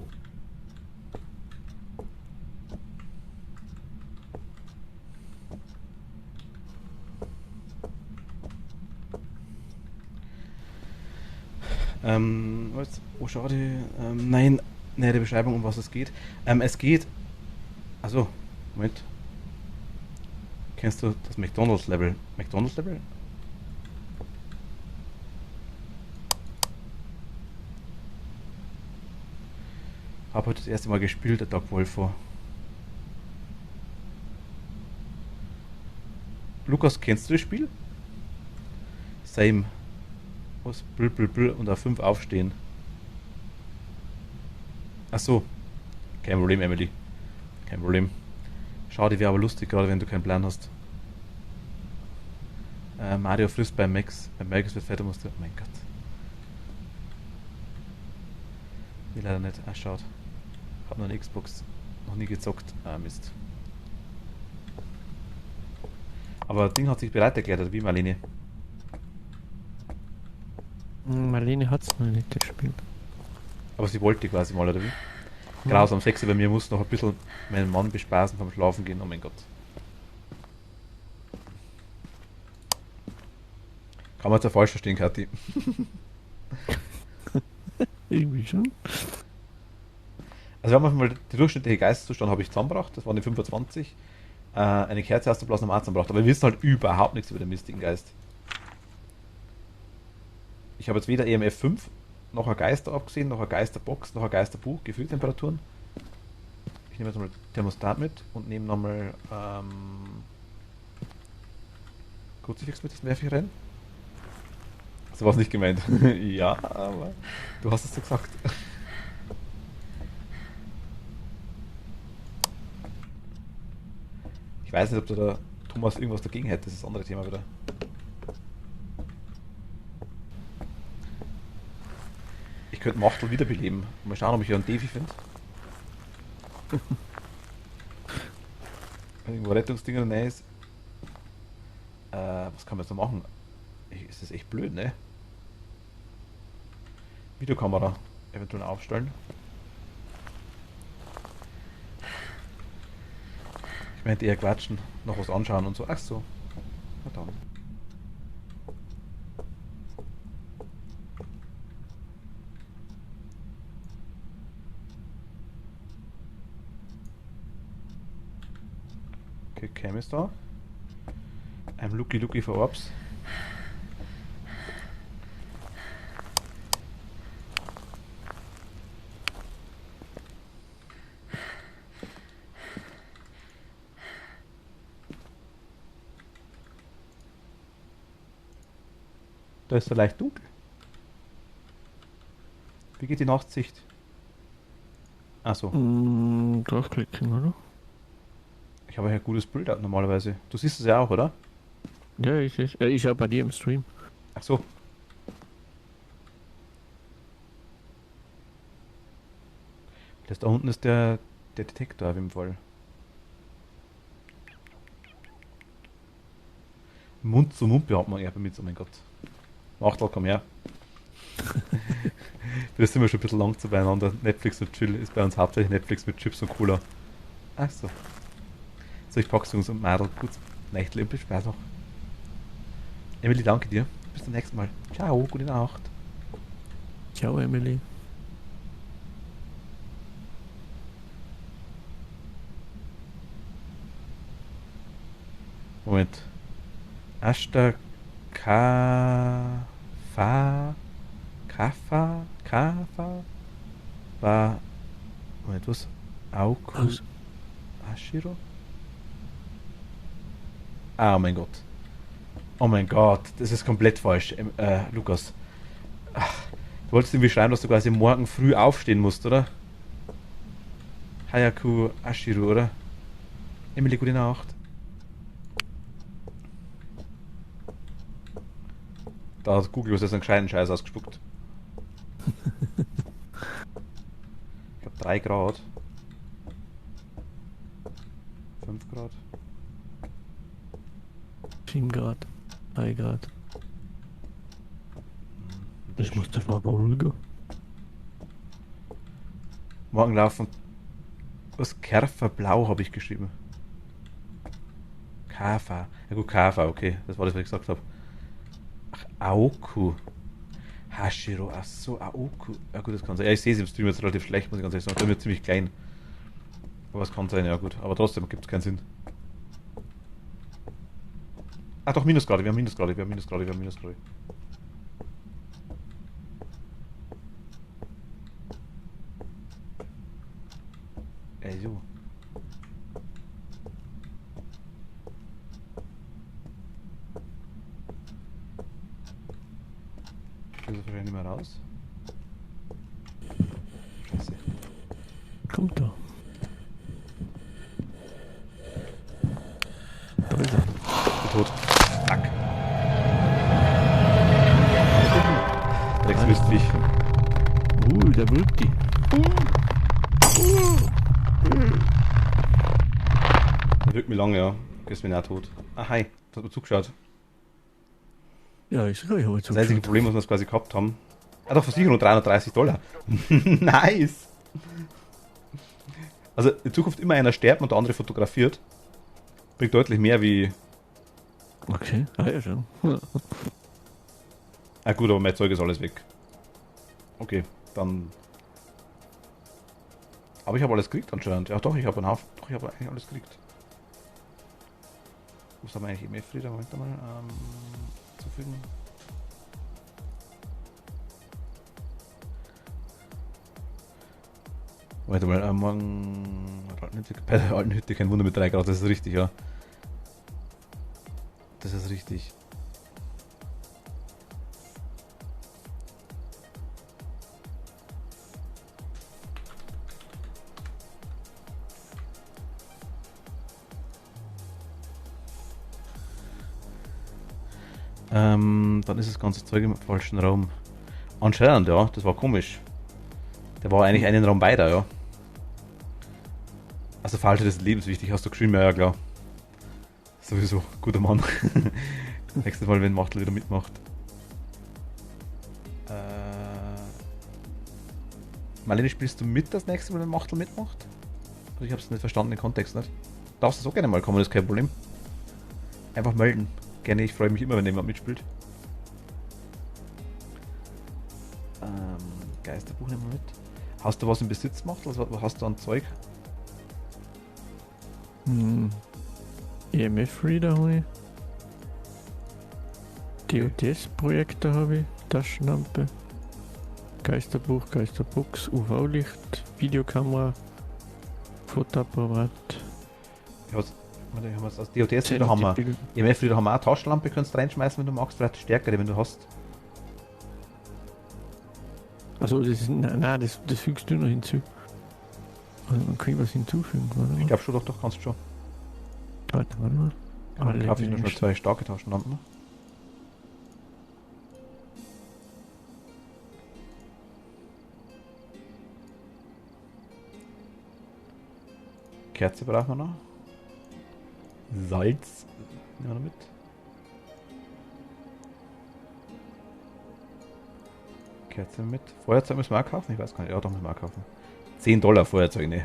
Was? Oh, schade. Nein, ne, die Beschreibung, um was es geht. Es geht. Also, Moment. Kennst du das McDonalds-Level? McDonalds-Level? Hab heute das erste Mal gespielt, der Dark Wolfer. Lukas, kennst du das Spiel? Same. Was? Blö und auf 5 aufstehen. Ach so. Kein Problem, Emily. Kein Problem. Schade, wäre aber lustig, gerade wenn du keinen Plan hast. Mario frisst bei Max. Bei Max wird fetter, musst du. Oh mein Gott. Will leider nicht. Ah, schaut. Hab noch eine Xbox. Noch nie gezockt. Ah, Mist. Aber das Ding hat sich bereit erklärt, oder wie, Marlene? Marlene hat es noch nicht gespielt. Aber sie wollte quasi mal, oder wie? Grausam, 6 bei mir muss noch ein bisschen meinen Mann bespaßen vom Schlafen gehen. Oh mein Gott. Kann man jetzt auch falsch verstehen, Kathi. Irgendwie schon. Also wir haben mal den durchschnittliche Geisteszustand habe ich zusammengebracht, das waren die 25. Eine Kerze hast du bloß nochmal zusammengebracht, aber wir wissen halt überhaupt nichts über den mistigen Geist. Ich habe jetzt weder EMF 5, noch ein Geister abgesehen, noch eine Geisterbox, noch ein Geisterbuch, Gefühltemperaturen. Ich nehme jetzt mal Thermostat mit und nehme nochmal Kruzifix mit, das werfe ich rein. So war es nicht gemeint. Ja, aber du hast es so gesagt. Ich weiß nicht, ob der Thomas irgendwas dagegen hätte, das ist das andere Thema wieder. Ich könnte Machtel wiederbeleben. Mal schauen, ob ich hier einen Devi finde. Wenn irgendwo Rettungsdinger in der Nähe ist. Was kann man jetzt noch machen? Ist das echt blöd, ne? Videokamera eventuell aufstellen. Ich meinte eher quatschen, noch was anschauen und so. Ach so. Na dann. Okay, Cam ist da. I'm looky for orbs. Da ist er leicht dunkel. Wie geht die Nachtsicht? Achso, Draufklicken, oder? ich habe ja ein gutes Bild normalerweise. Du siehst es ja auch, oder? Ja, ich habe bei dir im Stream. Ach so. Das da unten ist der Detektor auf jeden Fall. Mund zu Mund behauptet man ja mit, oh mein Gott. Machtel, komm her. Wir sind wir schon ein bisschen lang zu beieinander. Netflix und Chill ist bei uns hauptsächlich Netflix mit Chips und Cola. Ach so. So, ich pack's Jungs und Mädel. Gut, Nächtle und bis später noch. Emily, danke dir. Bis zum nächsten Mal. Ciao, gute Nacht. Ciao, Emily. Moment. Ashta Kafa war. Moment, was? Aoku Was? Hashiro? Ah, oh mein Gott. Oh mein Gott, das ist komplett falsch, Lukas. Ach, du wolltest irgendwie schreiben, dass du quasi morgen früh aufstehen musst, oder? Hayaku Ashiru, oder? Emily, gute Nacht. Da hat Google was jetzt einen gescheiten Scheiß ausgespuckt. Ich hab 3 Grad. 5 Grad. 7 Grad. 3 Grad. Ich muss das mal beruhigen. Morgen laufen. Was? Kerferblau habe ich geschrieben. Kafa. Ja gut, Kafa, okay. Das war das, was ich gesagt habe. Ach, Aoku. Hashiro, ach so, Aoku. Ja gut, das kann sein. Ja, ich sehe es im Stream jetzt relativ schlecht, muss ich ganz ehrlich sagen. Da wird ziemlich klein. Aber es kann sein, ja gut. Aber trotzdem gibt es keinen Sinn. Ach doch, Minusgrade, wir haben Minusgrade. Ey, so. Ich will das wahrscheinlich nicht mehr raus. Scheiße. Kommt da. Also, Ich bin tot. Fuck. Rex müsst dich. der Brütti. Der wirkt mir lange, ja. Ist mir auch tot. Ah, hi. Das hat mir zugeschaut. Ja, ich habe jetzt Das einzige Problem, was wir quasi gehabt haben. Ah, doch, Versicherung $330. Nice. Also in Zukunft immer einer sterben und der andere fotografiert. Bringt deutlich mehr wie. Okay, ja schon. Ah gut, aber mein Zeug ist alles weg. Okay, dann. Aber ich habe alles gekriegt anscheinend. Ja doch, ich habe einen Haufen. Doch, ich habe eigentlich alles gekriegt. Was haben wir eigentlich EMF wieder? Moment mal. Zufügen. Warte mal, morgen. Bei der alten Hütte kein Wunder mit 3 Grad, das ist richtig, ja. Das ist richtig. Dann ist das ganze Zeug im falschen Raum. Anscheinend, ja, das war komisch. Der war eigentlich einen Raum weiter, ja. Also Falte des Lebens wichtig, hast du geschrieben, ja klar. Sowieso, guter Mann. Nächstes Mal, wenn Machtel wieder mitmacht. Marlene, spielst du mit das nächste Mal, wenn Machtel mitmacht? Also ich hab's nicht verstanden, den Kontext nicht. Darfst du so gerne mal kommen, das ist kein Problem. Einfach melden. Gerne, ich freue mich immer, wenn jemand mitspielt. Geisterbuch nehmen wir mit. Hast du was im Besitz gemacht? Also, was hast du an Zeug? EMF-Reader habe ich. DOTS-Projektor habe ich. Taschenlampe. Geisterbuch, Geisterbox, UV-Licht, Videokamera, Fotoapparat. Haben wir das als DOTS-Reader haben wir. EMF-Reader haben wir auch. Taschenlampe kannst du reinschmeißen, wenn du magst. Vielleicht stärkere, wenn du hast. Also das ist, nein, das fügst du noch hinzu. Also man kann was hinzufügen, oder? Ich glaube schon, doch, kannst du schon. Warte mal. Dann kaufe ich noch schnell 2 starke Taschenlampen. Kerze brauchen wir noch. Salz. Nehmen wir noch mit. Kerze mit. Feuerzeug müssen wir auch kaufen? Ich weiß gar nicht. Ja, doch müssen wir auch kaufen. $10 Feuerzeug, ne.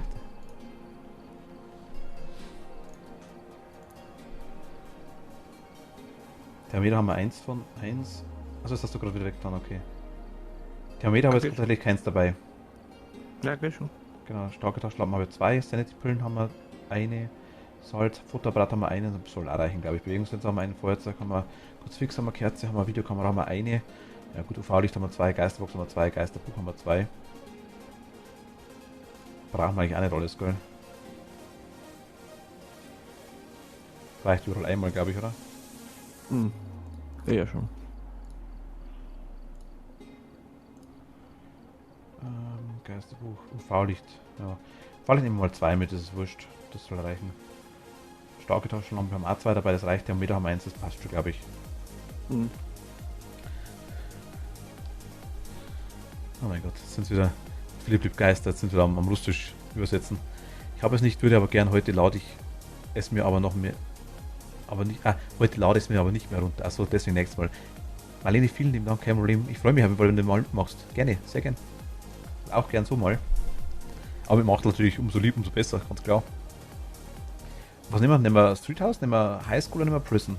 Thermometer haben wir 1 von 1. Also das hast du gerade wieder weggetan, okay. Thermometer habe ich jetzt tatsächlich keins dabei. Ja, geht schon. Genau, starke Taschenlampen haben wir 2, Sanity-Pillen haben wir eine, Salz, Futterapparat haben wir einen, das soll auch reichen, glaube ich. Bewegungssensor haben wir einen, Feuerzeug haben wir, kurz fix haben wir, Kerze haben wir, Videokamera haben wir eine. Ja gut, UV-Licht haben wir 2, Geisterbox haben wir 2, Geisterbuch haben wir 2. Brauchen wir eigentlich auch nicht alles, gell? Reicht überall einmal, glaube ich, oder? Ja, schon. Geisterbuch, UV-Licht. Ja. UV-Licht nehmen wir mal 2 mit, das ist wurscht. Das soll reichen. Starke Taschenlampe haben wir auch 2 dabei, das reicht. Thermometer haben wir 1, das passt schon, glaube ich. Oh mein Gott, jetzt sind wieder Philipp begeistert, jetzt sind wir am Russisch übersetzen. Ich habe es nicht, würde aber gern, heute lade ich es mir aber noch mehr. Aber nicht, heute lade ich es mir aber nicht mehr runter. Achso, deswegen nächstes Mal. Marlene, vielen lieben Dank, kein Problem. Ich freue mich, wenn du mal mitmachst. Gerne, sehr gern. Auch gern so mal. Aber macht natürlich umso lieb, umso besser, ganz klar. Was nehmen wir? Nehmen wir Street House, nehmen wir High School oder nehmen wir Prison?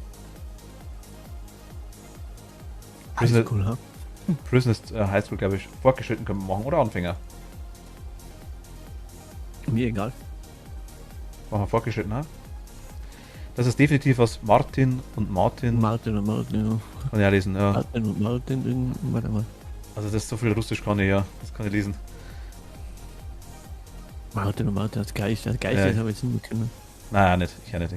High School, ha? Prison ist High School, glaube ich. Fortgeschritten können wir machen oder Anfänger? Mir egal. Machen wir fortgeschritten, ha? Das ist definitiv was Martin und Martin. Martin, ja. Kann ich ja lesen, ja. Martin und Martin, warte mal. Also das ist so viel Russisch kann ich, ja. Das kann ich lesen. Martin und Martin als Geist. Als Geist Ja. habe ich jetzt nicht mehr können. Nein, nicht. Ich auch nicht.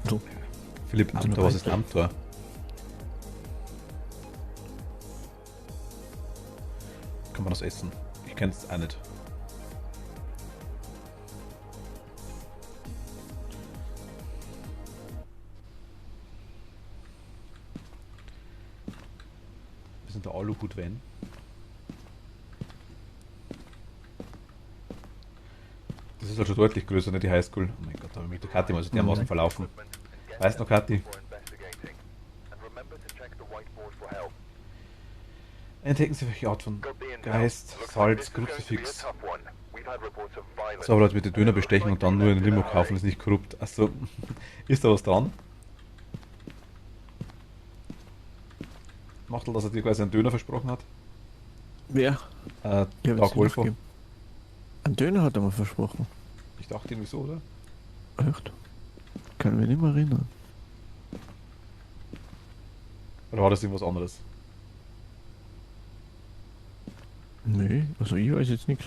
So. Philipp Also Amthor, was noch ist Amthor? Kann man das essen? Ich kenne es auch nicht. Wir sind der Aluhut-Van. Das ist halt schon deutlich größer, nicht die Highschool. Oh mein Gott, da habe ich mich der Kathi mal so dermaßen verlaufen. Weißt du noch, Kathi? Before investigating. And remember to check the whiteboard for help. Entdecken Sie welche Art von Got the intel. Geist, Looks like Salz, this is going to be a Kruzifix. tough one. We've had reports of violence. So, aber Leute, bitte Döner bestechen und dann nur in den Limo kaufen, ist nicht korrupt. Also, ist da was dran? Macht er, dass er dir quasi einen Döner versprochen hat? Wer? Ja, Dark Wolfer. Ein Döner hat er mir versprochen. Ich dachte irgendwie so, oder? Echt? Kann mich nicht mehr erinnern. Oder war das irgendwas anderes? Nee, also ich weiß jetzt nichts.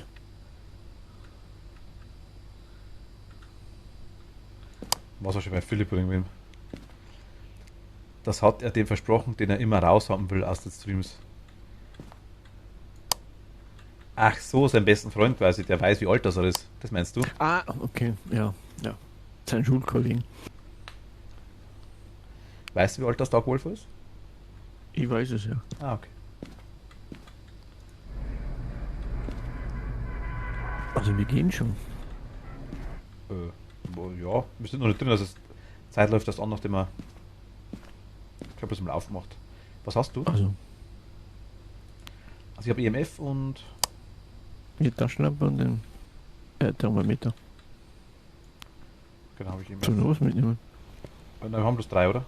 Was war schon bei Philipp oder irgendwem? Das hat er dem versprochen, den er immer raushaben will aus den Streams. Ach so, sein besten Freund quasi, der weiß, wie alt das er ist. Das meinst du? Ah, okay, ja. Sein Schulkollegen. Weißt du, wie alt das Dark Wolfer ist? Ich weiß es ja. Ah, okay. Also wir gehen schon. Ja, wir sind noch nicht drin, also Zeit läuft erst an, nachdem wir Körper zum Laufen macht. Was hast du? Also, Also ich habe EMF und die Taschenlampe und den Thermometer. genau, habe ich Soll EMF. noch was mitnehmen? Nein, wir haben bloß 3, oder?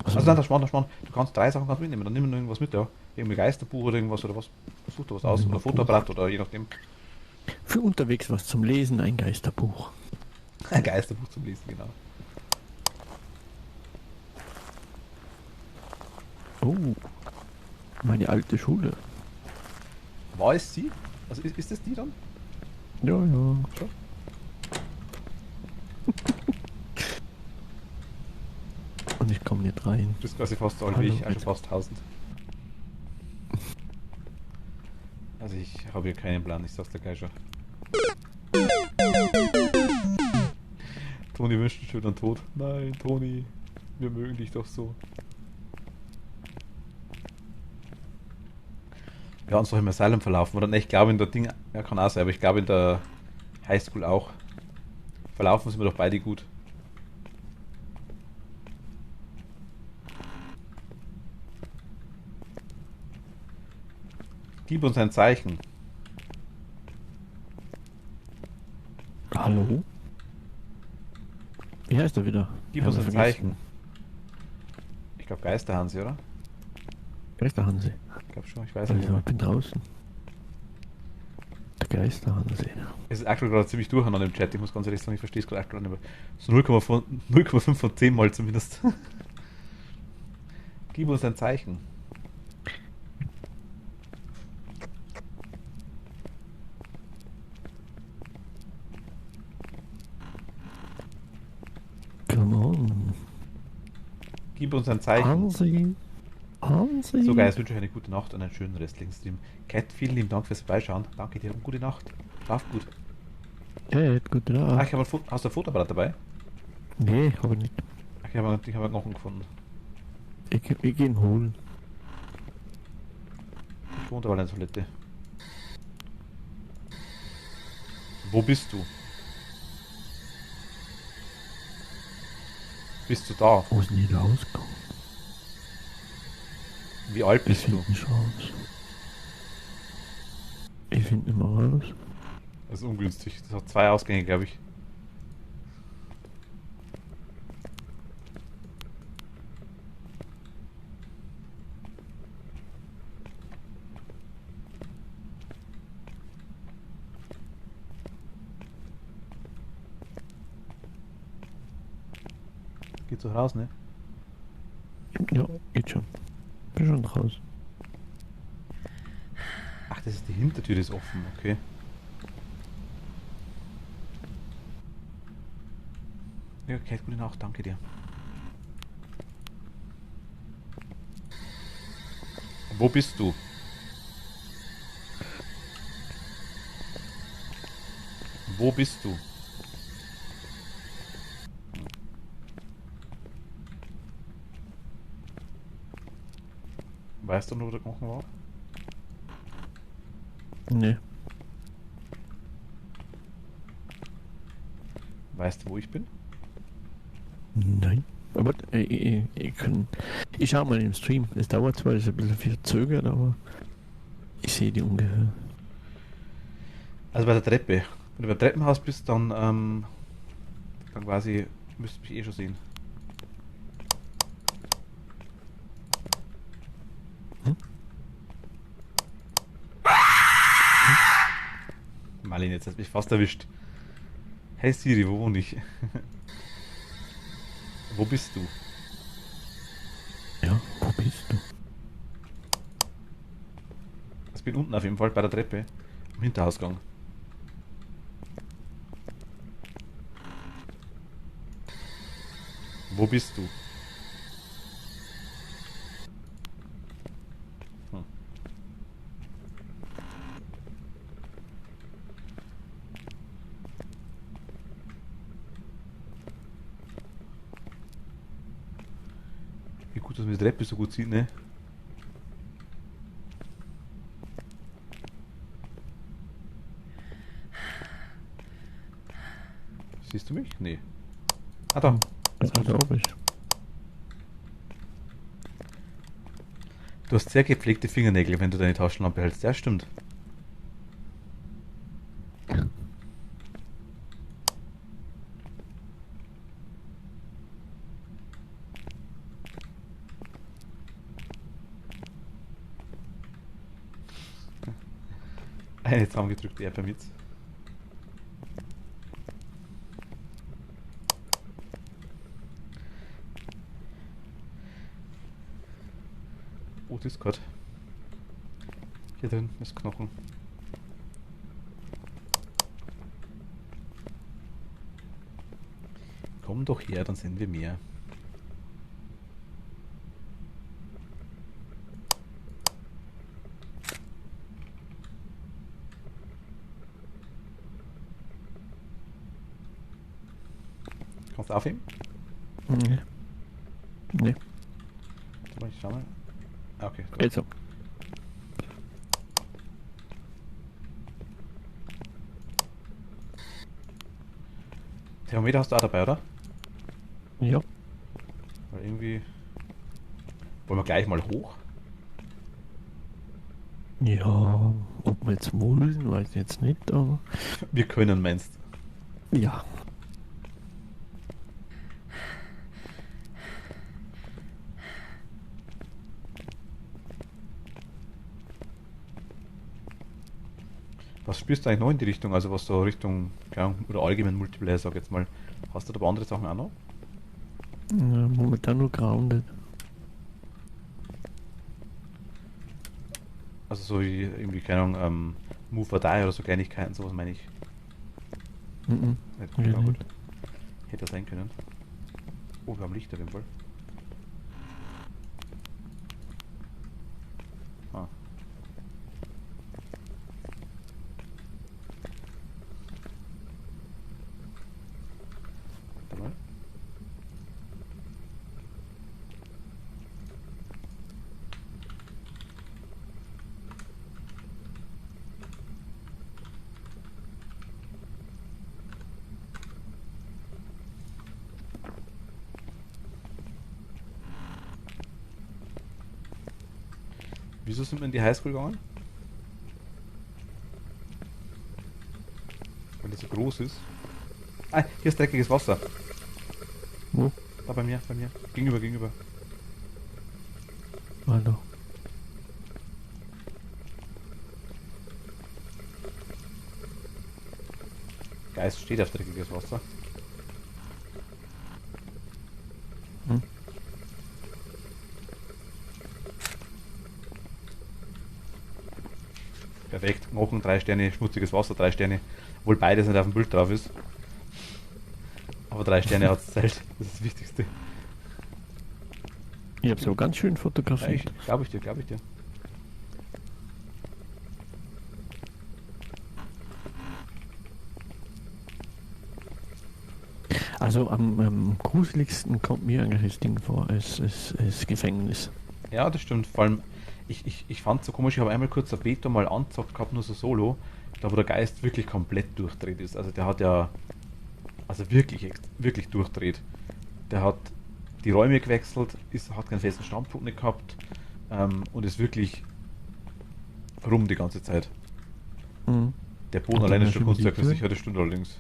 Also, Also nein, das spannend. Du kannst 3 Sachen kannst mitnehmen, dann nimm nur irgendwas mit, ja. Irgendwie Geisterbuch oder irgendwas oder was. Such dir was aus, oder Fotoapparat oder je nachdem. für unterwegs was zum Lesen, ein Geisterbuch. Ein Geisterbuch zum Lesen, genau. Oh, meine alte Schule. War es sie? Also ist das die dann? Ja. Schon? Und ich komme nicht rein. Du bist quasi fast so alt wie Hallo, ich, also bitte. fast 1000. Also ich habe hier keinen Plan, ich sag's dir gleich schon. Toni wünscht einen schönen Tod. Nein, Toni, wir mögen dich doch so. Wir haben uns doch im Asylum verlaufen, oder? Ne, ich glaube in der Ding, ja kann auch sein, aber ich glaube in der Highschool auch. Verlaufen sind wir doch beide gut. Gib uns ein Zeichen. Hallo? Wie heißt er wieder? Gib Haben uns wir ein vergessen. Zeichen. Ich glaube Geisterhansi, oder? Geisterhansi. Ich glaube schon, ich weiß nicht. Also, ich bin draußen. Der Geisterhansi. Es ist aktuell gerade ziemlich durcheinander im Chat, ich muss ganz ehrlich sagen, ich verstehe es gerade aktuell nicht mehr. So 0,5 von 10 Mal zumindest. Gib uns ein Zeichen. Come on. Gib uns ein Zeichen. Hansi. Hansi. So geil, ich wünsche euch eine gute Nacht und einen schönen restlichen Stream. Cat, vielen lieben Dank fürs Vorbeischauen. Danke dir und gute Nacht. Schlaf gut. Ja, gute Ah, Nacht. hast du ein Fotoapparat dabei? Nee, aber nicht. Ach, ich habe einen Knochen gefunden. Ich geh ihn holen. Ich wohne aber in der Toilette. Wo bist du? Bist du da? Wo ist denn hier rausgekommen? Wie alt Ich bist du? finde nicht raus. Ich finde nicht mehr raus. Das ist ungünstig. Das hat 2 Ausgänge, glaube ich. Geht so raus, ne? Ja, geht schon. Bin schon draußen. Ach, das ist die Hintertür, die ist offen, okay. Ja, okay, gute Nacht, danke dir. Wo bist du? Wo bist du? Weißt du noch, wo der Knochen war? Nee. Weißt du, wo ich bin? Nein. Aber ich schau mal im Stream. Es dauert zwar, ist ein bisschen verzögert, aber ich sehe die ungefähr. Also bei der Treppe. Wenn du beim Treppenhaus bist, dann quasi müsst ihr mich eh schon sehen. Marlene, jetzt hast du mich fast erwischt. Hey Siri, wo wohne ich? Wo bist du? Ja, wo bist du? Ich bin unten auf jeden Fall bei der Treppe. Im Hinterhausgang. Wo bist du? Hm. Wie gut, dass man die Treppe so gut sieht, ne? Siehst du mich? Nee. Ah, da. Das glaube ich. Du hast sehr gepflegte Fingernägel, wenn du deine Taschenlampe hältst. Ja, stimmt. Eine zusammengedrückte Erdbeermitz. Oh, Discord. Hier drin ist Knochen. Komm doch her, dann sehen wir mehr. Kannst du aufheben? Nee. Nee. Warte mal, ich schau mal. Ah, okay. Geht so. Thermometer hast du auch dabei, oder? Ja. Weil irgendwie... Wollen wir gleich mal hoch? Ja, ob wir jetzt wollen, weiß ich jetzt nicht, aber. Wir können, meinst du? Ja. Was spürst du eigentlich noch in die Richtung? Also was so Richtung, keine Ahnung, oder allgemein Multiplayer, sag jetzt mal. Hast du da aber andere Sachen auch noch? Ja, momentan nur grounded. Also so wie irgendwie, keine Ahnung, Move or Die oder so Kleinigkeiten, sowas meine ich. Mhm. Nicht Ja, genau, gut. nicht. Hätte sein können. Oh, wir haben Licht auf jeden Fall. Ah. Warte mal. Wieso sind wir in die Highschool gegangen? Weil die so groß ist. Ah, hier ist dreckiges Wasser. Wo? Da bei mir. Gegenüber. Alter. Geist steht auf dreckiges Wasser. Hm? Perfekt. Knochen 3 Sterne, schmutziges Wasser 3 Sterne. Obwohl beides nicht auf dem Bild drauf ist. Aber 3 Sterne hat es zählt. Das ist das Wichtigste. Ich hab's aber ganz schön Ja, fotografiert. glaube ich dir. Also am gruseligsten kommt mir eigentlich das Ding vor, als Gefängnis. Ja, das stimmt. Vor allem, ich fand es so komisch, ich habe einmal kurz ein Beta mal angezockt gehabt, nur so solo, da wo der Geist wirklich komplett durchdreht ist. Also der hat ja, also wirklich durchdreht. Der hat die Räume gewechselt, hat keinen festen Standpunkt nicht gehabt und ist wirklich rum die ganze Zeit. Mhm. Der Boden Und alleine dann ist schon hast du Kunstwerk für die sich, ja, das stimmt allerdings.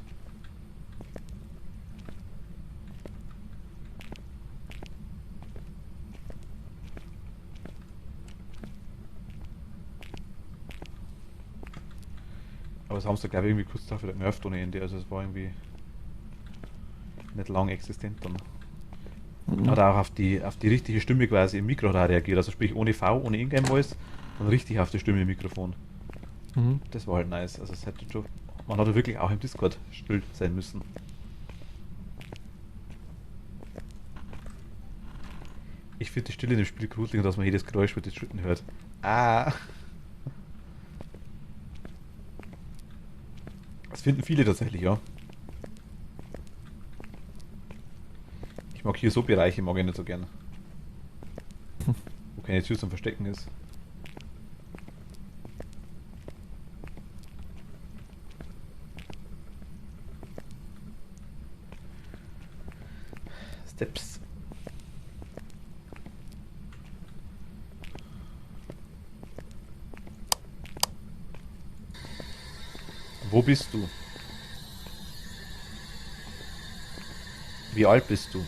Aber das haben sie, glaube ich, irgendwie kurz dafür genervt ohne Ende. Also es war irgendwie nicht lang existent dann. Mhm. Hat auch auf die richtige Stimme quasi im Mikro da reagiert. Also sprich ohne V, ohne Ingame Voice und richtig auf die Stimme im Mikrofon. Mhm. Das war halt nice. Also es hätte schon, man hat wirklich auch im Discord still sein müssen. Ich finde die Stille in dem Spiel gruselig, dass man jedes Geräusch mit den Schritten hört. Ah! Das finden viele tatsächlich, ja. Ich mag hier so Bereiche, mag ich nicht so gern. Wo keine Tür zum Verstecken ist. Steps. Wo bist du? Wie alt bist du?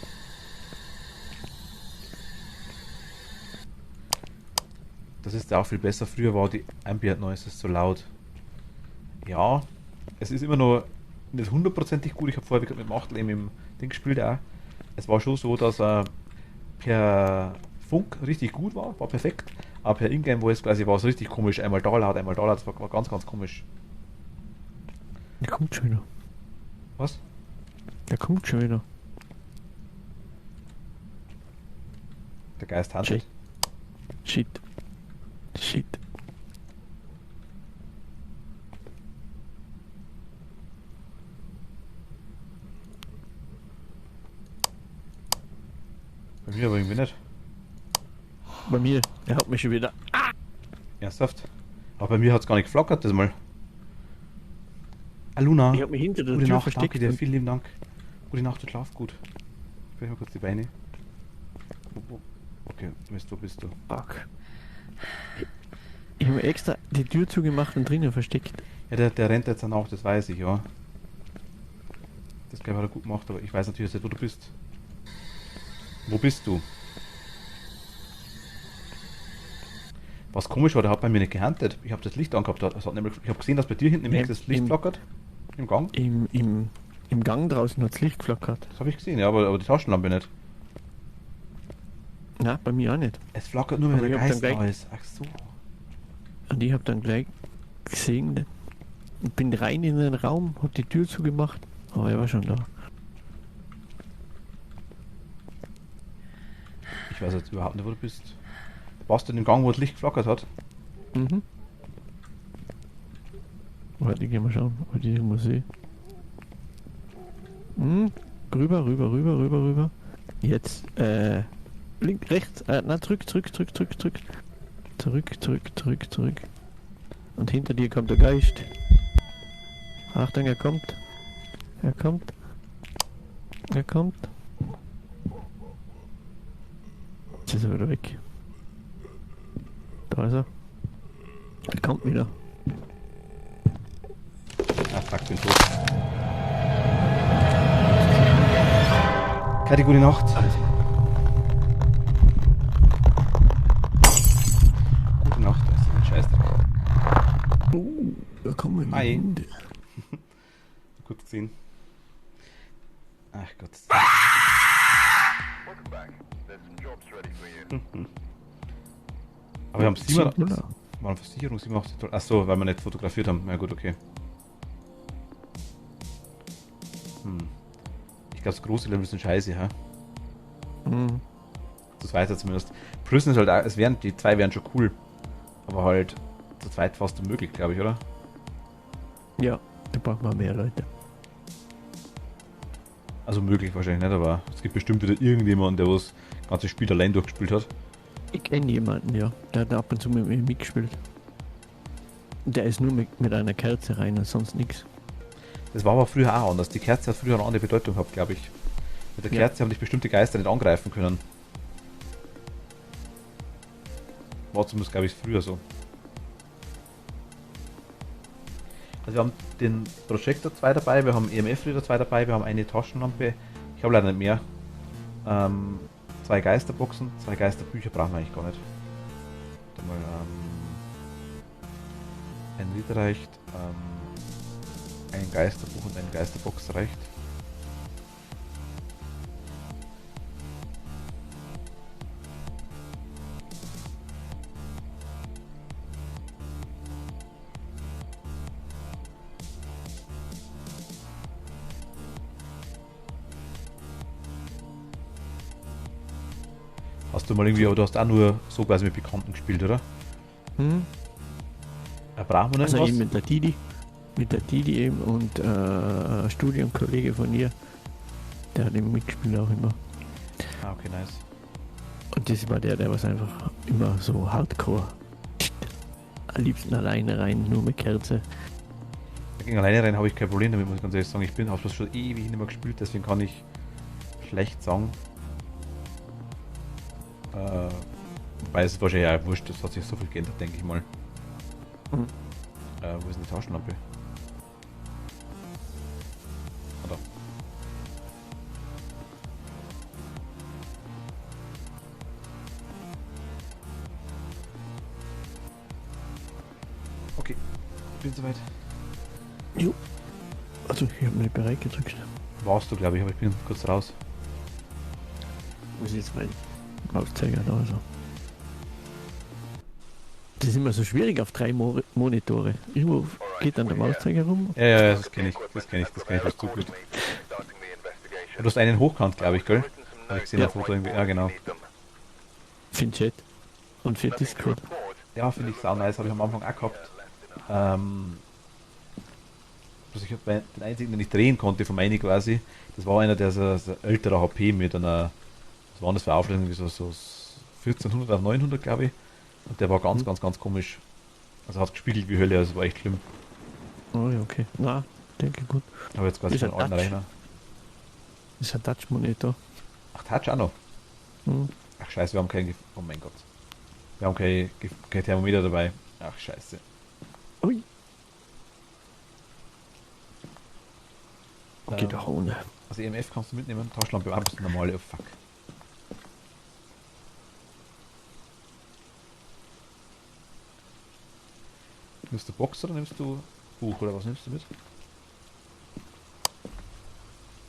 Das ist ja auch viel besser. Früher war die Ambient Noise so laut. Ja, es ist immer noch nicht hundertprozentig gut. Ich habe vorher mit dem Achtel eben im Ding gespielt auch. Es war schon so, dass er per Funk richtig gut war perfekt. Aber per Ingame Voice quasi war es richtig komisch. Einmal da laut, einmal da laut. Das war ganz, ganz komisch. Der kommt schon wieder. Was? Der kommt schon wieder. Der Geist handelt. Shit. Shit. Bei mir aber irgendwie nicht. Bei mir, der hat mich schon wieder. Ernsthaft? Aber bei mir hat es gar nicht geflackert das mal. Ah, Luna. Ich hab mich hinter der Gute Tür Nacht, versteckt. danke dir, und- vielen lieben Dank. Gute Nacht und schlaf gut. Vielleicht mal kurz die Beine. Okay, Mist, wo bist du? Fuck. Ich habe extra die Tür zugemacht und drinnen versteckt. Ja, der rennt jetzt dann auch, das weiß ich, ja. Das glaube ich hat er gut gemacht, aber ich weiß natürlich nicht, wo du bist. Wo bist du? Was komisch war, der hat bei mir nicht gehuntet. Ich habe das Licht angehabt. Ich habe gesehen, dass bei dir hinten im Eck das Licht flackert. Im Gang. Im Gang draußen hat das Licht flackert. Das habe ich gesehen, ja, aber die Taschenlampe nicht. Nein, bei mir auch nicht. Es flackert nur, wenn Aber der ich hab Geist dann da gleich- ist. Ach so. Und ich habe dann gleich gesehen und bin rein in den Raum, hab die Tür zugemacht. Aber er war schon da. Ich weiß jetzt überhaupt nicht, wo du bist. Warst du in dem Gang, wo das Licht geflackert hat? Mhm. Warte, gehen wir schauen, ob ich die irgendwo sehe. Rüber. Jetzt, links, rechts, zurück. Zurück. Und hinter dir kommt der Geist. Achtung, er kommt. Jetzt ist er wieder weg. Da ist er. Er kommt wieder. Ah, fuck, bin tot. Kati, gute Nacht. Gute Nacht, das ist ein Scheißdreck. Da kommen Hi. Hunde. Gut gesehen. Ach Gott. Welcome back. There's some jobs ready for you. Aber wir haben 7. 700. Waren Versicherung 87. Achso, weil wir nicht fotografiert haben. Na gut, okay. Ich glaube, das große Level ist ein Scheiße, hä? Mhm. Das weiß er zumindest. Prison ist halt auch, die zwei wären schon cool. Aber halt zu zweit fast unmöglich, glaube ich, oder? Ja, da braucht man mehr Leute. Also möglich wahrscheinlich nicht, aber es gibt bestimmt wieder irgendjemanden, der das ganze Spiel allein durchgespielt hat. Ich kenne jemanden, ja. Der hat ab und zu mit mir mitgespielt. Der ist nur mit einer Kerze rein und sonst nichts. Das war aber früher auch anders. Die Kerze hat früher eine andere Bedeutung gehabt, glaube ich. Mit der Ja. Kerze haben dich bestimmte Geister nicht angreifen können. War zumindest, glaube ich, früher so. Also wir haben den Projektor 2 dabei, wir haben EMF-Reader 2 dabei, wir haben eine Taschenlampe. Ich habe leider nicht mehr. 2 Geisterboxen, 2 Geisterbücher brauchen wir eigentlich gar nicht. Warte mal, ein Lied reicht, ein Geisterbuch und eine Geisterbox reicht. Hast du mal irgendwie, aber du hast auch nur so quasi mit Bekannten gespielt, oder? Hm? Brauchen wir noch Also was? eben mit der Didi. Mit der Didi eben und ein Studienkollege von ihr. Der hat eben mitgespielt auch immer. Ah, okay, nice. Und das war der was einfach immer so hardcore. Am liebsten alleine rein, nur mit Kerze. Gegen alleine rein habe ich kein Problem damit, muss ich ganz ehrlich sagen. Habe das schon ewig nicht mehr gespielt, deswegen kann ich schlecht sagen. Weil es ist wahrscheinlich auch wurscht, das hat sich so viel geändert, denke ich mal. Mhm. Wo ist denn die Taschenlampe? Ah, da. Okay, bin soweit. Jo. Also ich habe mir nicht bereit gedrückt. Warst du, glaube ich, aber ich bin kurz raus. Muss ich jetzt mein Mauszeiger da so. Das ist immer so schwierig auf 3 Monitore. Irgendwo geht dann der Mauszeiger rum. Ja, das kenne ich, das kenne ich fast zu gut. Du hast einen hochkant, glaube ich, gell? Habe ich gesehen, Ja. ein Foto irgendwie. Ja, genau. Für den Chat. Und für Discord. Ja, finde ich sau nice, habe ich am Anfang auch gehabt. Also ich habe den einzigen, den ich drehen konnte von meine quasi, das war einer, der so älterer HP mit einer, was waren das für Auflösungen, so 1400 auf 900, glaube ich. Und der war ganz komisch. Also hat gespiegelt wie Hölle, also war echt schlimm. Oh ja, okay. Na, denke gut. Aber jetzt quasi Ist einen ein alten Touch. Rechner. Das ist ein Touch-Monitor. Ach, Touch auch noch. Hm. Ach scheiße, wir haben kein, oh mein Gott. Wir haben kein Thermometer dabei. Ach scheiße. Ui. Ähm, Geht doch ohne. Also EMF kannst du mitnehmen, Taschenlampe war das normale, oh fuck. Nimmst du Box oder nimmst du Buch oder was nimmst du mit?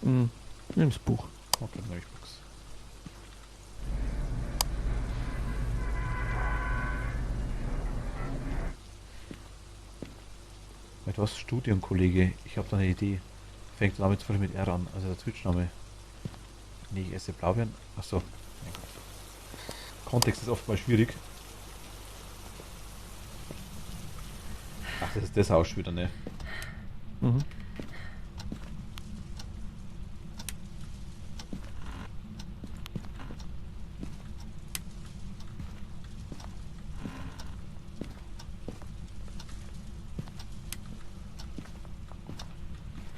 Hm. Nimm das Buch. Okay, dann nehme ich Box. Mit was? Studienkollege, ich habe da eine Idee. Fängt der Name zufällig mit R an, also der Twitch-Name. Nee, ich esse Blaubeeren. Achso. Mein Gott. Kontext ist oft mal schwierig. Ach, das ist das Haus schon wieder, ne? Mhm.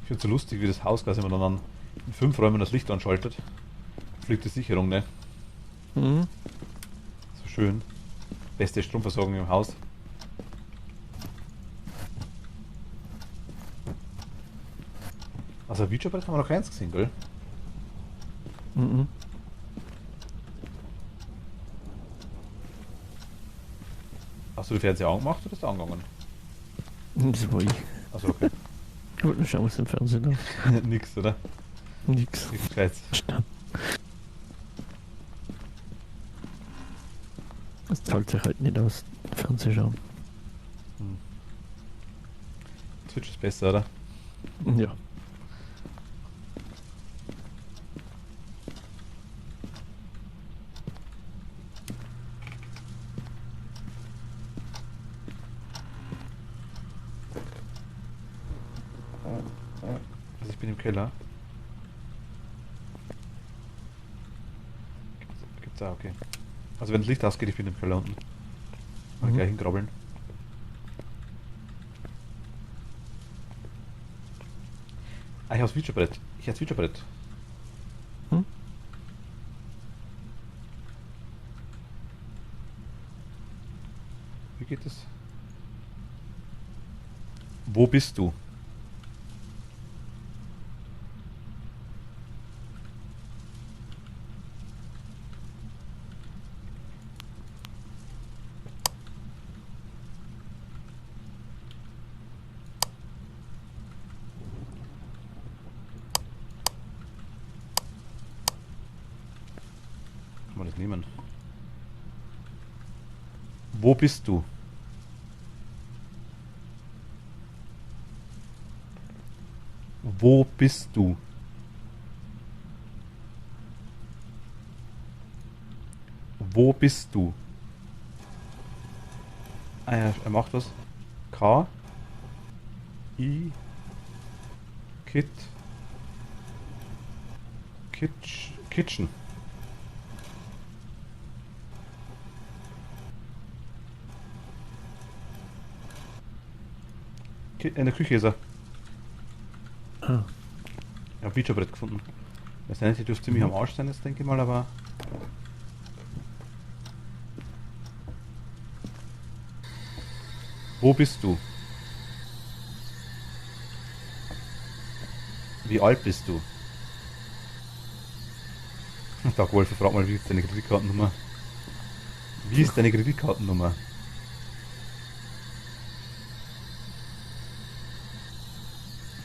Ich finde es so lustig, wie das Haus quasi immer dann in 5 Räumen das Licht anschaltet. Fliegt die Sicherung, ne? Mhm. So schön. Beste Stromversorgung im Haus. Also Videobrett haben wir noch keins gesehen, gell? Mhm. Hast du die Fernseher angemacht oder ist der angegangen? Das war ich. Also okay. Ich wollte nur schauen, was im Fernsehen läuft. Nix, oder? Nix. Nichts Gescheites. Verstanden. Das zahlt sich halt nicht aus, Fernsehen schauen. Twitch ist besser, oder? Ja. Also ich bin im Keller. So, okay. Also wenn das Licht ausgeht, ich bin im Keller unten. Mal gleich hinkrabbeln. Ah, ich habe das Featurebrett. Ich habe das Featurebrett. Hm? Wie geht es? Wo bist du? Kann man das nehmen? Wo bist du? Wo bist du? Wo bist du? Ah ja, er macht was. K. I. Kit. Kitchen. In der Küche ist er. Ah, Ich habe ein Featurebrett gefunden. Das heißt, die dürfte ziemlich am Arsch sein, jetzt denke ich mal, aber. Wo bist du? Wie alt bist du? Tag Wolf, frag mal, wie ist deine Kreditkartennummer? Wie ist deine Kreditkartennummer?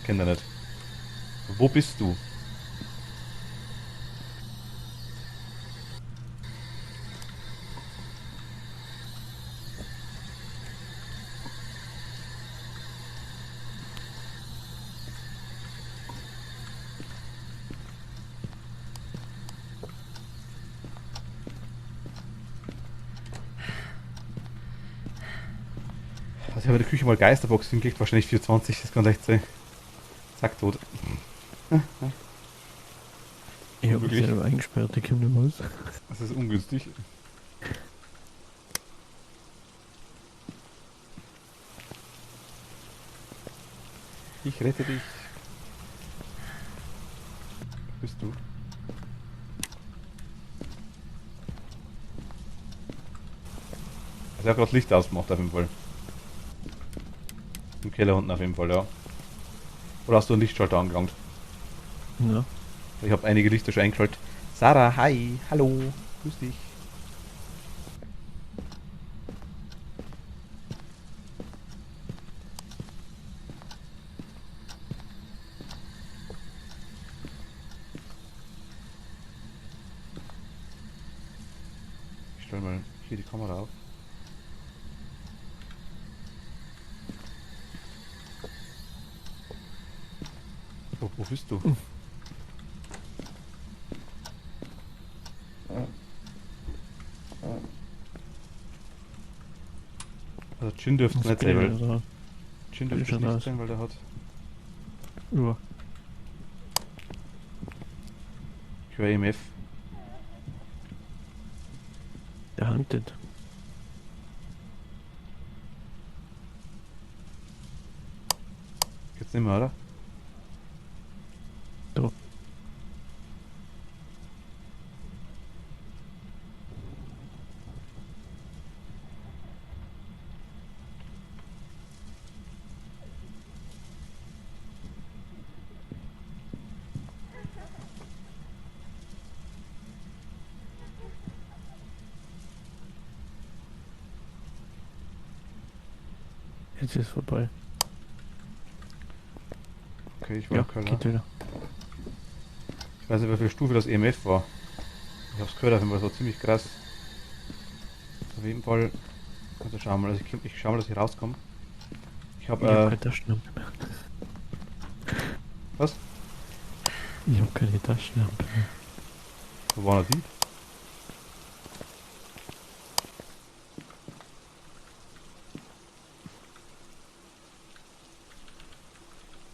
Kennt er nicht. Wo bist du? Also ich habe in der Küche mal Geisterbox hingekriegt, wahrscheinlich 420, das kann echt sein. Zack, tot. ich habe mich Wirklich? selber eingesperrt, ich komme nicht raus. Das ist ungünstig. Ich rette dich. Wo bist du? Also er hat gerade Licht ausgemacht auf jeden Fall. Im Keller unten auf jeden Fall, ja. Oder hast du einen Lichtschalter angelangt? Ja. Ich habe einige Lichter schon eingeschaltet. Sarah, hi, hallo, grüß dich. Ich stelle mal hier die Kamera auf. Wo bist du? Also Chin dürfte nicht sein, weil Da. Chin bin dürfte schon nicht raus. sein, weil der hat. Ja. Ich höre EMF. Der huntet. Jetzt nicht mehr, oder? Da. Jetzt ist es vorbei. Okay, ich war Ja, im Keller. geht wieder. Ich weiß nicht, wie viel Stufe das EMF war. Ich hab's gehört, auf jeden Fall, das war ziemlich krass. Auf jeden Fall. Also schauen wir mal, also ich schau mal, dass ich rauskomme. Ich hab, Ich habe keine Taschenlampe mehr. was? Ich habe keine Taschenlampe mehr. Wo war noch die?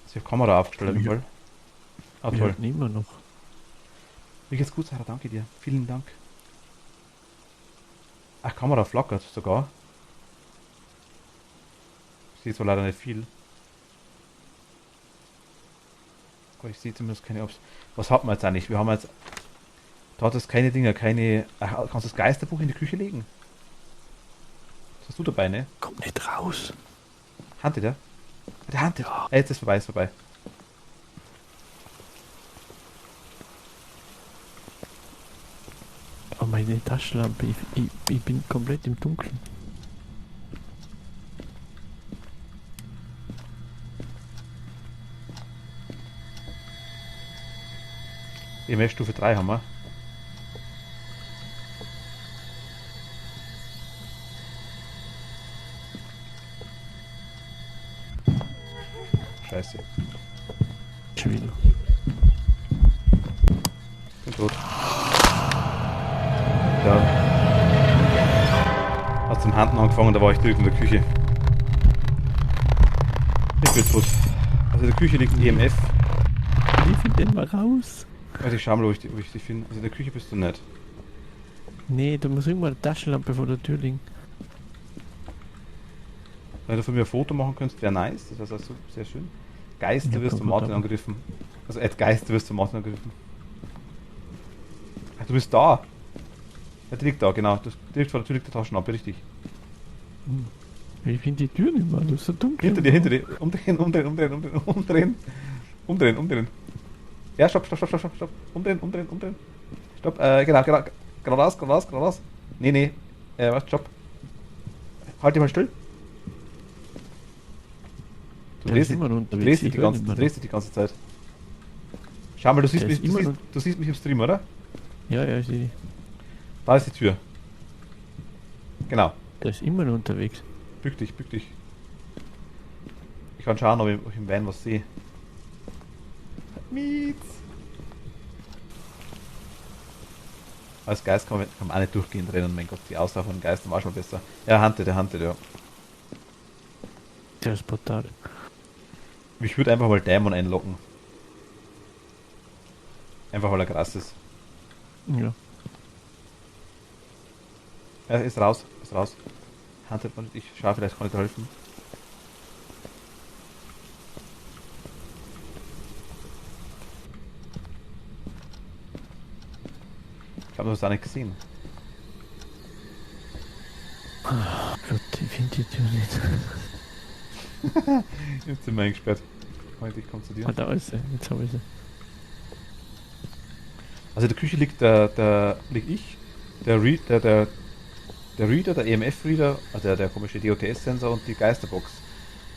Ich hab Kamera aufgestellt auf jeden Fall. Ah, Wir toll. halten immer noch. Mir geht's gut, Sarah, danke dir. Vielen Dank. Ach, Kamera flackert sogar. Ich sehe zwar leider nicht viel. Aber ich sehe zumindest keine Ops. Was hat man jetzt eigentlich? Wir haben jetzt... Da hat es keine Dinger, keine... Ach, kannst du das Geisterbuch in die Küche legen? Was hast du dabei, ne? Kommt nicht raus. Hand der? Der Hand. Ja. Jetzt ist vorbei, ist vorbei. Oh, meine Taschenlampe. Ich bin komplett im Dunkeln. EMF Stufe 3 haben wir. Scheiße. Schon wieder. Bin tot. Ja. Hast zum Handen angefangen, da war ich drüben in der Küche. Ich bin tot. Also in der Küche liegt ein EMF. Wie find den mal raus? Also ich schau mal, ob ich die finde. Also in der Küche bist du nicht. Nee, da muss irgendwann eine Taschenlampe vor der Tür liegen. Wenn du von mir ein Foto machen könntest, wäre nice. Das wäre so sehr schön. Geist, du Ja, wirst von Martin komfortabel. angegriffen. Also Geist, du wirst von Martin angegriffen. Ach, du bist da. Ja, die liegt da, genau. Direkt vor der Tür liegt der Taschenlampe, richtig. Ich finde die Tür nicht mehr, das ist so dunkel. Hinter dir. Umdrehen. Ja, stopp. Umdrehen. Stopp, genau. Geradeaus. Nee. Was, stopp. Halt dich mal still. Du Der drehst ist immer noch du unterwegs. drehst dich Ich die höre ganze, nicht du mehr. drehst dich die ganze Zeit. Schau mal, du siehst Der ist mich, immer noch- du siehst mich im Stream, oder? Ja, ich sehe die. Da ist die Tür. Genau. Der ist immer noch unterwegs. Bück dich. Ich kann schauen, ob ich im Van was sehe. Mietz. Als Geist kann man auch nicht durchgehend rennen, mein Gott, die Aussage von Geistern war schon mal besser. Ja, der Hunted, ja. Der ist brutal. Ich würde einfach mal Dämon einloggen. Einfach weil er krass ist. Ja. Er ist raus. Hunted, ich schaue, vielleicht kann ich dir helfen. Ich habe das auch nicht gesehen. Gott, ich finde die Tür nicht. Jetzt sind wir eingesperrt. Ich komme zu dir. Ah, da ist sie. Jetzt habe ich sie. Also in der Küche liegt liegt ich, der Reader, der EMF-Reader, also der komische DOTS-Sensor und die Geisterbox.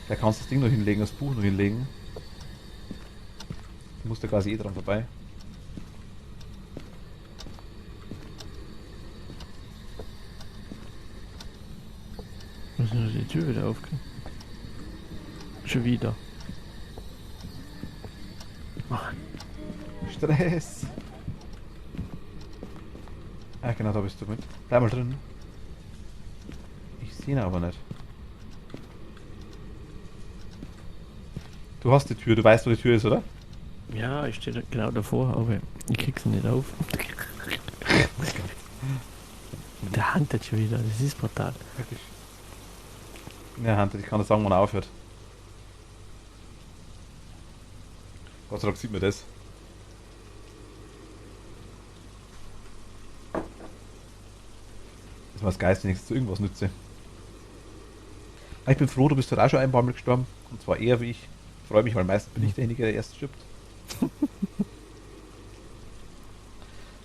Da kannst du das Ding noch hinlegen, das Buch noch hinlegen. Du musst da quasi dran vorbei. Müssen wir die Tür wieder aufgehen? Schon wieder. Mann. Stress! Ah genau, da bist du mit. Bleib mal drin. Ich sehe ihn aber nicht. Du hast die Tür, du weißt, wo die Tür ist, oder? Ja, ich stehe da genau davor, aber ich krieg sie nicht auf. Der handelt schon wieder, das ist brutal. Wirklich. Ja, Hunter, ich kann dir sagen, wann er aufhört. Gott sei Dank sieht man das. Das war das Geist, wenigstens zu irgendwas nütze. Ich bin froh, du bist heute auch schon ein paar Mal gestorben. Und zwar eher wie ich. Freue mich, weil meistens bin ich derjenige, der erst stirbt.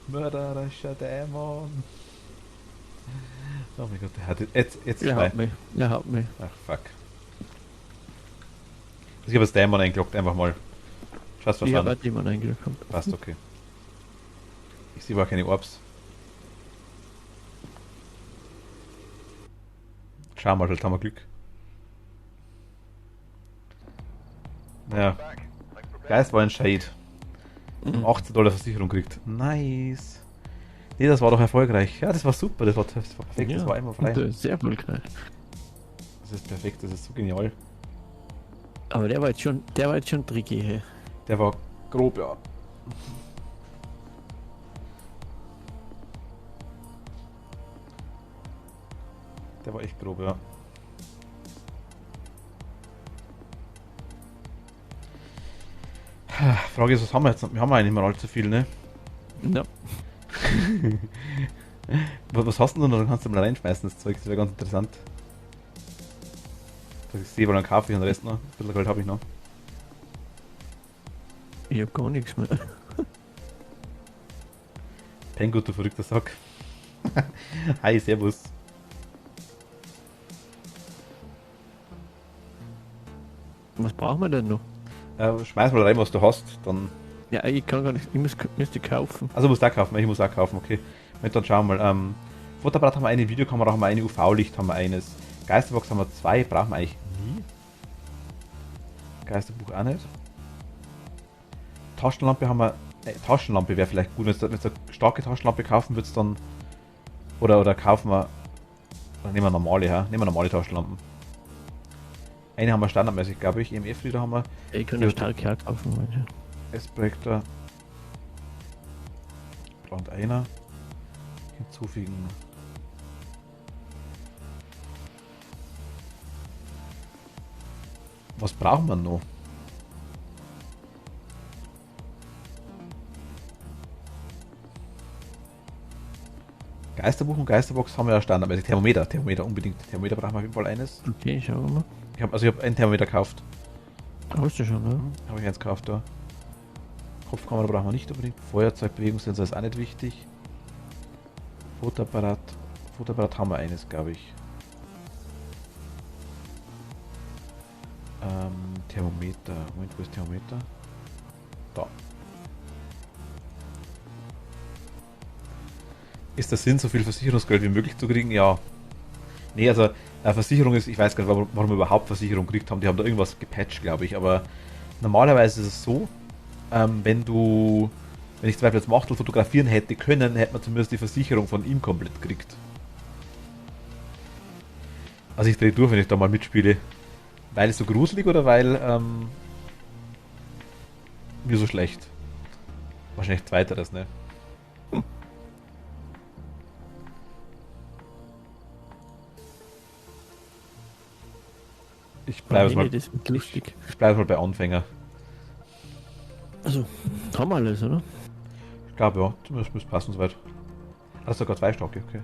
Mörderischer Dämon. Oh mein Gott, der hat jetzt Er zwei. hat mich. Er hat mich. Ach fuck. Ich habe das Dämon eingeloggt, einfach mal. Schaust was Ich habe an. auch jemanden eingeloggt. Passt, okay. Ich sehe aber keine Orbs. Schau mal, vielleicht haben wir Glück. Ja, Geist war ein Shade. Mhm. 18 Dollar Versicherung kriegt. Nice. Nee, das war doch erfolgreich. Ja, das war super, das war perfekt, das war immer frei. und, sehr erfolgreich. Das ist perfekt, das ist so genial. Aber der war jetzt schon tricky. Hey. Der war grob, ja. Der war echt grob, ja. Frage ist, was haben wir jetzt? Wir haben eigentlich nicht mehr allzu viel, ne? Ja. Was hast du denn da? Dann kannst du mal reinschmeißen, das Zeug. Das wäre ganz interessant. Ich sehe wohl einen Kaffee und den Rest noch. Ein bisschen Geld habe ich noch. Ich hab gar nichts mehr. Pengo, du verrückter Sack. Hi, servus. Was brauchen wir denn noch? Schmeiß mal rein, was du hast. Dann. Ja, ich kann gar nicht. Ich müsste kaufen. Also, musst du auch kaufen. Ich muss auch kaufen, okay. Und dann schauen wir mal. Fotoapparat haben wir eine, Videokamera haben wir eine, UV-Licht haben wir eines. Geisterbox haben wir 2, brauchen wir eigentlich nie. Geisterbuch auch nicht. Taschenlampe haben wir. Taschenlampe wäre vielleicht gut, wenn du eine starke Taschenlampe kaufen würdest, dann. Oder kaufen wir. Oder nehmen wir normale, ja? Nehmen wir normale Taschenlampen. Eine haben wir standardmäßig, glaube ich. EMF-Reader haben wir. Ich kann eine starke auch kaufen, manche. S-Projektor. Braucht einer. Hinzufügen. Was brauchen wir noch? Geisterbuch und Geisterbox haben wir ja standardmäßig. Thermometer unbedingt. Thermometer brauchen wir auf jeden Fall eines. Okay, schauen wir mal. Ich habe ein Thermometer gekauft. Hast du schon, ne? Habe ich eins gekauft, da. Kopfkamera brauchen wir nicht unbedingt. Feuerzeug, Bewegungssensor ist auch nicht wichtig. Fotoapparat haben wir eines, glaube ich. Thermometer. Moment, wo ist Thermometer? Da. Ist der Sinn, so viel Versicherungsgeld wie möglich zu kriegen? Ja. Nee, also Versicherung ist, ich weiß gar nicht, warum wir überhaupt Versicherung gekriegt haben. Die haben da irgendwas gepatcht, glaube ich. Aber normalerweise ist es so, wenn ich zum Beispiel jetzt Machtel fotografieren hätte können, hätte man zumindest die Versicherung von ihm komplett gekriegt. Also ich drehe durch, wenn ich da mal mitspiele. Weil es so gruselig oder weil mir so schlecht? Wahrscheinlich zweiteres, ne? Ich bleibe mal, Das wird lustig. ich bleib mal bei Anfänger. Also, haben wir alles, oder? Ich glaube ja, zumindest müsste passen soweit. Hast sogar 2 Stocke, okay.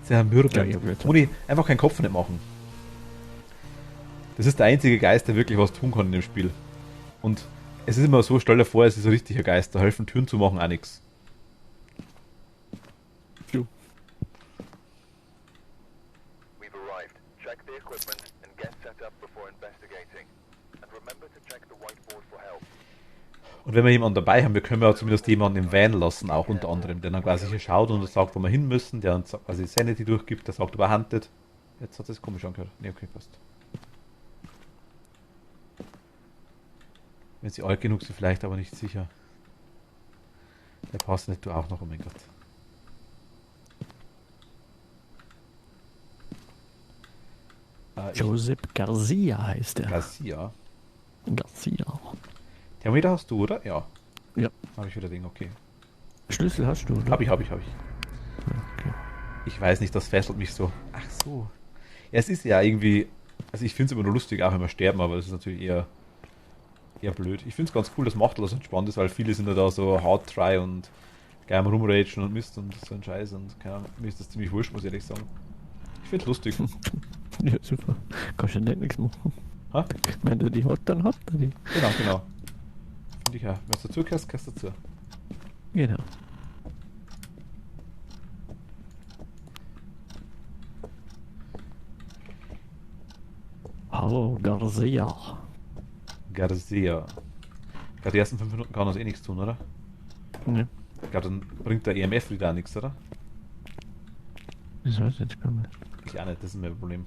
Sehr mürbe. Ja, ich hab jetzt- Moni, einfach keinen Kopf nicht machen. Das ist der einzige Geist, der wirklich was tun kann in dem Spiel. Und es ist immer so, stell dir vor, es ist ein richtiger Geist, da helfen Türen zu machen auch nichts. We've arrived. Check the equipment and get set up before investigating. And remember to check the whiteboard for help. Und wenn wir jemanden dabei haben, wir können ja zumindest jemanden im Van lassen, auch unter anderem, der dann quasi hier schaut und sagt, wo wir hin müssen, der uns quasi Sanity durchgibt, der sagt, ob er handelt. Jetzt hat es komisch angehört. Ne, okay, passt. Wenn sie alt genug sind, vielleicht, aber nicht sicher. Der passt nicht, du auch noch, oh mein Gott. Josep Garcia heißt der. Garcia. Garcia. Thermometer hast du, oder? Ja. Ja. Habe ich wieder Ding, okay. Schlüssel hast du, oder? Hab ich. Okay. Ich weiß nicht, das fesselt mich so. Ach so. Ja, es ist ja irgendwie. Also ich finde es immer nur lustig, auch wenn wir sterben, aber das ist natürlich eher blöd. Ich finde es ganz cool, dass Machtel das entspannt ist, weil viele sind ja da so hard try und gleich am rumragen und Mist und so ein Scheiß und keine Ahnung, mir ist das ziemlich wurscht, muss ich ehrlich sagen. Ich finde es lustig. Ja, super. Kannst du nicht nichts machen. Ha? Wenn du die hat, dann hat er die. Genau. Finde ich auch. Wenn du dazu gehst, gehst du dazu. Genau. Hallo, Garcia. Garcia. Ich glaube, die ersten 5 Minuten kann uns eh nichts tun, oder? Ne, Ich glaube, dann bringt der EMF wieder nichts, oder? das weiß ich jetzt gar nicht. Ich auch nicht, das ist mein Problem.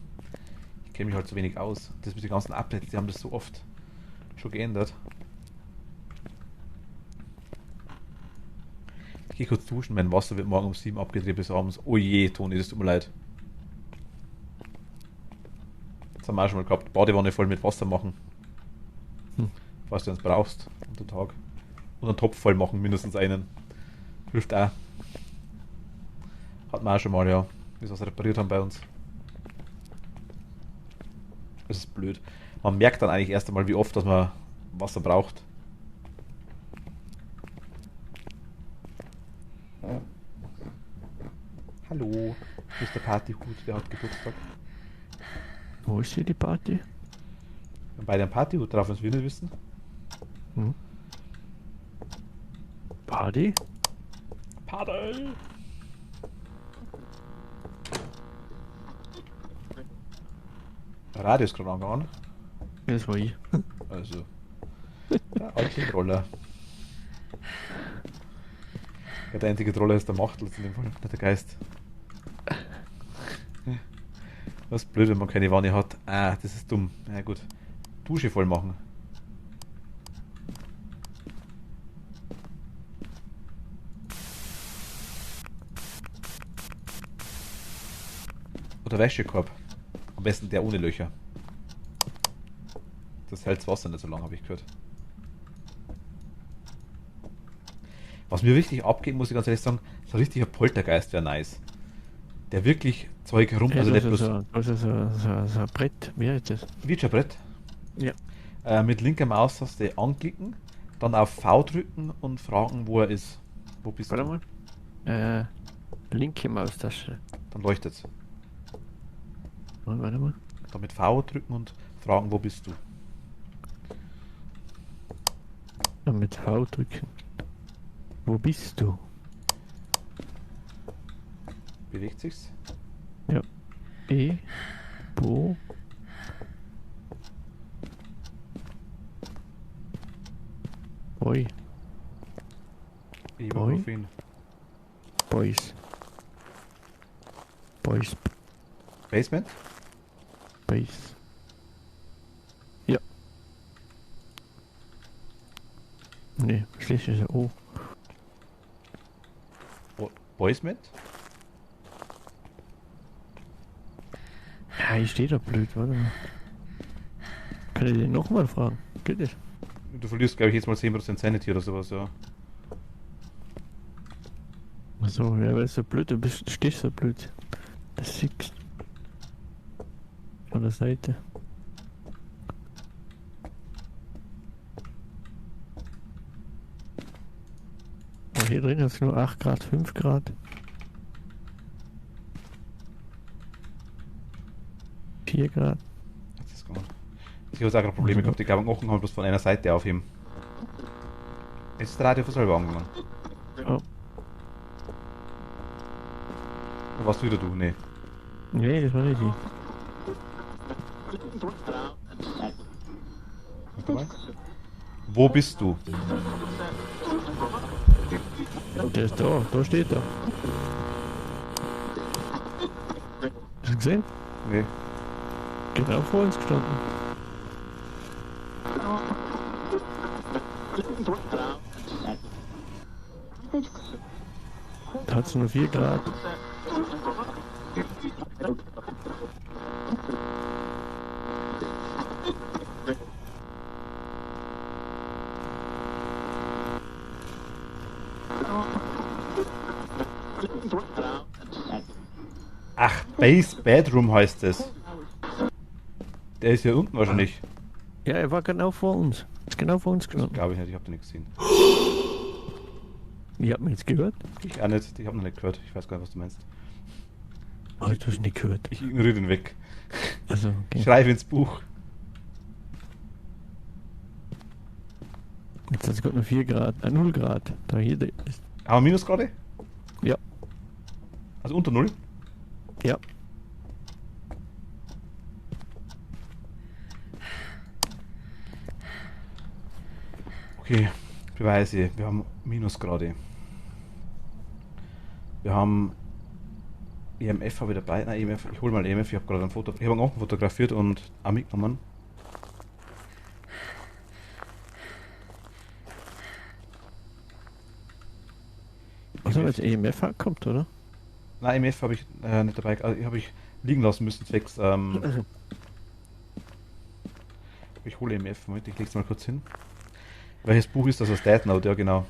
Ich kenne mich halt zu wenig aus. Das mit den ganzen Updates, die haben das so oft schon geändert. Ich gehe kurz duschen, mein Wasser wird morgen um 7 abgedreht bis abends. Oh je, Toni, das tut mir leid. Das haben wir auch schon mal gehabt. Badewanne voll mit Wasser machen. Was du uns brauchst unter Tag. Und einen Topf voll machen, mindestens einen. Hilft auch. Hatten wir auch schon mal, ja. Wie sie was repariert haben bei uns. Das ist blöd. Man merkt dann eigentlich erst einmal, wie oft, dass man Wasser braucht. Hallo, Mr. Partyhut, der hat Geburtstag. Wo ist hier die Party? Wir haben beide einen Partyhut drauf, was wir nicht wissen. Hm? Party? Party! Radio ist gerade angegangen. Das war ich. Also, der alte Troller. Ja, der einzige Troller ist der Machtel in dem Fall, nicht der Geist. Was blöd, wenn man keine Wanne hat. Ah, das ist dumm. Na gut. Dusche voll machen. Oder Wäschekorb. Am besten der ohne Löcher. Das hält das Wasser nicht so lang, habe ich gehört. Was mir richtig abgeht, muss ich ganz ehrlich sagen, so ein richtiger Poltergeist wäre nice. Der wirklich Zeug rum, also nicht bloß... so ein Brett, wie heißt das? Witcherbrett. Ja. Mit linker Maustaste anklicken, dann auf V drücken und fragen, wo er ist. Wo bist Warte du? mal. Linke Maustaste. Dann leuchtet's. Warte mal. Dann mit V drücken und fragen, wo bist du? Dann mit V drücken. Wo bist du? Bewegt sich's? Wo? Boy. Ibuprofen. Boys. Basement? Base. Ja. Nee, schließlich ist ja O. Basement? Ja, ich stehe da blöd, warte mal. Kann ich den nochmal fragen? Geht das? Du verlierst, glaube ich, jetzt mal 10% Sanity oder sowas, ja. Achso, ja, weil es so blöd, du stehst so blöd. Das siehst von der Seite. Aber hier drin ist nur 8 Grad, 5 Grad. 4 Grad. Das ist gut. Ich habe auch gerade Probleme gehabt, ich glaube, Knochen haben bloß von einer Seite aufheben. Jetzt ist der Radio von selber angegangen. Oh. Oder warst du wieder du? Nee. Nee, das war nicht die. Warte mal. Wo bist du? Der ist da steht er. Hast du gesehen? Nee. Genau vor uns gestanden. Da hat es nur 4 Grad. Ach, Base Bedroom heißt es. Der ist ja unten wahrscheinlich. Ja, er war genau vor uns. Ist genau vor uns gestanden. Glaube ich nicht, ich habe den nicht gesehen. Ich hab mich jetzt gehört. Ich auch nicht, ich habe noch nicht gehört. Ich weiß gar nicht, was du meinst. Oh, du hast nicht gehört. Ich ignoriere den weg. Also, okay. Schreibe ins Buch. Jetzt hat es gerade nur 4 Grad. 0 Grad. Da hier ist. Haben wir Minusgrade? Ja. Also unter 0? Ja. Okay, Beweise. Wir haben Minusgrade. Wir haben EMF habe ich dabei. Nein, EMF, ich hole mal EMF. Ich habe gerade ein Foto. Ich habe einen Onkel fotografiert und auch mitgenommen. Also als EMF kommt, oder? Nein, EMF habe ich nicht dabei. Also, habe ich liegen lassen müssen, zwecks. Ich hole EMF. Moment, ich leg's mal kurz hin. Welches Buch ist das aus Dead Note? Ja, genau.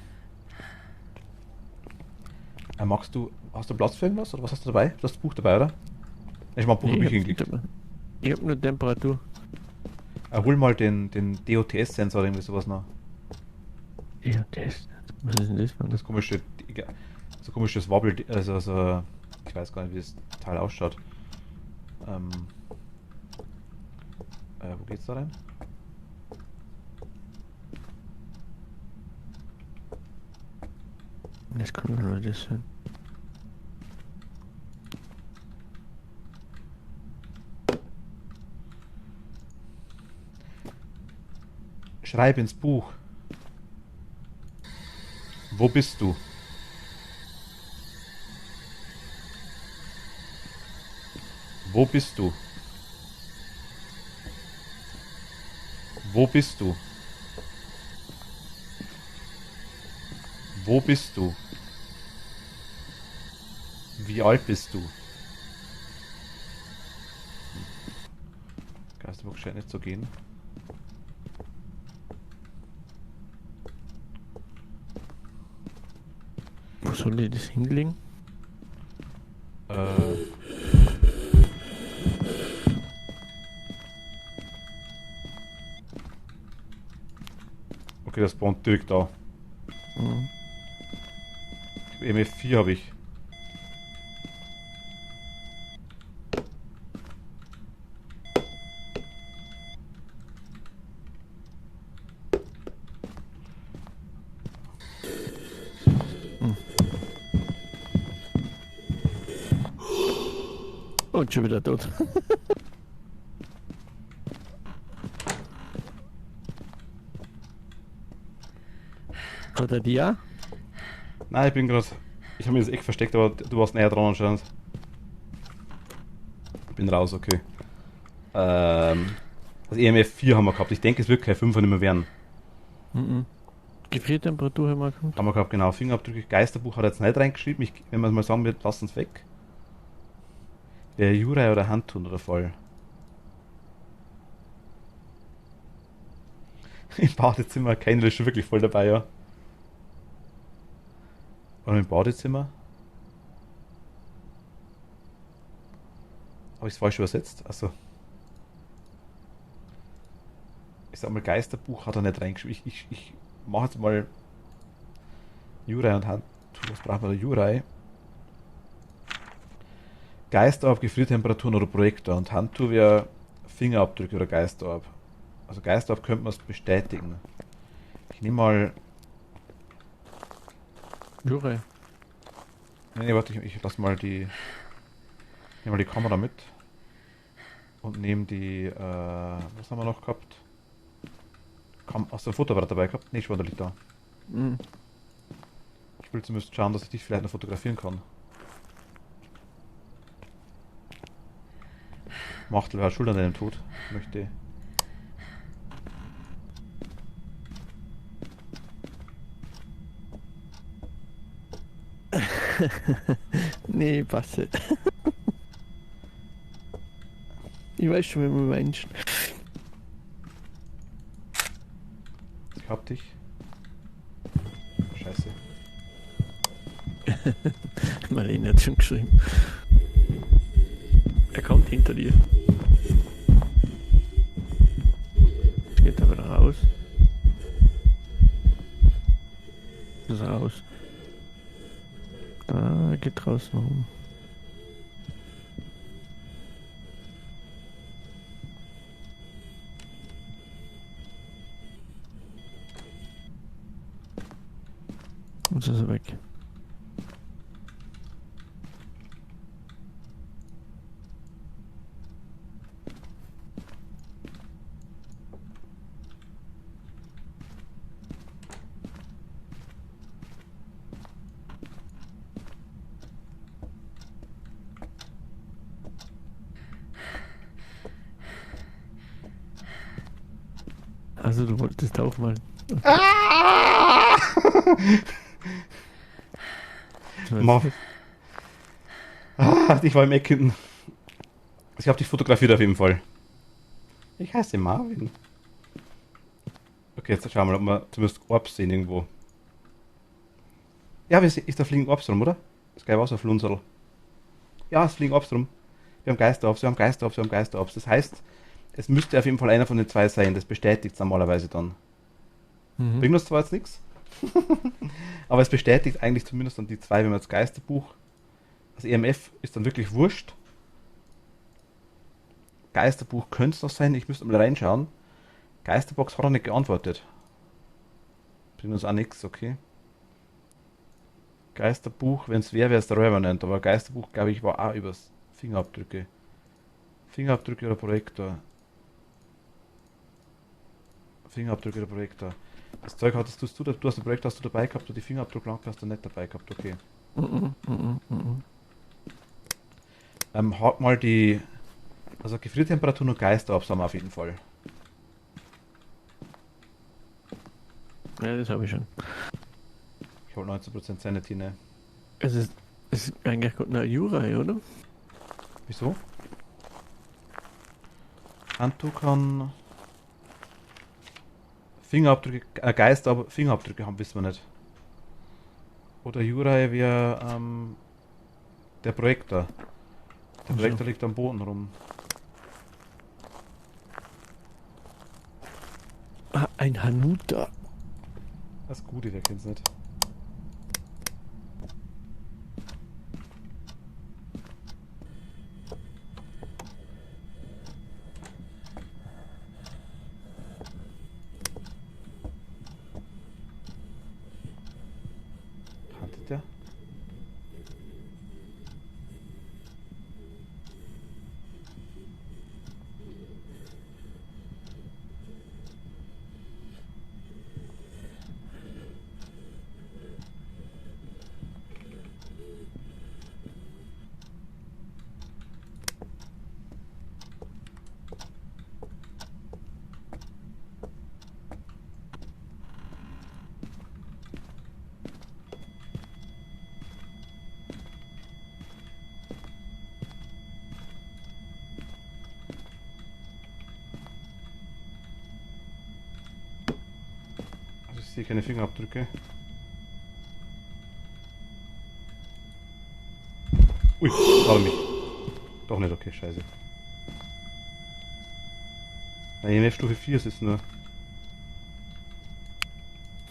Hast du Platz für irgendwas? Oder was hast du dabei? Du hast das Buch dabei, oder? Ich mach Buch Nee, hab ich hingelegt. ich hab nur Temperatur. Hol mal den DOTS-Sensor oder irgendwie sowas noch. Ja, das. Was ist denn das? Das komische, so komisches Wobbel, also, ich weiß gar nicht, wie das Teil ausschaut. Wo geht's da rein? Das kann nur das sein. Schreib ins Buch. Wo bist du? Wo bist du? Wo bist du? Wo bist du? Wie alt bist du? Geisterbuch scheint nicht zu gehen. Wo soll ich das hinlegen? Okay, das spawnt direkt da. Mhm. MF4 habe ich. Und schon wieder tot. Hat er die auch? Nein, ich bin gerade. Ich habe mir das Eck versteckt, aber du warst näher dran anscheinend. Bin raus, okay. Das EMF4 haben wir gehabt. Ich denke, es wird kein 5er nicht mehr werden. Mhm. Gefriertemperatur haben wir gehabt. Haben wir gehabt, genau. Fingerabdrücke. Geisterbuch hat er jetzt nicht reingeschrieben. Wenn man es mal sagen wird, lass uns weg. Der Jurei oder Handtun oder voll. Im Badezimmer, keiner ist schon wirklich voll dabei, ja. Oder im Badezimmer? Habe ich es falsch übersetzt? Achso. Ich sag mal, Geisterbuch hat er nicht reingeschrieben. Ich mache jetzt mal Jurei und Handtun. Was brauchen wir da? Jurei. Geisterorb, Gefriertemperaturen oder Projektor. Und Handtuch wäre Fingerabdrücke oder Geisterorb. Also Geisterorb könnte man es bestätigen. Ich nehme mal. Jure. Nee, warte, ich lass mal die. Nehme mal die Kamera mit. Und nehme die. Was haben wir noch gehabt? Hast du ein Fotoapparat dabei gehabt? Nee, schon, der liegt da. Mhm. Ich will zumindest schauen, dass ich dich vielleicht noch fotografieren kann. Machtel war schuld an deinem Tod. Möchte. Nee, passe. Ich weiß schon, wie man Menschen. Ich hab dich. Scheiße. Marlene hat schon geschrieben. Er kommt hinter dir. Jetzt geht er wieder raus. Raus. Da geht draußen rum. Und so ist er weg. Also du wolltest auch mal. Ich war im Eck hinten. Ich habe dich fotografiert auf jeden Fall. Ich heiße Marvin. Okay, jetzt schauen wir mal, ob wir zumindest Orbs sehen irgendwo. Ja, da fliegen Orbs rum, oder? Das gab auch so ein Flunsel. Ja, es fliegen Orbs rum. Wir haben Geisterorbs, wir haben Geisterorbs, wir haben Geisterorbs. Das heißt, Es müsste auf jeden Fall einer von den zwei sein, das bestätigt es normalerweise dann. Bringt uns zwar jetzt nichts, aber es bestätigt eigentlich zumindest dann die zwei, wenn man das Geisterbuch, das EMF ist dann wirklich wurscht. Geisterbuch könnte es noch sein, ich müsste mal reinschauen. Geisterbox hat er nicht geantwortet. Bringt uns auch nichts, okay. Geisterbuch, wenn es wäre es der Revenant, aber Geisterbuch, glaube ich, war auch übers Fingerabdrücke. Fingerabdrücke oder Projektor. Fingerabdrücke oder Projektor. Das Zeug hattest du hast ein Projekt hast du dabei gehabt, oder die Fingerabdrucklampe hast du nicht dabei gehabt, okay. Hat mal die, also Gefriertemperatur und Geisterabs haben wir auf jeden Fall. Ja, das habe ich schon. Ich habe 19% Sanity, ne? Es ist eigentlich gut eine Jurei, oder? Wieso? Handtuch kann Fingerabdrücke, Geister, aber Fingerabdrücke haben, wissen wir nicht. Oder Jurei wäre der Projektor. Der Projektor liegt am Boden rum. Ah, ein Hanuta. Das Gute, wer kennt's nicht. Handelt der? Also ich sehe keine Fingerabdrücke. Ui, habe mich. Doch nicht, okay, scheiße. Nein, EMF Stufe 4 ist es nur.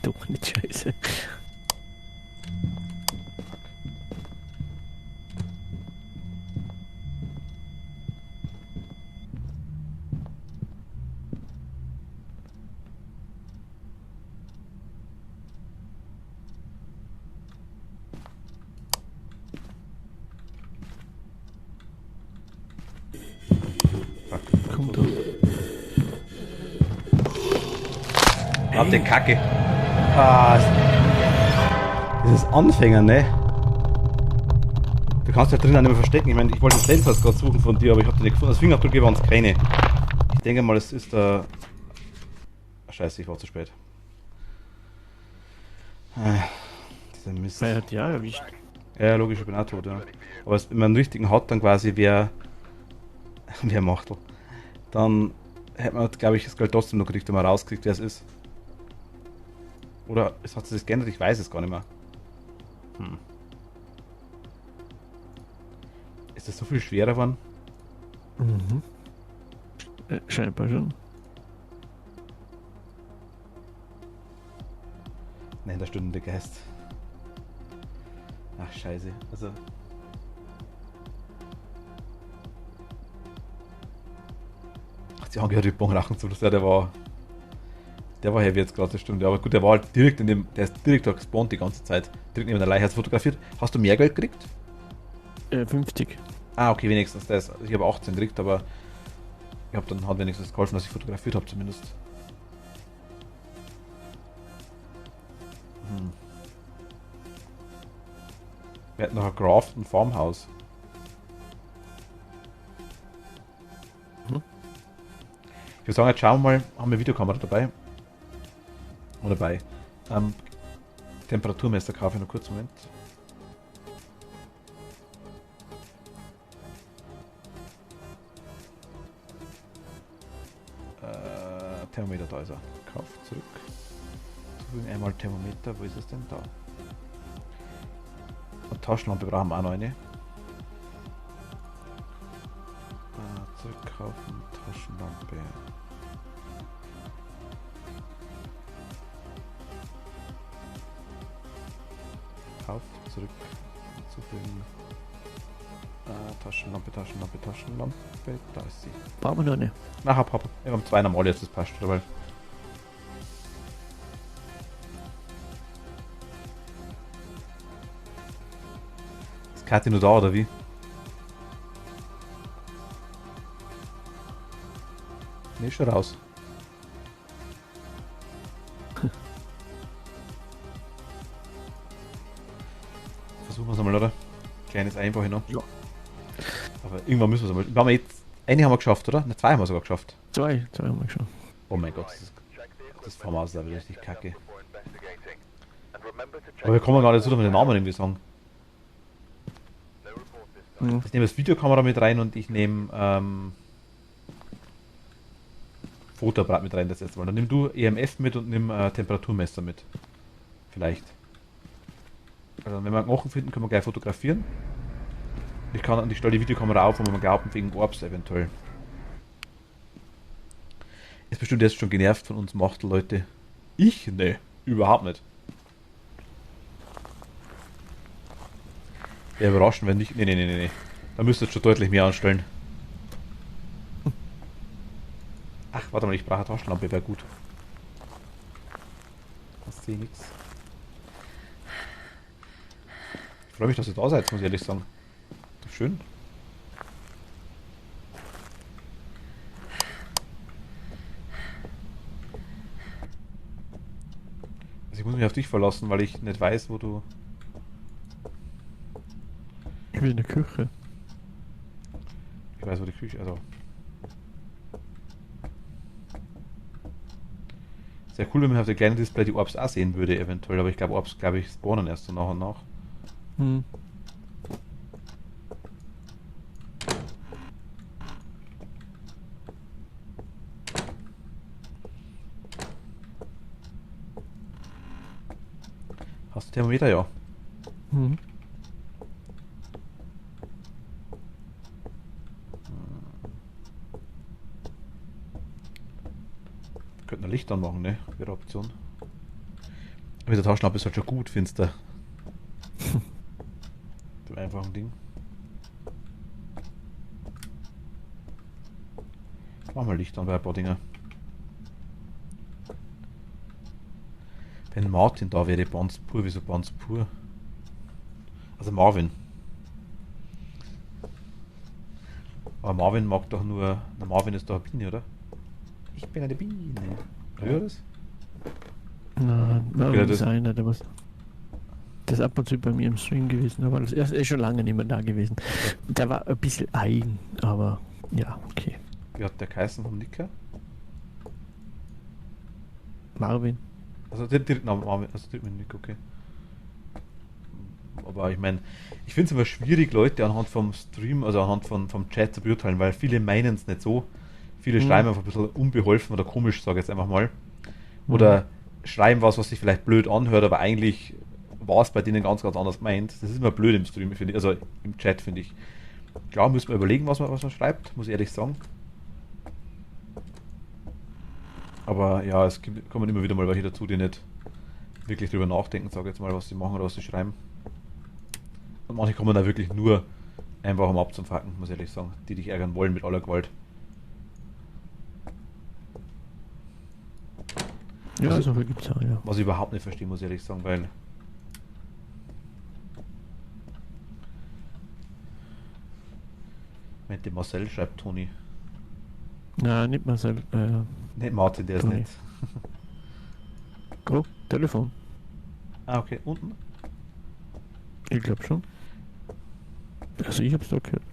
Doch nicht scheiße. Fuck. Kommt doch. Warte, Kacke. Ah, dieses Anfänger, ne? Du kannst ja drinnen nicht mehr verstecken. Ich meine, ich wollte den Sensors gerade suchen von dir, aber ich habe den nicht gefunden. Das Fingerabdrücke waren es keine. Ich denke mal, es ist der... Scheiße, ich war zu spät. Dieser Mist. Wer hat ja erwischt? Ja, logisch, ich bin auch tot, ja. Aber wenn man einen richtigen hat, dann quasi wer macht, dann hätte man, glaube ich, das Geld trotzdem noch gekriegt, wenn man rauskriegt, wer es ist. Oder es hat sich das geändert, ich weiß es gar nicht mehr. Ist das so viel schwerer geworden? Mhm. Scheinbar schon. Nein, der stünde Geist. Ach, scheiße. Also... Ach, die angehört die Bonrachen zu, der war... Der war heavy jetzt gerade, das stimmt. Ja, aber gut, der war halt direkt in dem... Der ist direkt da gespawnt die ganze Zeit. Direkt neben der Leiche, hat fotografiert. Hast du mehr Geld gekriegt? 50. Ah, okay, wenigstens das. Ich habe 18 gekriegt, aber... Ich habe dann halt wenigstens geholfen, dass ich fotografiert habe zumindest. Wir hätten noch ein Grafton Farmhouse. Ich würde sagen, jetzt schauen wir mal, haben wir Videokamera dabei? Oder dabei? Temperaturmesser kaufe ich noch kurz, Moment. Thermometer, da ist er. Kauf zurück. Zufügen einmal Thermometer, wo ist es denn da? Und Taschenlampe brauchen wir auch noch eine. Zurück. Kaufen Taschenlampe. Kauf, zurück, hinzufügen. Taschenlampe, da ist sie. Brauchen wir noch eine. Na, hab. Wir haben 2 normal jetzt, das passt, oder? Weil ist Kathi nur da, oder wie? Nee, schon raus. Versuchen wir es einmal, oder? Kleines Einfache noch. Ja. Aber irgendwann müssen wir es einmal. Wir haben jetzt, eine haben wir geschafft, oder? Ne, 2 haben wir sogar geschafft. Zwei haben wir schon. Oh mein Gott, das Format ist aber richtig kacke. before investigating. And remember to check Aber wir kommen gar nicht so, dass wir den Namen irgendwie sagen. no report this time. Mhm. Ich nehme das Videokamera mit rein und ich nehme Fotoapparat mit rein das erste Mal. Dann nimm du EMF mit und nimm Temperaturmesser mit. Vielleicht. Also wenn wir einen Knochen finden, können wir gleich fotografieren. Ich stelle die Videokamera auf, wenn wir glauben, wegen Orbs eventuell. Ist bestimmt jetzt schon genervt von uns Machtleute. Ich? Nee, überhaupt nicht. Wäre überraschend, wenn nicht. Nee. Da müsst ihr jetzt schon deutlich mehr anstellen. Ach, warte mal, ich brauche eine Taschenlampe, wäre gut. Das sehe nichts. Ich freue mich, dass ihr da seid, muss ich ehrlich sagen. Doch schön. Also ich muss mich auf dich verlassen, weil ich nicht weiß, wo du... Ich will in der Küche. Ich weiß, wo die Küche... Also... Sehr cool, wenn man auf der kleinen Display die Orbs auch sehen würde, eventuell. Aber ich glaube, Orbs, spawnen erst so nach und nach. Hm. Hast du Thermometer? Ja. Mhm. Wir könnten ein Licht anmachen, ne? Wäre eine Option. Aber der Taschenlampe ist halt schon gut finster. Dem einfachen Ding. Mach mal Licht an bei ein paar Dinger. Wenn Martin da wäre, Bonds pur, wieso Bonds pur? Also Marvin. Aber Marvin mag doch nur. Na, Marvin ist doch eine Biene, oder? Ich bin eine Biene. Hör das? Na, Okay, das das- ist einer, der was. Das ist ab und zu bei mir im Stream gewesen, aber das ist schon lange nicht mehr da gewesen. Der war ein bisschen eigen, aber ja, okay. Wie hat der geheißen vom Nicker? Marvin. Also der dritte Name, also dritte Nick, okay. Aber ich meine, ich finde es immer schwierig, Leute anhand vom Stream, also anhand vom Chat zu beurteilen, weil viele meinen es nicht so. Viele schreiben einfach ein bisschen unbeholfen oder komisch, sage ich jetzt einfach mal. Oder schreiben was sich vielleicht blöd anhört, aber eigentlich war es bei denen ganz anders gemeint. Das ist immer blöd im Stream, finde ich, also im Chat, finde ich. Klar, muss man überlegen, was man schreibt, muss ich ehrlich sagen. Aber ja, kommen immer wieder mal welche dazu, die nicht wirklich drüber nachdenken, sage ich jetzt mal, was sie machen oder was sie schreiben. Und manche kommen da wirklich nur einfach um abzufacken, muss ich ehrlich sagen, die dich ärgern wollen mit aller Gewalt. Ja, Also- so viel gibt's auch, ja. Was ich überhaupt nicht verstehe, muss ich ehrlich sagen, weil... Meinte Marcel, schreibt Toni. Na, nicht mal selbst. Nicht Martin, der ist Toni. nicht. Oh, Telefon. Ah, okay, unten? Ich glaube schon. Also ich hab's da gehört.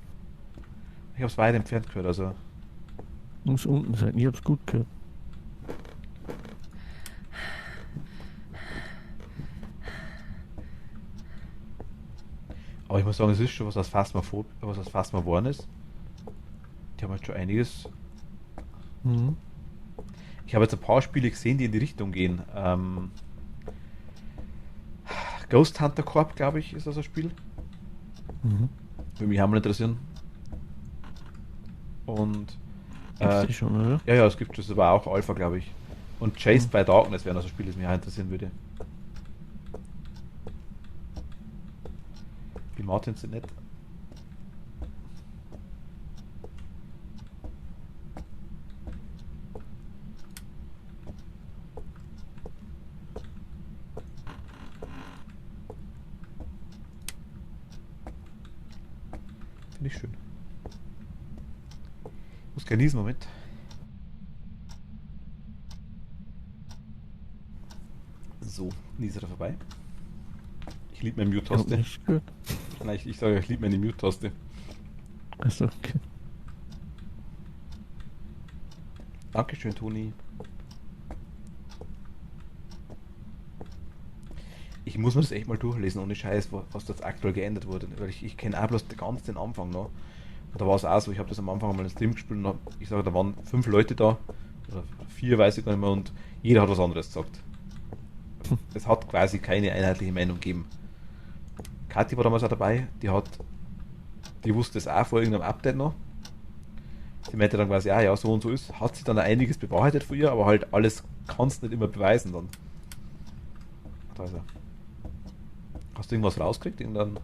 Ich habe es weit entfernt gehört, also... Muss unten sein. Ich hab's gut gehört. Aber ich muss sagen, es ist schon was aus Phasma geworden ist. Die haben halt schon einiges. Mhm. Ich habe jetzt ein paar Spiele gesehen, die in die Richtung gehen. Ghost Hunter Corp, glaube ich, ist das ein Spiel. Mhm. Würde mich auch mal interessieren. Und Gibt's Äh, die schon, oder? ja, es gibt das aber auch Alpha, glaube ich. Und Chased by Darkness wären also Spiele, das mich auch interessieren würde. Die Martins sind nett. Finde ich schön. Muss genießen, Moment. So, Nies ist er vorbei. Ich liebe meine Ja, Mute-Taste. ist gut. Nein, ich sage, ich liebe meine Mute-Taste. Achso, okay. Dankeschön, Toni. Ich muss mir das echt mal durchlesen, ohne Scheiß, was jetzt aktuell geändert wurde. Weil ich kenne auch bloß ganz den Anfang noch. Und da war es auch so, ich habe das am Anfang einmal in Stream gespielt und ich sage, da waren 5 Leute da, oder 4, weiß ich gar nicht mehr, und jeder hat was anderes gesagt. Es hat quasi keine einheitliche Meinung gegeben. Kathi war damals auch dabei, die wusste es auch vor irgendeinem Update noch. Sie meinte dann quasi, ja, so und so ist. Hat sich dann einiges bewahrheitet von ihr, aber halt alles kannst nicht immer beweisen dann. Da ist er. Hast du irgendwas rausgekriegt? Hm?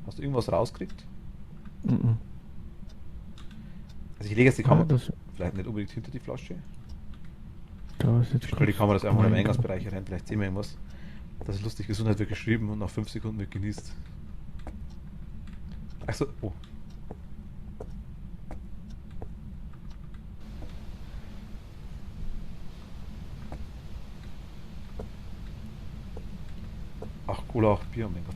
Hast du irgendwas rausgekriegt? Mhm. Also ich lege jetzt die Ja, Kamera, das, vielleicht nicht unbedingt hinter die Flasche. da ist jetzt Ich stelle die Kamera das einfach mal im Mein Eingangsbereich rein, vielleicht sehen wir irgendwas. Das ist lustig, Gesundheit wird geschrieben und nach 5 Sekunden wird genießt. Achso, oh. Ach, Cola, auch Bier, oh mein Gott.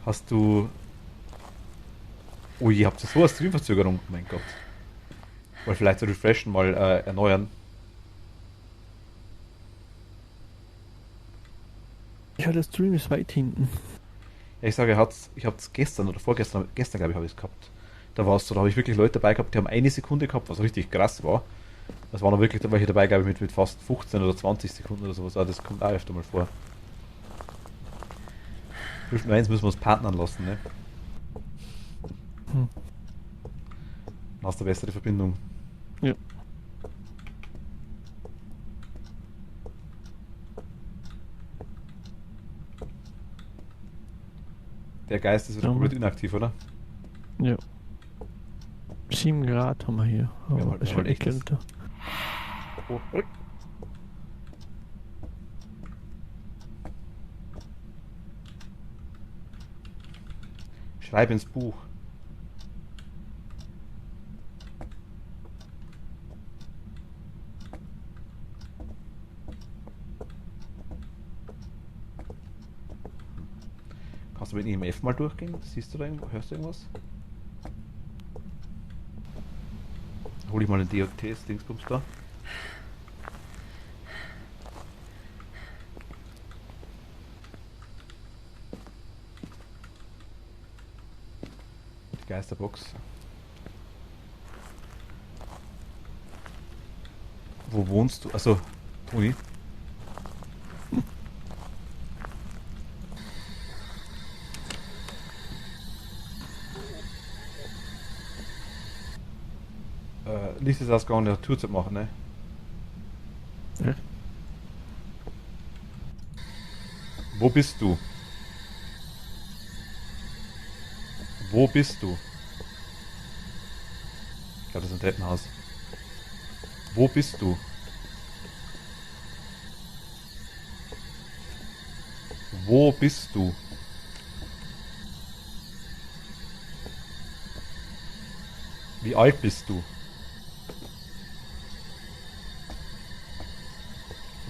Hast du... Oh je, habt ihr so eine Streamverzögerung? Oh mein Gott. Weil vielleicht so refreshen mal erneuern. Ja, der Stream ist weit hinten. Ja, ich sage, ich hab's gestern oder gestern glaube ich, habe ich es gehabt. Da war es so, da habe ich wirklich Leute dabei gehabt, die haben eine Sekunde gehabt, was richtig krass war. Das waren noch wirklich welche dabei, glaube ich, mit fast 15 oder 20 Sekunden oder sowas. Das kommt auch öfter mal vor. Hilft mir eins, müssen wir uns partnern lassen, ne? Hm. Dann hast du eine bessere Verbindung. Ja. Der Geist ist wieder Ja. komplett inaktiv, oder? Ja. 7 Grad haben wir hier. Aber Ja, halt- es ja, wird halt nicht echtes. kälter. Oh. Schreib ins Buch. Kannst du mit IMF mal durchgehen? Siehst du da irgendwo? Hörst du irgendwas? Hol ich mal den DOT-Dingsbums da. Die Geisterbox. Wo wohnst du? Also, Toni. Licht ist ausgegangen, der Tour zu machen, ne? Ja. Wo bist du? Wo bist du? Ich glaube, das ist ein Treppenhaus. Wo bist du? Wo bist du? Wie alt bist du?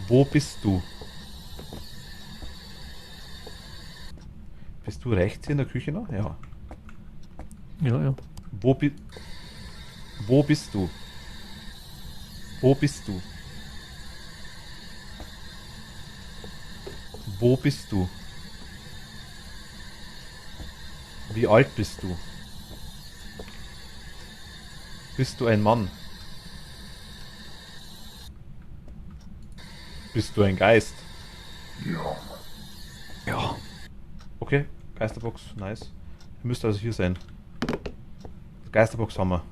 Wo bist du? Bist du rechts hier in der Küche noch? Ja. Ja, ja. Wo bist du? Wo bist du? Wo bist du? Wie alt bist du? Bist du ein Mann? Bist du ein Geist? Ja. Okay, Geisterbox, nice. Müsste also hier sein. Geisterbox haben wir.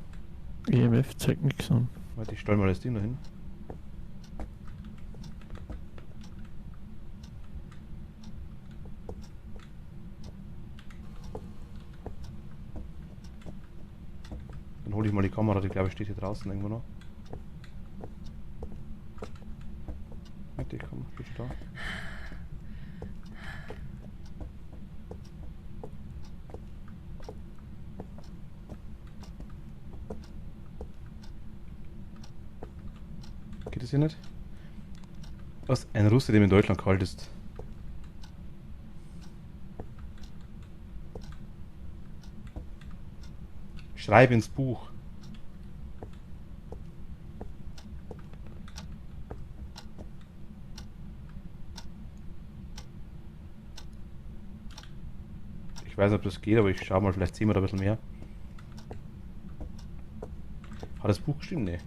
EMF zeigt nichts an. Warte, ich stelle mal das Ding da hin. Dann hole ich mal die Kamera, die glaube ich steht hier draußen irgendwo noch. Warte, komm, steht schon da. Geht das hier nicht? Was? Ein Russe, dem in Deutschland kalt ist. Schreib ins Buch. Ich weiß nicht, ob das geht, aber ich schau mal, vielleicht sehen wir da ein bisschen mehr. Hat das Buch geschrieben? Nee.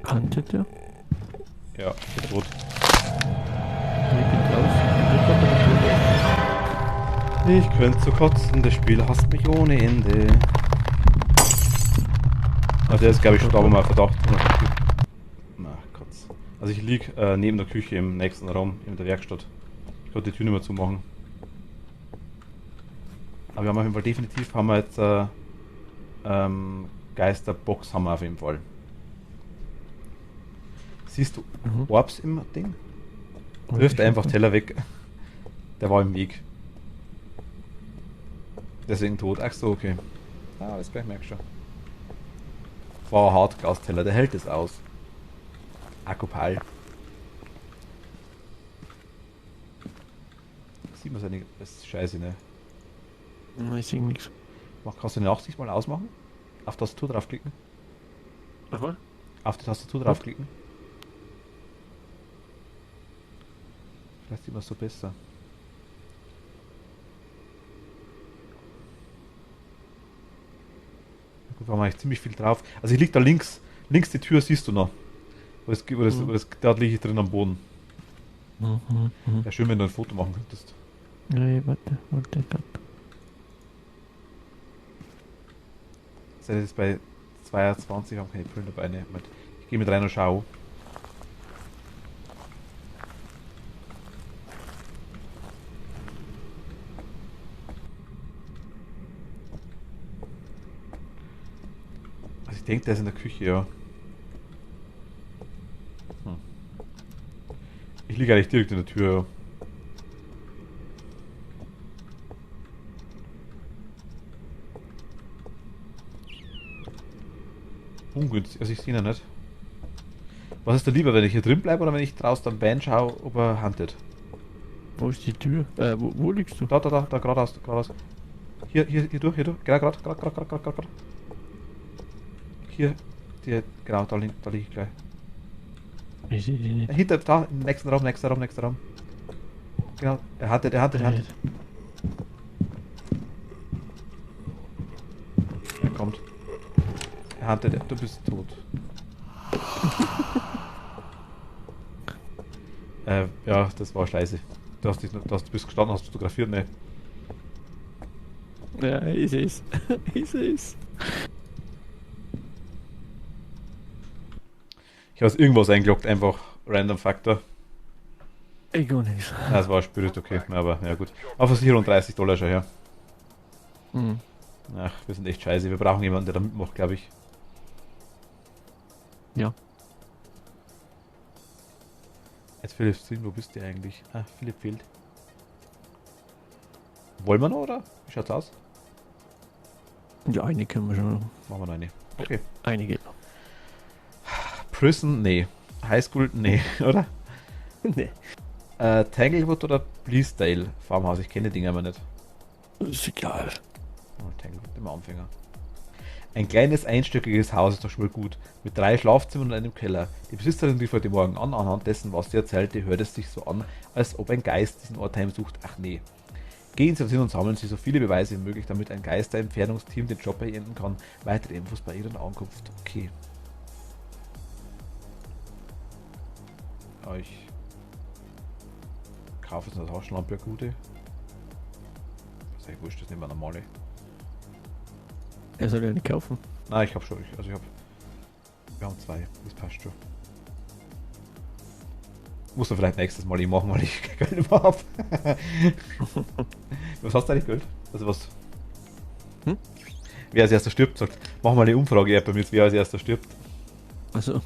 Kanntet ihr? Ja, ich bin tot. Ich bin draußen. Ich könnte so kotzen, das Spiel hasst mich ohne Ende. Also der ist glaube ich schon da, wo man Verdacht. Na, Kotz. Also ich lieg neben der Küche im nächsten Raum, in der Werkstatt. Ich konnte die Tür nicht mehr zumachen. Aber wir haben auf jeden Fall definitiv, haben wir jetzt Geisterbox haben wir auf jeden Fall. Siehst du Orbs im Ding? Wirft einfach Teller weg. Der war im Weg. Deswegen tot. Ach so, okay. Ah, alles gleich merkst du schon. War ein Hartglasteller, der hält es aus. Akkupal. Sieht man seine. Das ist scheiße, ne? Nein, ich sehe nichts. Kannst du den Nachsicht mal ausmachen? Auf Tastatur draufklicken. Was? Auf die Tastatur draufklicken. Vielleicht sieht man es so besser. Gut, da mache ich ziemlich viel drauf. Also ich lieg da links. Links die Tür siehst du noch. Da liege ich drin am Boden. Wäre schön, wenn du ein Foto machen könntest. Nee, warte grad. Seid jetzt bei 22, haben keine Pillen dabei. Ne? Ich gehe mit rein und schau. Also ich denke, der ist in der Küche, ja. Ich liege eigentlich direkt in der Tür, ja. Ungünstig, also ich sehe ihn ja nicht. Was ist da lieber, wenn ich hier drin bleibe oder wenn ich draußen am Van schaue, ob er huntet? Wo ist die Tür? Wo liegst du? Da, geradeaus. Hier durch. Gerade. Hier, genau, da liege ich gleich. Ich sehe die nicht. Hinter, da, im nächsten Raum. Genau, er huntet. Er kommt. Er huntet, du bist tot. Ja, das war scheiße. Du bist gestanden, hast fotografiert, ne? Ja, ich seh's. Ich seh's. Ich habe irgendwas eingeloggt, einfach Random Factor. Ich gar nichts. Ja, das war Spirit, okay, aber ja gut. Auf Versicherung $30 schon her. Hm. Ach, wir sind echt scheiße. Wir brauchen jemanden, der da mitmacht, glaube ich. Ja. Jetzt Philipp Stream, wo bist du eigentlich? Ah, Philipp fehlt. Wollen wir noch, oder? Wie schaut's aus? Ja, eine können wir schon. Machen wir noch eine. Okay. Einige. Prison? Nee. Highschool? Nee, oder? Nee. Tanglewood oder Bleasdale Farmhouse? Ich kenne die Dinger aber nicht. Ist egal. Oh, Tanglewood, immer Anfänger. Ein kleines einstöckiges Haus ist doch schon mal gut. Mit 3 Schlafzimmern und einem Keller. Die Besitzerin rief heute Morgen an. Anhand dessen, was sie erzählte, hört es sich so an, als ob ein Geist diesen Ort heimsucht. Ach nee. Gehen Sie hin und sammeln Sie so viele Beweise wie möglich, damit ein Geisterentfernungsteam den Job beenden kann. Weitere Infos bei Ihrer Ankunft. Okay. Ja, ich kaufe jetzt eine Taschenlampe, eine gute. Das ist eigentlich wurscht, das ist nicht mehr normale. Er soll ja nicht kaufen. Nein, ich habe schon. Also ich habe. Wir haben 2. Das passt schon. Muss man vielleicht nächstes Mal machen, weil ich kein Geld mehr habe. Was hast du eigentlich Geld? Also was? Wer als erster stirbt, sagt, mach mal eine Umfrage bei mir, wer als erster stirbt. Also.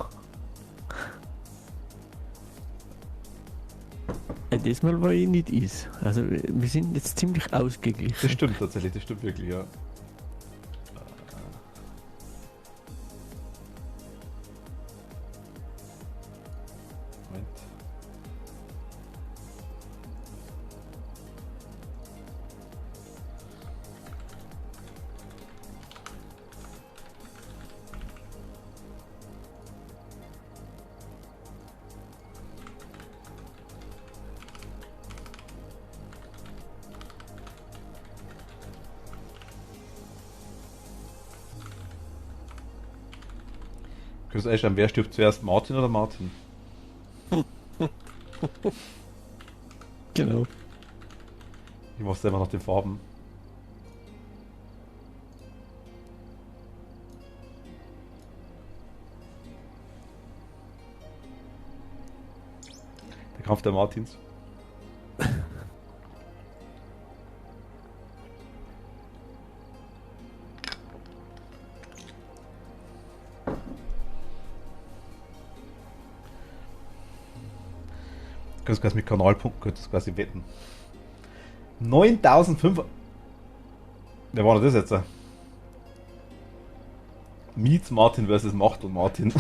Diesmal war ich nicht is. Also wir sind jetzt ziemlich ausgeglichen. Das stimmt tatsächlich, das stimmt wirklich, ja. Moment. Könntest du einstellen, wer stirbt zuerst, Martin oder Martin? Genau. Ich mach's einfach nach den Farben. Der Kampf der Martins. Du kannst quasi mit Kanalpunkten könntest quasi wetten. 9500. Wer war denn das jetzt? Meets Martin versus Machtel Martin.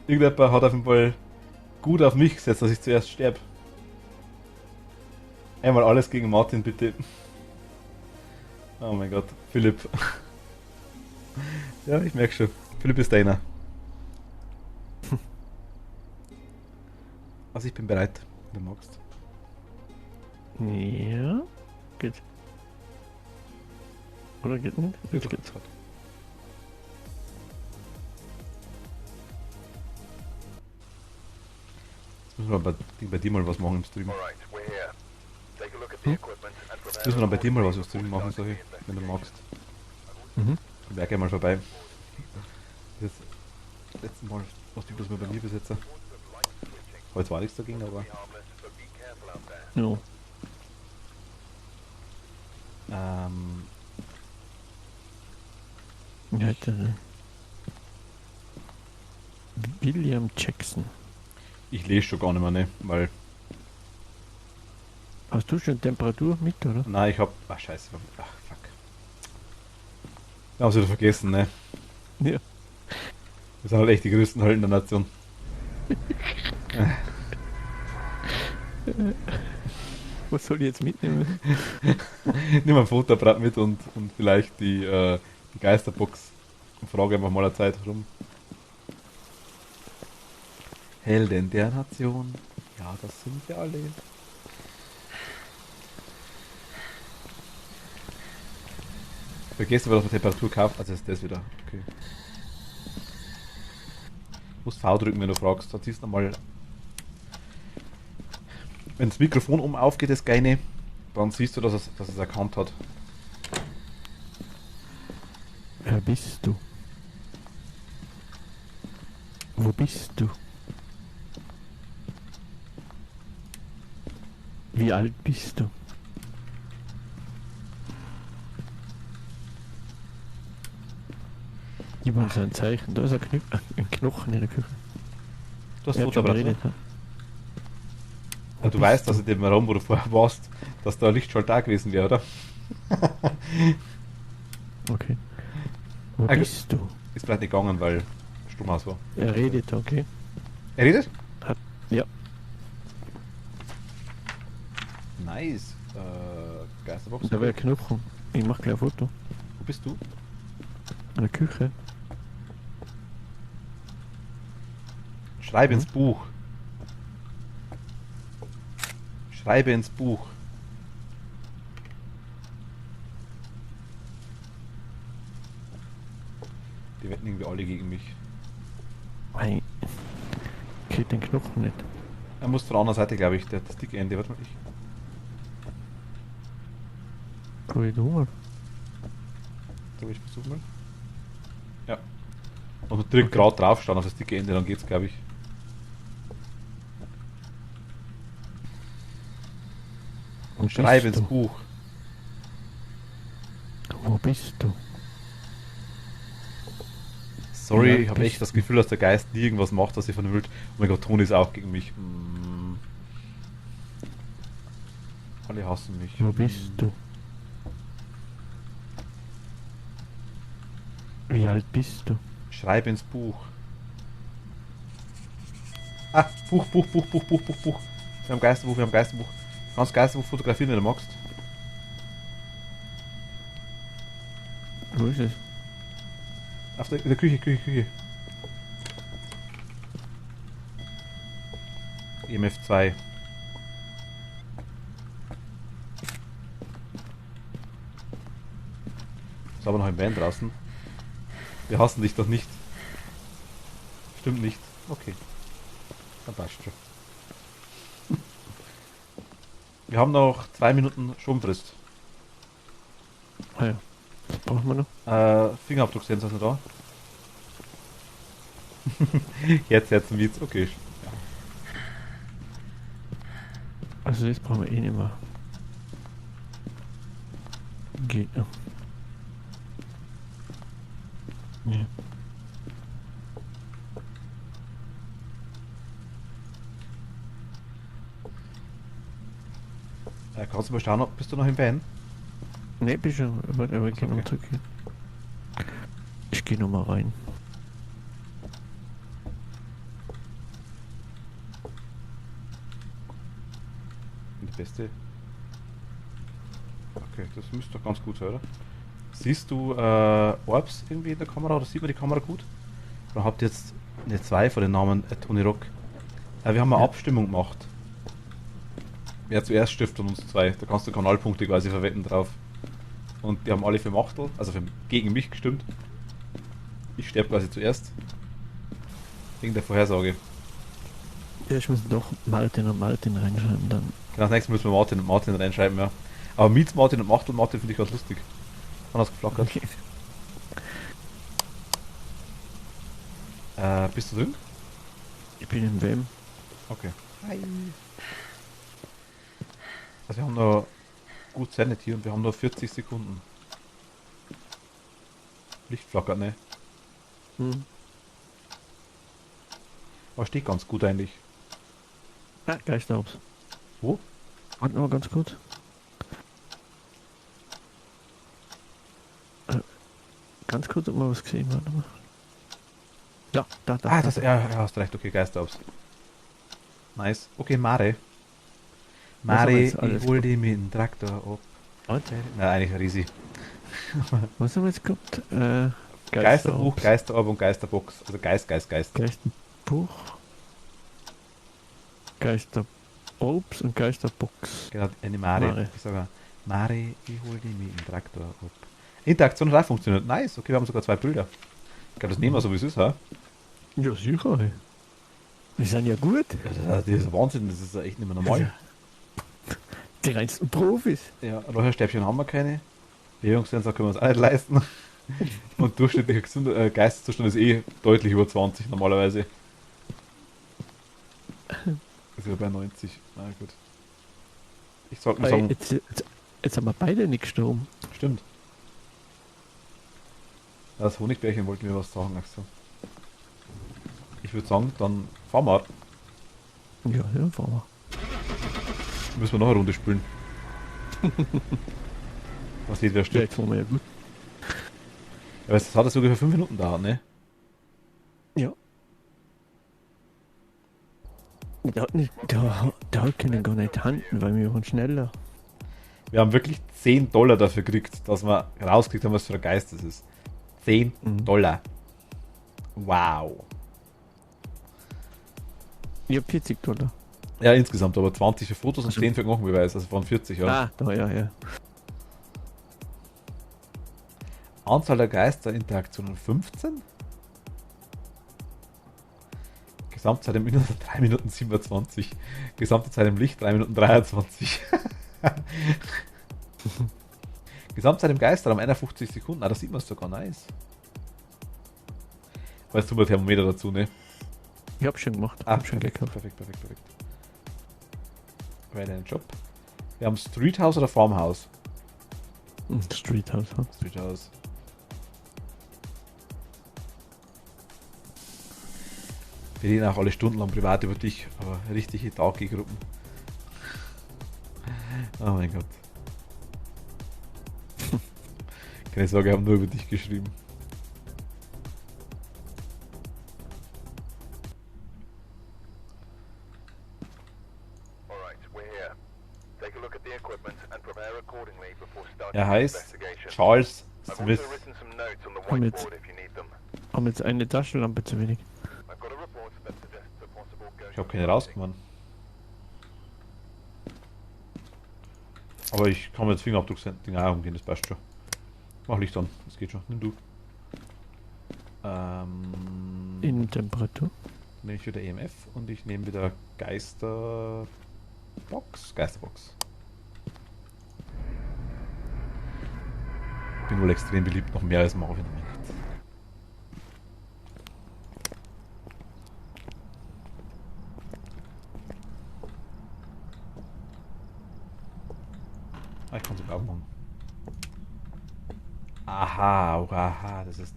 Irgendjemand hat auf jeden Fall gut auf mich gesetzt, dass ich zuerst sterbe. Einmal alles gegen Martin, bitte. Oh mein Gott, Philipp. Ja, ich merke schon. Philipp ist deiner. Also ich bin bereit, wenn du magst. Ja. Geht. Oder geht nicht? Jetzt geht's. Jetzt müssen wir bei dir mal was machen im Stream. Alright, we're here. Take a look at the equipment and Jetzt müssen wir dann bei dir mal was im Stream machen, sag ich, wenn du magst. Mhm. Ich wäre gerne mal vorbei. Das letzte Mal warst du bloß mal bei mir bis jetzt. Heute war nichts dagegen, aber. Ja. Wie heißt der denn? William Jackson. Ich lese schon gar nicht mehr, ne? Weil. Hast du schon Temperatur mit, oder? Nein, ich hab. Ach, scheiße. Ach, fuck. Wir haben es wieder vergessen, ne? Ja. Wir sind halt echt die größten Höllen der Nation. Was soll ich jetzt mitnehmen? Nimm ein Fotoapparat mit und vielleicht die Geisterbox. Und frage einfach mal eine Zeit rum. Helden der Nation. Ja, das sind wir alle. Vergessen wir, dass man Temperatur kauft. Also ist das wieder. Okay. Du musst V drücken, wenn du fragst. Dann siehst du nochmal. Wenn das Mikrofon aufgeht, das Geine, dann siehst du, dass es erkannt hat. Wer bist du? Wo bist du? Wie alt bist du? Gib uns ein Zeichen. Da ist ein Knochen in der Küche. Du hast Er hat schon Fotoapparat. geredet, ne? Ja, du weißt, dass in dem Raum, wo du vorher warst, dass da ein Lichtschalter da gewesen wäre, oder? Okay. Wo Ah, gut. bist du? Ist vielleicht nicht gegangen, weil Stromhaus war. Er redet, okay. Er redet? Ja. Nice. Geisterbox. Da wäre Knochen. Ich mach gleich ein Foto. Wo bist du? In der Küche. Schreib ins Buch. Schreibe ins Buch. Die wetten irgendwie alle gegen mich. Hey, krieg den Knopf nicht. Er muss von der anderen Seite, glaube ich, das dicke Ende. Warte mal, Probier du mal. ich versuche mal. Ja. Und man drückt gerade drauf stehen auf das dicke Ende, dann geht's, glaube ich. Und schreibe ins Buch. Wo bist du? Sorry, Ja, ich habe bist echt das Gefühl, dass der Geist nie irgendwas macht, was ich von will. Oh mein Gott, Toni ist auch gegen mich. Alle hassen mich. Wo bist du? Wie alt bist du? Schreibe ins Buch. Ah, Buch. Wir haben Geisterbuch. Du kannst Geisterbuch fotografieren, wenn du magst. Wo ist es? Auf der Küche. EMF 2. Ist aber noch im Van draußen. Wir hassen dich doch nicht. Stimmt nicht. Okay. Dann passt schon. Wir haben noch 2 Minuten Schonfrist. Ah ja. Was brauchen wir noch? Fingerabdrucksensor ist noch da. Jetzt ein Witz. Okay. Ja. Also das brauchen wir eh nicht mehr. Geht ja. Nee. Kannst du mal schauen, bist du noch im Van? Nee, bist du, aber ich geh noch Okay. zurück. Ich geh noch mal rein. Die beste. Okay, das müsste doch ganz gut sein, oder? Siehst du Orbs irgendwie in der Kamera oder sieht man die Kamera gut? Oder habt ihr jetzt eine 2 von den Namen Tony Rock? Wir haben eine Ja. Abstimmung gemacht. Wer zuerst stirbt von uns 2. Da kannst du Kanalpunkte quasi verwetten drauf. Und die haben alle für Machtel, also gegen mich gestimmt. Ich sterbe quasi zuerst. Wegen der Vorhersage. Ja, ich muss doch Martin und Martin reinschreiben dann. Genau, das nächste müssen wir Martin und Martin reinschreiben, ja. Aber Mietz Martin und Martin finde ich ganz lustig. Dann hast du geflackert. Okay. Bist du drin? Ich bin im WM. Okay. Also wir haben noch gut Sanity und wir haben noch 40 Sekunden. Licht flackert, ne? Hm. Aber steht ganz gut eigentlich. Ah, Geisterhaus. Wo? Warte noch ganz kurz. Ganz kurz, ob man was gesehen hat. Ja, da. Ah, das, ja, hast recht, okay, Geisterobs. Nice. Okay, Mare. Was haben wir Mare, jetzt alles ich hol die mit dem Traktor ab. Warte, Nein, eigentlich riesig. was haben wir jetzt gehabt? Geisterbuch, Geisterorb und Geisterbox. Also Geist. Geisterbuch. Geisterobs und Geisterbox. Genau, eine Mare. Mare. Ich sage Mare, ich hol die mit dem Traktor ab. Interaktion hat auch funktioniert. Nice, okay, wir haben sogar 2 Bilder. Ich glaube, das nehmen wir so wie es ist, ha? Ja, sicher. Ey. Die sind ja gut. Ja, das ist Wahnsinn, das ist ja echt nicht mehr normal. Die reinsten Profis. Ja, Räucherstäbchen haben wir keine. Bewegungssensor können wir uns auch nicht leisten. Und durchschnittlicher Geisteszustand ist eh deutlich über 20 normalerweise. Ist ja bei 90. Na gut. Ich sollte mal Ey, sagen, jetzt haben wir beide nicht gestorben. stimmt. Das Honigbärchen wollten mir was sagen, Axel. Ich würde sagen, dann fahren wir. Ja, fahren wir. Müssen wir noch eine Runde spielen. Was sieht, wer Ja, stirbt. jetzt fahren wir ja gut. Ja, das hat jetzt ungefähr 5 Minuten dauert, ne? Ja. Da können gar nicht handeln, weil wir waren schneller. Wir haben wirklich $10 dafür gekriegt, dass wir rauskriegt haben, was für ein Geist das ist. $10. Wow. Ich hab $40. Ja, insgesamt, aber 20 für Fotos und Also- 10 für Knochenbeweis, also von 40, ja. Ah, da, ja. Anzahl der Geisterinteraktionen 15. Gesamtzeit im Inneren 3 Minuten 27. Gesamte Zeit im Licht 3 Minuten 23. Gesamtzeit im Geisterraum 51 Sekunden. Ah, da sieht man es sogar, nice. Aber jetzt tun wir Thermometer dazu, ne? Ich hab schon gemacht. Ah, Hab schon perfekt, gekauft. perfekt. Wäre ein Job. Wir haben Street House oder Farmhouse? Street House. Ja. Street House. Wir reden auch alle Stunden lang privat über dich, aber richtige Talkie-Gruppen. Oh mein Gott. Keine Sorge, wir haben nur über dich geschrieben. Alright, we're here. Take a look at the equipment and prepare accordingly before starting Er the heißt investigation. Charles I've Smith. also written some notes on the Komm jetzt. whiteboard if you need them. Haben jetzt eine Taschenlampe zu wenig. I've got a report that suggests a possible ghost Ich habe keine rausgemacht. Aber ich kann mir jetzt Fingerabdrucksending auch umgehen, das passt schon. Mach Licht an, das geht schon. Nimm du. Innentemperatur. Nehme ich wieder EMF und ich nehme wieder Geisterbox. Bin wohl extrem beliebt, noch mehr als Marvin. Ah, ich kann sogar auch machen. Aha, das ist.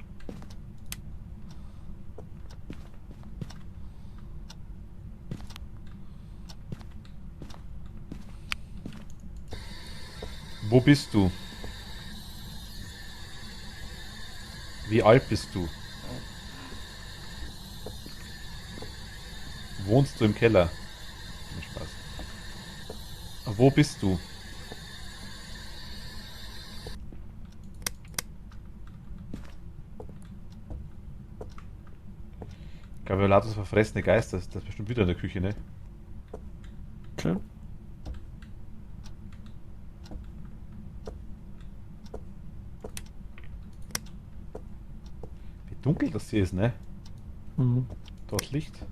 Wo bist du? Wie alt bist du? Wohnst du im Keller? Spaß. Wo bist du? Ich glaube, lauter verfressene Geister. Das ist bestimmt wieder in der Küche, ne? Klar. Wie dunkel das hier ist, ne? Mhm. Dort Licht.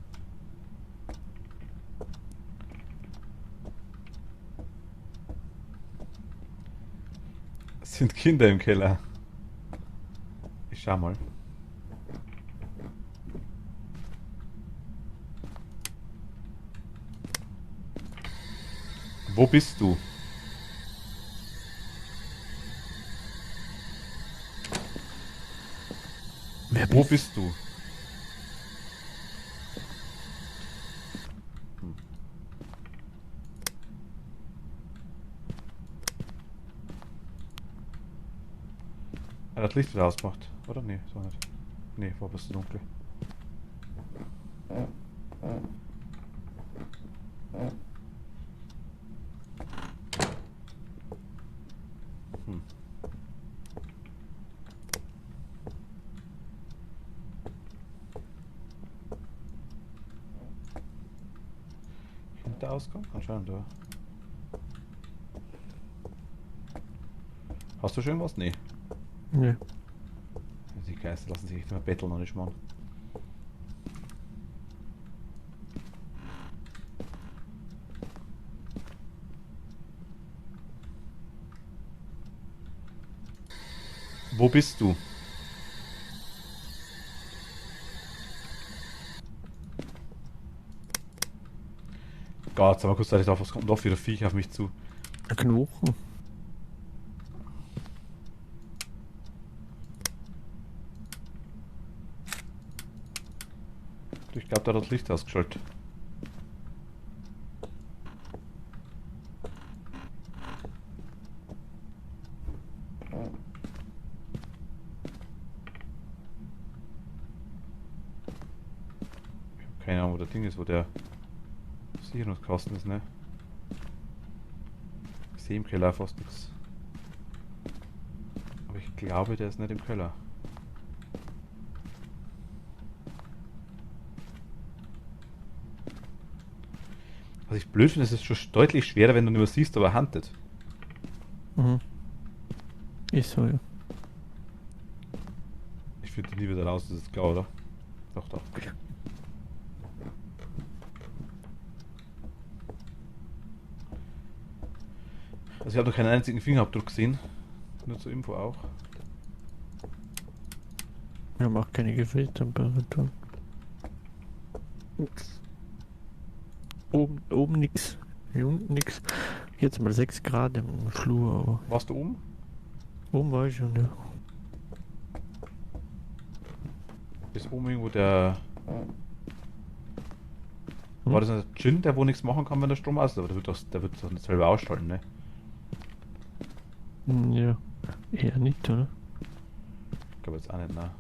Es sind Kinder im Keller. Ich schau mal. Wo bist du? Wo bist du? Er hat das Licht wieder ausgemacht, oder? Nee, so nicht. Nee, war ein bisschen dunkel. Hm. Hinterausgang? Anscheinend, ja. Hast du schon was? Nee. Nee. Die Geister lassen sich echt immer betteln, nicht machen. Wo bist du? Gott, sag mal kurz, was kommt noch für ein Viech auf mich zu? Ein Knochen. Ich glaube, da hat das Licht ausgeschaltet. Ich habe keine Ahnung, wo der Ding ist, wo der Sicherungskasten ist, ne? Ich sehe im Keller fast nichts. Aber ich glaube, der ist nicht im Keller. Was ich blöd finde, es ist schon deutlich schwerer, wenn du nur siehst, aber handelt. Mhm. Ist so, ja. Ich finde die nie wieder raus, das ist klar, oder? Doch, doch. Also ich habe noch keinen einzigen Fingerabdruck gesehen. Nur zur Info auch. Wir haben auch keine Gefriertemperaturen. Nix. Oben nix. Hier unten nix. Jetzt mal 6 Grad im Flur, aber Warst du oben? oben war ich schon, ja. Ist oben irgendwo der... War das ein Gin, der wo nichts machen kann, wenn der Strom aus ist? Aber der wird doch nicht selber ausschalten, ne? Ja, eher nicht, oder? Ich glaube jetzt auch nicht, ne?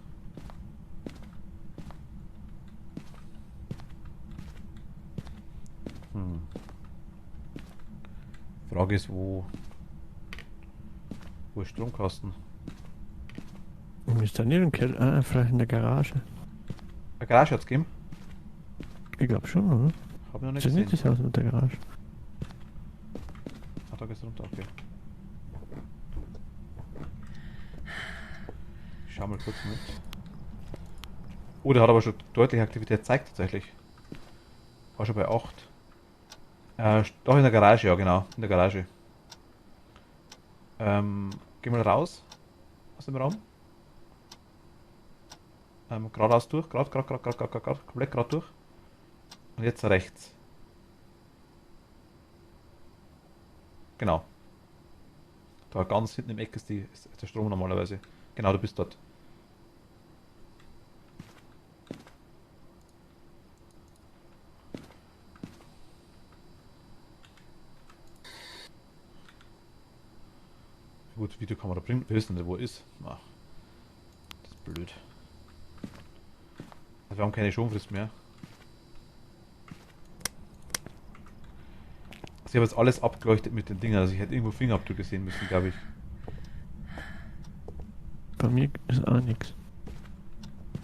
Frage ist, wo ist Stromkasten? Ist da nicht im Keller? Vielleicht in der Garage. Eine Garage hat's gegeben? Ich glaube schon, oder? Hab ich noch nicht Ist das gesehen. nicht das Haus mit der Garage? Ah, da geht's runter, okay. Ich schau mal kurz mit. Oh, der hat aber schon deutliche Aktivität gezeigt, tatsächlich. War schon bei 8. Doch in der Garage, ja genau, in der Garage. Geh mal raus aus dem Raum. Geradeaus durch, gerade, komplett gerade durch. Und jetzt rechts. Genau. Da ganz hinten im Eck ist der Strom normalerweise. Genau, du bist dort. Gut, Videokamera bringt. Wir wissen nicht, wo er ist. Ach, das ist blöd. Also wir haben keine Schonfrist mehr. Also ich habe jetzt alles abgeleuchtet mit den Dingen. Also ich hätte irgendwo Fingerabdrücke sehen müssen, glaube ich. Bei mir ist auch nichts.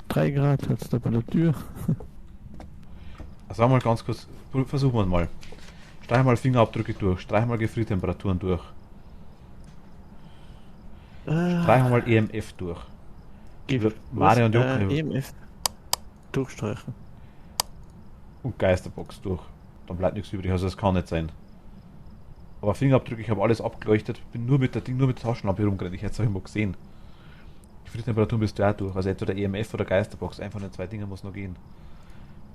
3 Grad hat es da bei der Tür. Also mal ganz kurz, versuchen wir es mal. Streich mal Fingerabdrücke durch, streich mal Gefriertemperaturen durch. Streich mal EMF durch. Mario und Joko. EMF durchstreichen. Und Geisterbox durch. Dann bleibt nichts übrig, also das kann nicht sein. Aber Fingerabdrücke, ich habe alles abgeleuchtet, bin nur mit der Taschenlampe rumgerannt, ich hätte es auch immer gesehen. Gefriertemperaturen bist du auch durch, also entweder EMF oder Geisterbox, einfach von den 2 Dingen muss noch gehen.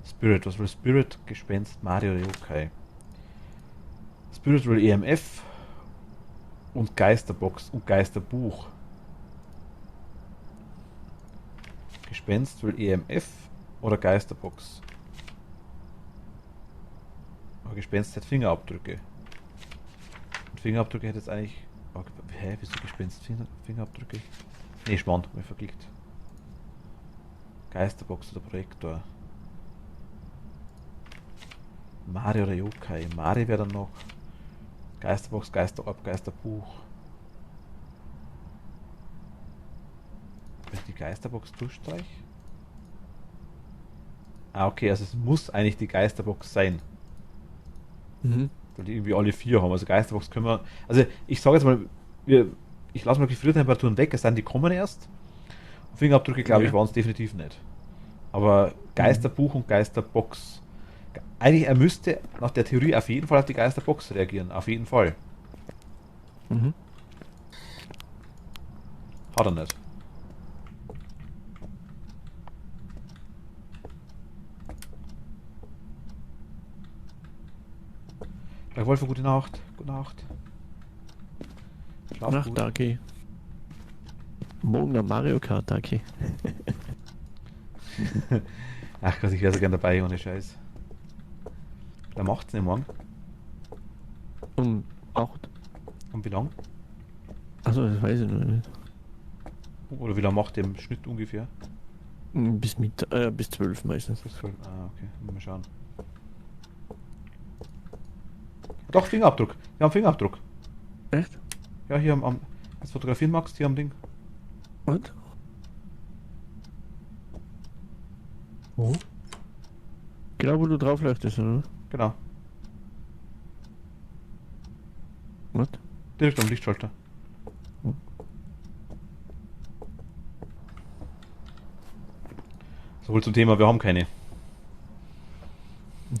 Spirit, was will Spirit? Gespenst, Mario oder Yokai. Spirit will EMF und Geisterbox und Geisterbuch. Gespenst will EMF oder Geisterbox. Aber Gespenst hat Fingerabdrücke. Und Fingerabdrücke hätte jetzt eigentlich... Oh, hä, wieso Gespenst Fingerabdrücke? Nee, Schmand, mir verklickt. Geisterbox oder Projektor. Mario oder Yokai. Mario wäre dann noch Geisterbox, Geisterorb, Geisterbuch. Wenn ich die Geisterbox durchstreiche? Ah, okay, also es muss eigentlich die Geisterbox sein. Mhm. Weil die irgendwie alle 4 haben. Also Geisterbox können wir... Also ich sage jetzt mal, ich lasse mal Gefriertemperaturen weg, es sind die kommen erst. Fingerabdrücke, glaube ich, waren es definitiv nicht. Aber Geisterbuch und Geisterbox... Eigentlich, er müsste nach der Theorie auf jeden Fall auf die Geisterbox reagieren. Auf jeden Fall. Mhm. Hat er nicht. Herr Wolf, gute Nacht. Gute Nacht. Schlaf Nacht, gut. Daki. Morgen der Mario Kart, Daki. Ach Gott, ich wäre so gern dabei, ohne Scheiß. Wer macht's denn morgen? Um 8. Und wie lang? Achso, das weiß ich noch nicht. Oder wie lange macht ihr im Schnitt ungefähr? Bis 12 meistens. Bis 12. Ah, okay. Mal schauen. Doch, Fingerabdruck. Wir haben Fingerabdruck. Echt? Ja, hier am als fotografieren magst, hier am Ding. Und? Wo? Genau, wo du drauf leuchtest, oder? Genau. Was? Direkt am Lichtschalter. So, wohl zum Thema, wir haben keine.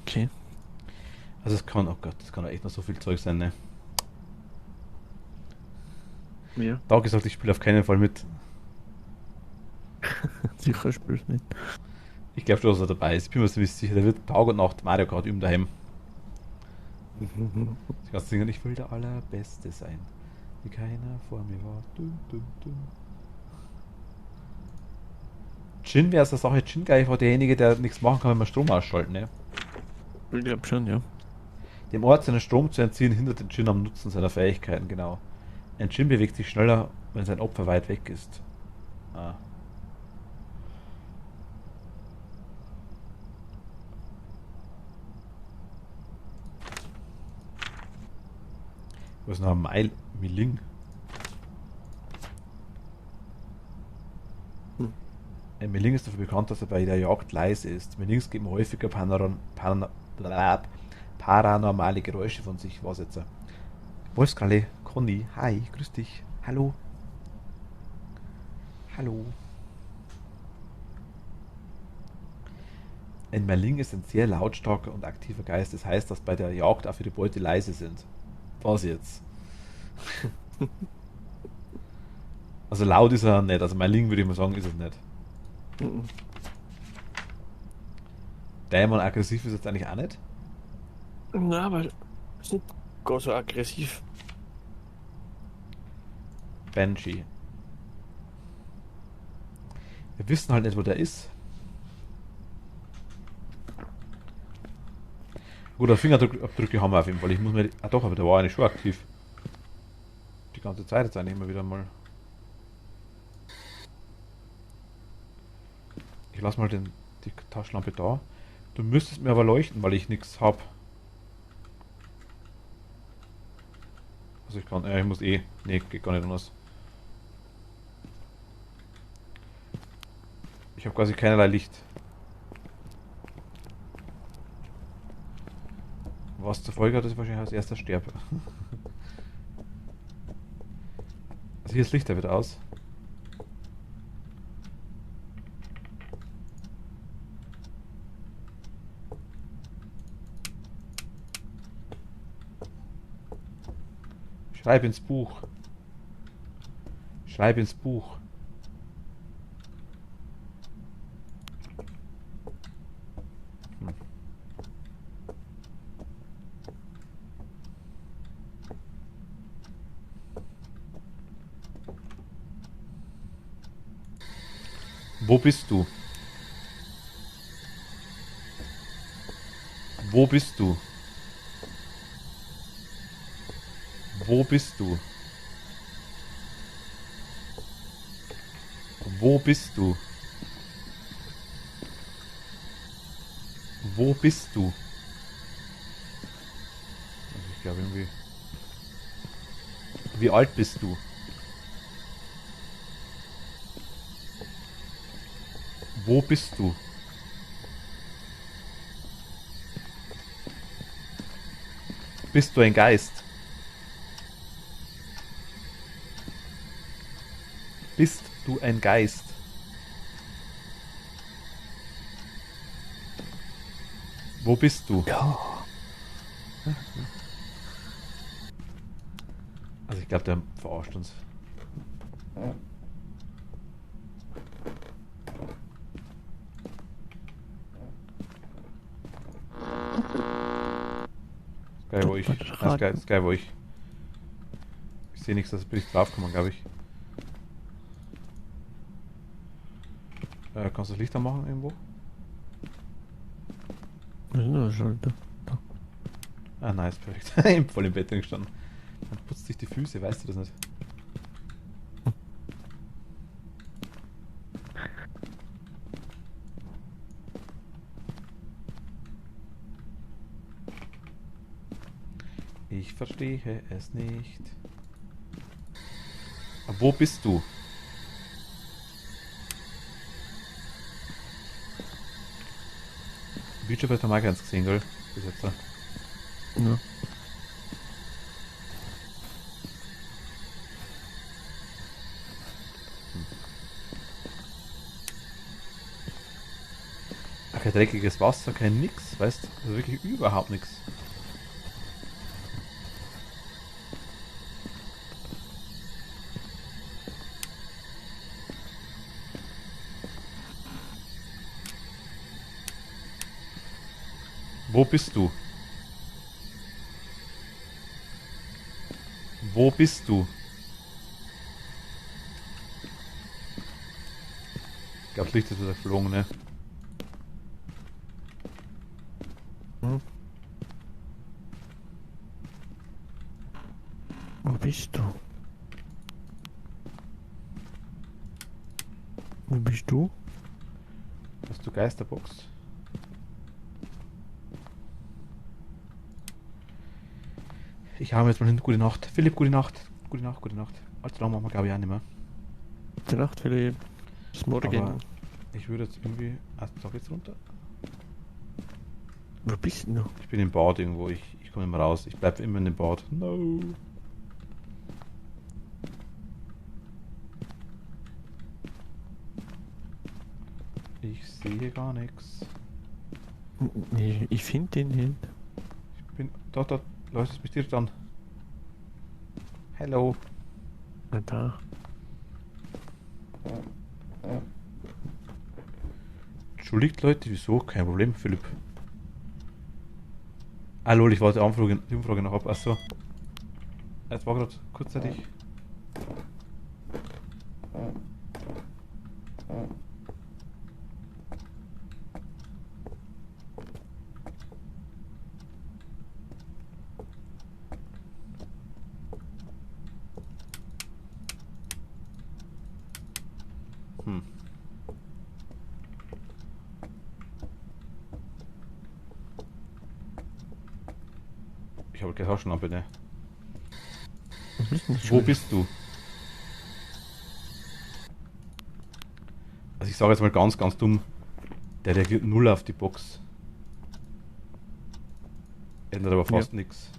Okay. Also es kann, oh Gott, das kann doch echt noch so viel Zeug sein, ne? Ja. Da gesagt, ich spiele auf keinen Fall mit. Sicher spielst du nicht. Ich glaube schon, dass er dabei ist. Ich bin mir ziemlich sicher, der wird Tag und Nacht Mario Kart üben daheim. Ich kann singen, ich will der Allerbeste sein, wie keiner vor mir war. Dun, dun, dun. Jin wäre so eine Sache. Jin gleich war derjenige, der nichts machen kann, wenn man Strom ausschalten, ne? Ich glaube schon, ja. Dem Ort seinen Strom zu entziehen, hindert den Jin am Nutzen seiner Fähigkeiten, genau. Ein Jin bewegt sich schneller, wenn sein Opfer weit weg ist. Ah. Was ist noch ein Miling? Ein Miling ist dafür bekannt, dass er bei der Jagd leise ist. Milings geben häufiger paranormale Geräusche von sich. Was jetzt? Wolfskralle, Conny, hi, grüß dich. Hallo. Hallo. Ein Merling ist ein sehr lautstarker und aktiver Geist. Das heißt, dass bei der Jagd auch für die Beute leise sind. Was jetzt? Also laut ist er nicht. Also Merling würde ich mal sagen, ist es nicht. Dämon aggressiv ist jetzt eigentlich auch nicht. Na, aber ist nicht gar so aggressiv. Banshee. Wir wissen halt nicht, wo der ist. Gut, Fingerabdrücke haben wir auf jeden Fall. Ich muss mir. Ah doch, aber der war eigentlich schon aktiv. Die ganze Zeit jetzt eigentlich immer wieder mal. Ich lasse mal die Taschenlampe da. Du müsstest mir aber leuchten, weil ich nichts hab. Also ich kann. Ich muss eh. Nee, geht gar nicht anders. Ich habe quasi keinerlei Licht. Was zur Folge hat, dass ich wahrscheinlich als erster sterbe. Also hier ist Licht, der wird aus. Schreib ins Buch. Schreib ins Buch. Wo bist du? Wo bist du? Wo bist du? Wo bist du? Wo bist du? Also ich glaube irgendwie. Wie alt bist du? Wo bist du? Bist du ein Geist? Bist du ein Geist? Wo bist du? Ja. Also ich glaube, der verarscht uns. Geil, wo ich. Das geil, wo ich. Ich sehe nichts, dass bin ich draufgekommen, glaube ich. Kannst du das Licht anmachen irgendwo? Das ist nur ein Schalter. Da. Ah, nice, perfekt. Voll im Bett drin gestanden. Man putzt sich die Füße, weißt du das nicht? Ich verstehe es nicht. Aber wo bist du? Witcher hat mal ganz gesehen, gell? Bis jetzt. Ja. kein dreckiges Wasser, kein nix, weißt du? Also wirklich überhaupt nix. Wo bist du? Wo bist du? Ich glaube, das Licht ist wieder geflogen, ne? Hm. Wo bist du? Wo bist du? Hast du Geisterbox? Ich habe jetzt mal hin. Gute Nacht. Philipp, gute Nacht. Gute Nacht, gute Nacht. Allzu lang machen wir, glaube ich, auch nicht mehr. Die Nacht, Philipp. Bis morgen. Aber ich würde jetzt irgendwie... Also, sag jetzt runter. Wo bist du? Ich bin im Bad irgendwo. Ich komme immer raus. Ich bleibe immer in dem Bad. No. Ich sehe gar nichts. Nee, ich finde den nicht. Ich bin... Dort. Läuft es mich direkt an. Hello. Na da. Entschuldigt Leute, wieso? Kein Problem, Philipp. Ah lol, ich wollte die Umfrage noch ab. Achso. Jetzt war gerade kurzzeitig. Ich habe keine Taschenlampe, ne? Wo bist du? Also ich sage jetzt mal ganz, ganz dumm. Der reagiert null auf die Box. Ändert aber fast nichts.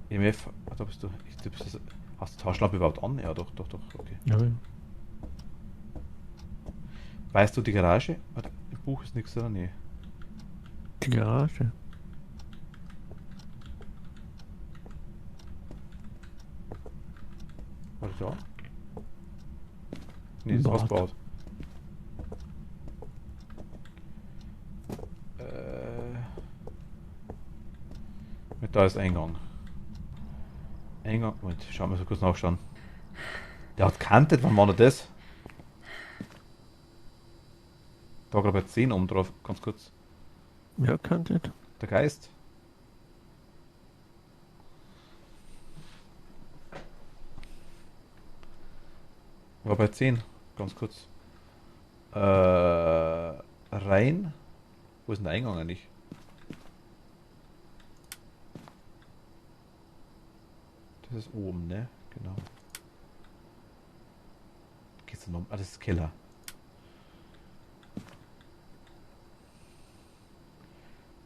EMF, da bist du. Hast du Taschenlampe überhaupt an? Ja, doch, okay. Ja, ja. Weißt du die Garage? Warte, im Buch ist nichts, oder? Nee. Die Garage. Warte da? Nee, das ist Bad. ausgebaut. Da ist Eingang. Moment, schauen wir so kurz nachschauen. Der hat kantet, wann war denn das? Da gerade bei 10 oben drauf, ganz kurz. Ja, kannte. Der Geist. War bei 10, ganz kurz. Rein. Wo ist denn der Eingang eigentlich? Das ist oben, ne? Genau. Geht's denn um? Ah, das ist Keller.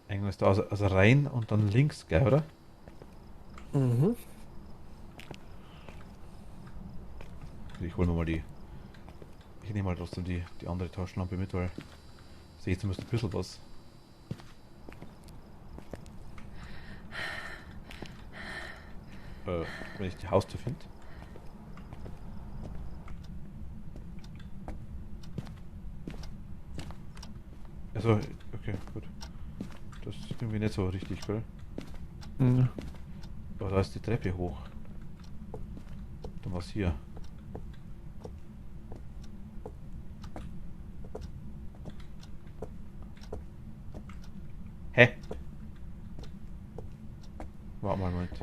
Eingang ist da also rein und dann links, gell, oder? Mhm. Ich hole mir mal die. Ich nehme mal trotzdem die andere Taschenlampe mit, weil sehe ich zumindest ein bisschen was. Wenn ich die Haustür finde. Also, okay, gut. Das ist irgendwie nicht so richtig, gell? Ja. Aber da ist die Treppe hoch. Dann war's hier. Hä? Warte mal einen Moment.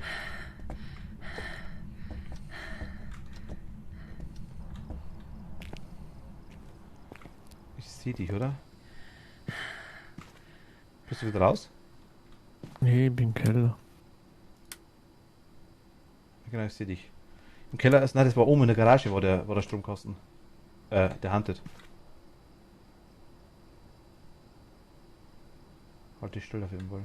Ich sehe dich, oder? Bist du wieder raus? Nee, ich bin im Keller. Genau, ich sehe dich. Im Keller ist, nein, das war oben in der Garage, war der Stromkasten. Der Hunted. Halt dich still auf jeden Fall.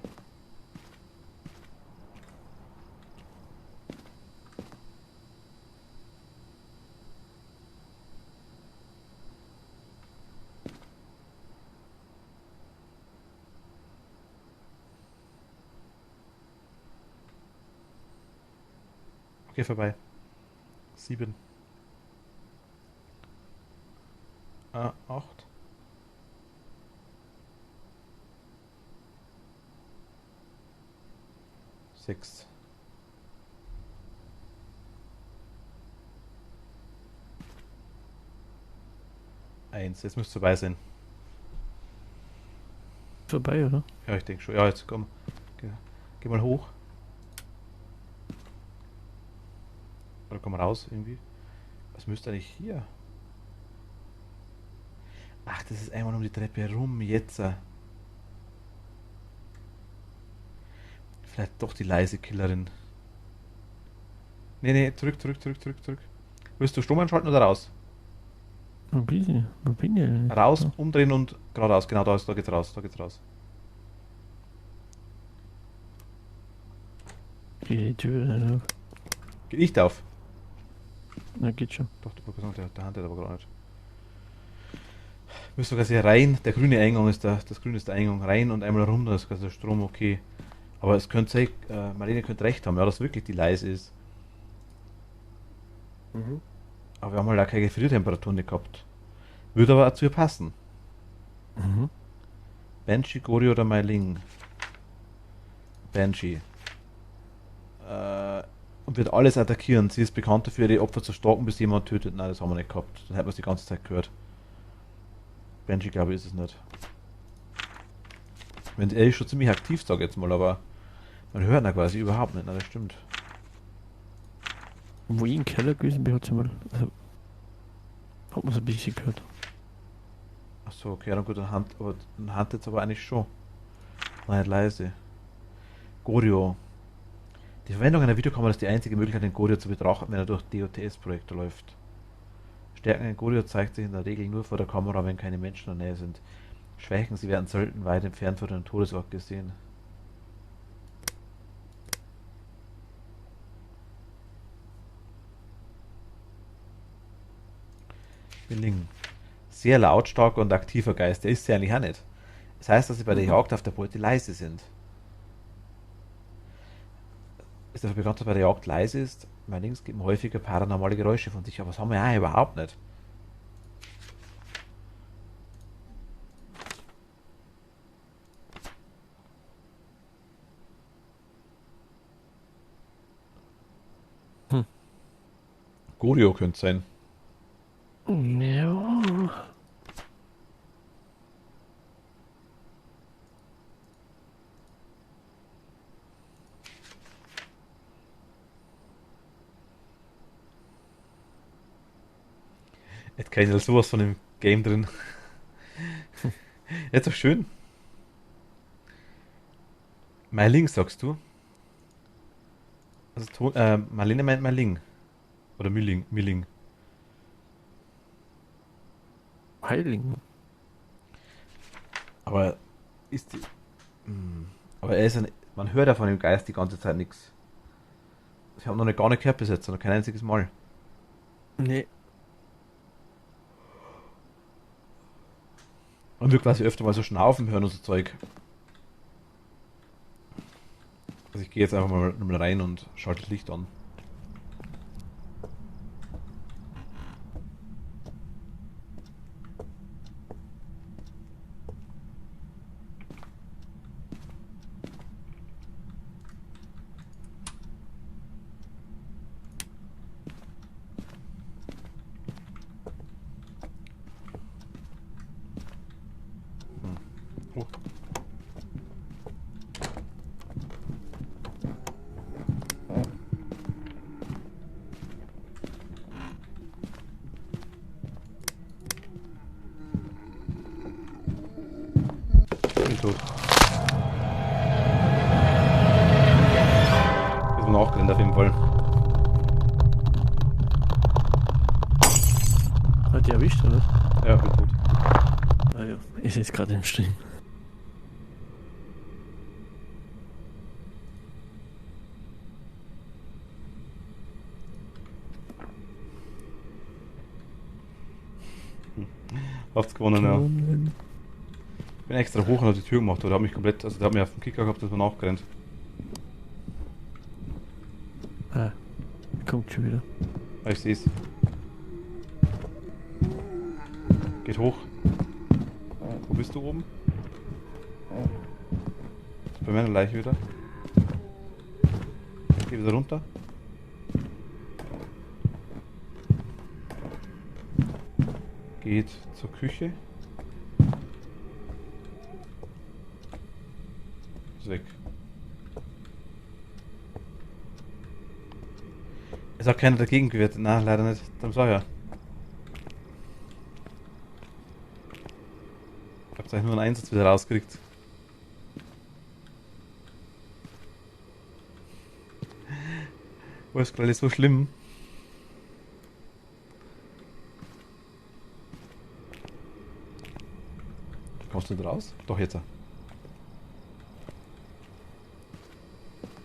Okay, vorbei. 7. 8. 6. 1. Jetzt müsste es vorbei sein. Vorbei, oder? Ja, ich denke schon. Ja, jetzt komm. Geh mal hoch. Oder komm raus irgendwie. Was müsste eigentlich hier? Ach, das ist einmal um die Treppe rum. Jetzt. Vielleicht doch die leise Killerin. Nee, zurück. Willst du Strom einschalten oder raus? Wo bin ich? Wo bin ich? Raus, umdrehen und geradeaus. Genau, da geht's raus. Die Tür nicht auf. Geht nicht auf. Na, geht schon. Doch, der Hand hat aber gerade nicht. Müsste quasi rein, der grüne Eingang ist das grüne ist der Eingang, rein und einmal runter, das ist quasi der Strom, okay. Aber es könnte sein, Marlene könnte recht haben, ja, dass wirklich die leise ist. Aber wir haben halt auch keine Gefriertemperaturen nicht gehabt. Würde aber auch zu ihr passen. Mhm. Banshee, Gori oder Mei Ling? Banshee. Und wird alles attackieren. Sie ist bekannt dafür, die Opfer zu stalken, bis jemand tötet. Nein, das haben wir nicht gehabt. Dann hätten wir es die ganze Zeit gehört. Banshee, glaube ich, ist es nicht. Wenn er ist schon ziemlich aktiv, sag ich jetzt mal, aber man hört ihn quasi überhaupt nicht. Nein, das stimmt. Wo ich im Keller gewesen bin, hat sie mal. Also, hat man so ein bisschen gehört. Achso, okay, dann gut, dann Hand jetzt aber eigentlich schon. Nein, nicht leise. Gorio. Die Verwendung einer Videokamera ist die einzige Möglichkeit, den Gorio zu betrachten, wenn er durch DOTS-Projekte läuft. Stärken in Gorio zeigt sich in der Regel nur vor der Kamera, wenn keine Menschen in der Nähe sind. Schwächen, sie werden selten weit entfernt von einem Todesort gesehen. Billing. Sehr lautstarker und aktiver Geist, der ist sie eigentlich auch nicht. Das heißt, dass sie bei der Jagd auf der Beute leise sind. Ist dafür bekannt, dass bei der Jagd leise ist. Mein Links geben häufiger paranormale Geräusche von sich, aber das haben wir ja überhaupt nicht. Gorio könnte sein. Ja. Jetzt kann ich halt sowas von dem Game drin. Jetzt doch schön. Meiling sagst du? Also Marlene meint Meiling. Oder Milling. Heiling. Aber ist die. Aber er ist man hört ja von dem Geist die ganze Zeit nichts. Ich habe noch gar nicht gehört bis jetzt, noch kein einziges Mal. Nee. Und wir quasi öfter mal so Schnaufen hören und so Zeug. Also ich gehe jetzt einfach mal rein und schalte das Licht an. Oh. Bin tot. Ist mir nachgerannt auf jeden Fall. Hat die erwischt, oder? Ja, bin tot. Ah ja, ist jetzt gerade im Stream. Habt's gewonnen, ja. Ich bin extra hoch und hab die Tür gemacht, oder hab mich komplett, also der hat mich auf dem Kicker gehabt, das war nachgerannt. Ah, kommt schon wieder. Ah, ich seh's. Geht hoch. Wo bist du oben? Ist bei meiner Leiche wieder. Geh wieder runter. Geht zur Küche. Ist weg. Es hat keiner dagegen gewettet. Nein, leider nicht. Dann sag ja. Ich hab's eigentlich nur einen Einsatz wieder rausgekriegt. Wo ist gerade so schlimm? Kommst du nicht raus? Doch, jetzt.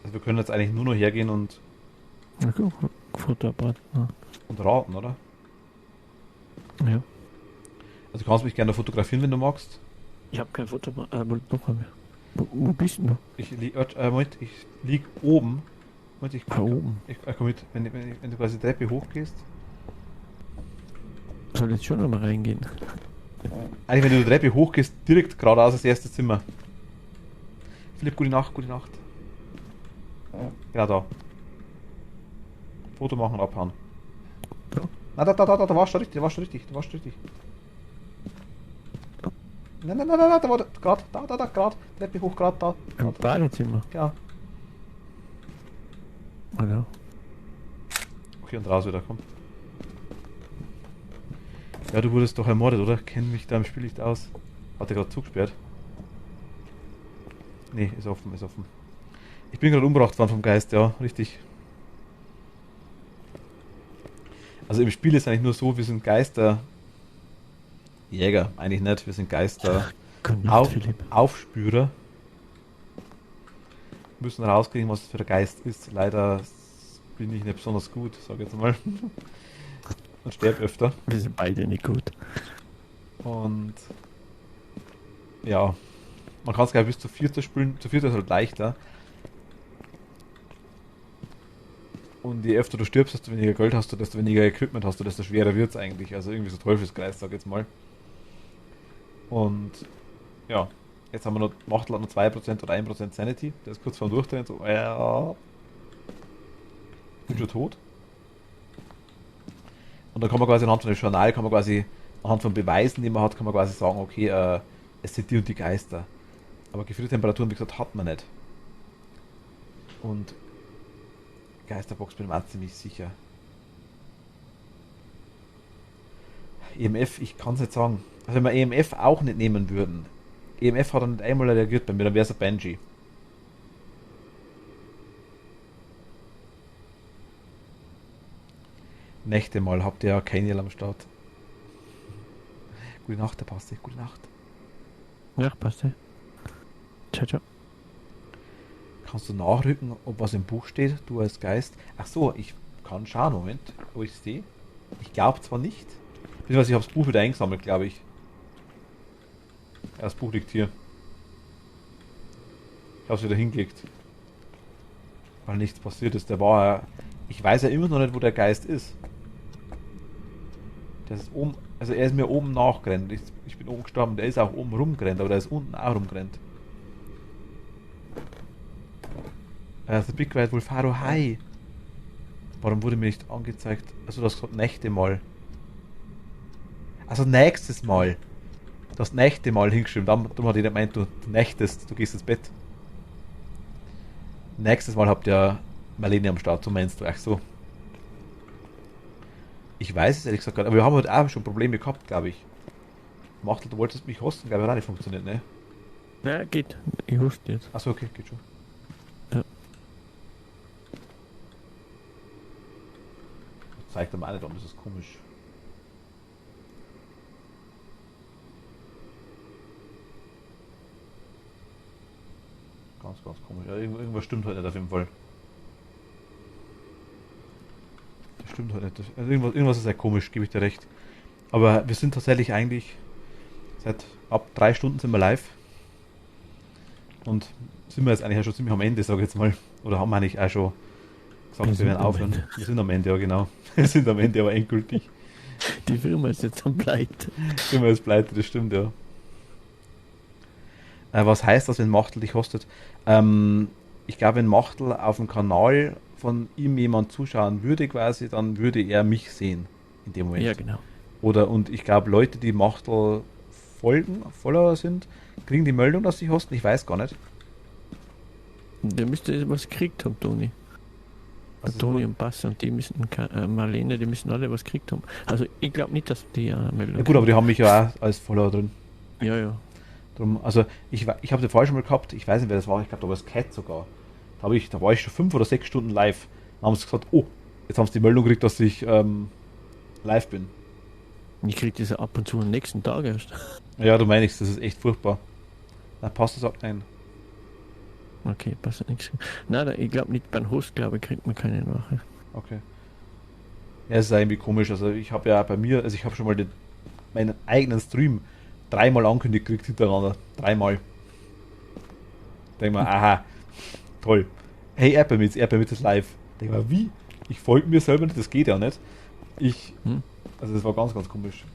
Also wir können jetzt eigentlich nur noch hergehen und Na gut, Futterapparat. Ja. raten, oder? Ja. Also du kannst mich gerne fotografieren, wenn du magst. Ich habe kein Futterapparat. Noch haben wir. Wo bist du noch? Ich Moment, ich lieg oben. Moment, ich Oben. komm mit, wenn du quasi die Treppe hochgehst. Soll jetzt schon einmal reingehen? Eigentlich, wenn du die Treppe hochgehst, direkt geradeaus das erste Zimmer. Philipp, gute Nacht, gute Nacht. Genau da. Foto machen und abhauen. Ja. Na, da warst du richtig, da warst du richtig. Nein, da war der, grad, da, grad, Treppe hoch, grad da. Im Badezimmer. Ja. Oder? Okay, und raus wieder, komm. Ja, du wurdest doch ermordet, oder? Kenn mich da im Spiel nicht aus. Hat er gerade zugesperrt? Nee, ist offen. Ich bin gerade umgebracht worden vom Geist, ja, richtig. Also im Spiel ist eigentlich nur so, wir sind Geister. Jäger, eigentlich nicht, wir sind Geister. Gute Nacht, Philipp. Aufspürer. Müssen rauskriegen, was es für der Geist ist. Leider bin ich nicht besonders gut, sag ich jetzt mal. Und sterbe öfter. Wir sind beide nicht gut. Und ja, man kann es gleich bis zu 4 spielen. Zu 4 ist halt leichter. Und je öfter du stirbst, desto weniger Geld hast du, desto weniger Equipment hast du, desto schwerer wird es eigentlich. Also irgendwie so Teufelskreis, sag ich jetzt mal. Und ja, jetzt haben wir noch Machtel hat noch 2% oder 1% Sanity. Der ist kurz vorm Durchdrehen. So, ja. Ich bin schon tot. Und dann kann man quasi anhand von dem Journal, anhand von Beweisen, die man hat, kann man quasi sagen, okay, es sind die und die Geister. Aber Gefriertemperaturen, wie gesagt, hat man nicht. Und Geisterbox bin ich mir auch ziemlich sicher. EMF, ich kann es nicht sagen. Also wenn wir EMF auch nicht nehmen würden. EMF hat er nicht einmal reagiert bei mir, dann wäre es ein Banshee. Nächte mal habt ihr ja Kaniel am Start. Gute Nacht, der Basti. Gute Nacht. Ja, passt. Ciao, ciao. Kannst du nachrücken, ob was im Buch steht, du als Geist? Ach so, ich kann schauen, Moment, wo ich sehe. Ich glaube zwar nicht. Beziehungsweise ich habe das Buch wieder eingesammelt, glaube ich. Ja, das Buch liegt hier. Ich habe es wieder hingelegt. Weil nichts passiert ist. Der war ja... Ich weiß ja immer noch nicht, wo der Geist ist. Der ist oben... Also er ist mir oben nachgerannt. Ich bin oben gestorben. Der ist auch oben rumgerannt, aber der ist unten auch rumgerannt. The Big White Wolfaro, hi! Warum wurde mir nicht angezeigt? Also das gesagt Nächte mal. Also nächstes Mal. Du hast Nächte mal hingeschrieben. Darum hat jeder gemeint, du nächtest, du gehst ins Bett. Nächstes Mal habt ihr Marlene am Start, so meinst du. Ach so. Ich weiß es ehrlich gesagt gar nicht, aber wir haben heute auch schon Probleme gehabt, glaube ich. Machtel, du wolltest mich hosten, glaube ich, hat auch nicht funktioniert, ne? Ja, geht. Ich huste jetzt. Achso, okay, geht schon. Ja. Zeigt er mir auch nicht an, das ist komisch. Ganz komisch. Ja, irgendwas stimmt heute nicht auf jeden Fall. Das stimmt heute nicht. Also irgendwas ist ja komisch, gebe ich dir recht. Aber wir sind tatsächlich eigentlich seit ab 3 Stunden sind wir live. Und sind wir jetzt eigentlich auch schon ziemlich am Ende, sage ich jetzt mal. Oder haben wir eigentlich auch schon gesagt, wir werden aufhören. Wir sind am Ende, ja genau. Wir sind am Ende, aber endgültig. Die Firma ist jetzt am Pleite. Immer das Pleite, das stimmt, ja. Was heißt das, wenn Machtel dich hostet? Ich glaube, wenn Machtel auf dem Kanal von ihm jemand zuschauen würde quasi, dann würde er mich sehen in dem Moment. Ja, genau. Und ich glaube, Leute, die Machtel folgen, Follower sind, kriegen die Meldung, dass sie hosten. Ich weiß gar nicht. Der müsste was gekriegt haben, Toni. Also Toni und Bass und die müssen, Marlene, die müssen alle was gekriegt haben. Also ich glaube nicht, dass die Meldung. Ja gut, aber die haben mich ja auch als Follower drin. Ja, ja. Drum, also ich habe den Fall schon mal gehabt, ich weiß nicht, wer das war, ich glaube, da war es Cat sogar. Da war ich schon 5 oder 6 Stunden live. Dann haben sie gesagt, oh, jetzt haben sie die Meldung gekriegt, dass ich live bin. Ich krieg das ab und zu am nächsten Tag erst. Ja, du meinst, das ist echt furchtbar. Na, passt das ab? Nein. Okay, passt nichts. Nein, ich glaube nicht, beim Host, glaube ich, kriegt man keine Nachricht. Okay. Ja, es ist irgendwie komisch. Also ich habe ja bei mir, also ich habe schon mal meinen eigenen Stream 3-mal angekündigt gekriegt hintereinander. 3-mal. Denk mal, aha, toll. Hey, Erpermitz ist live. Denk mal, wie? Ich folge mir selber nicht, das geht ja nicht. Also das war ganz, ganz komisch.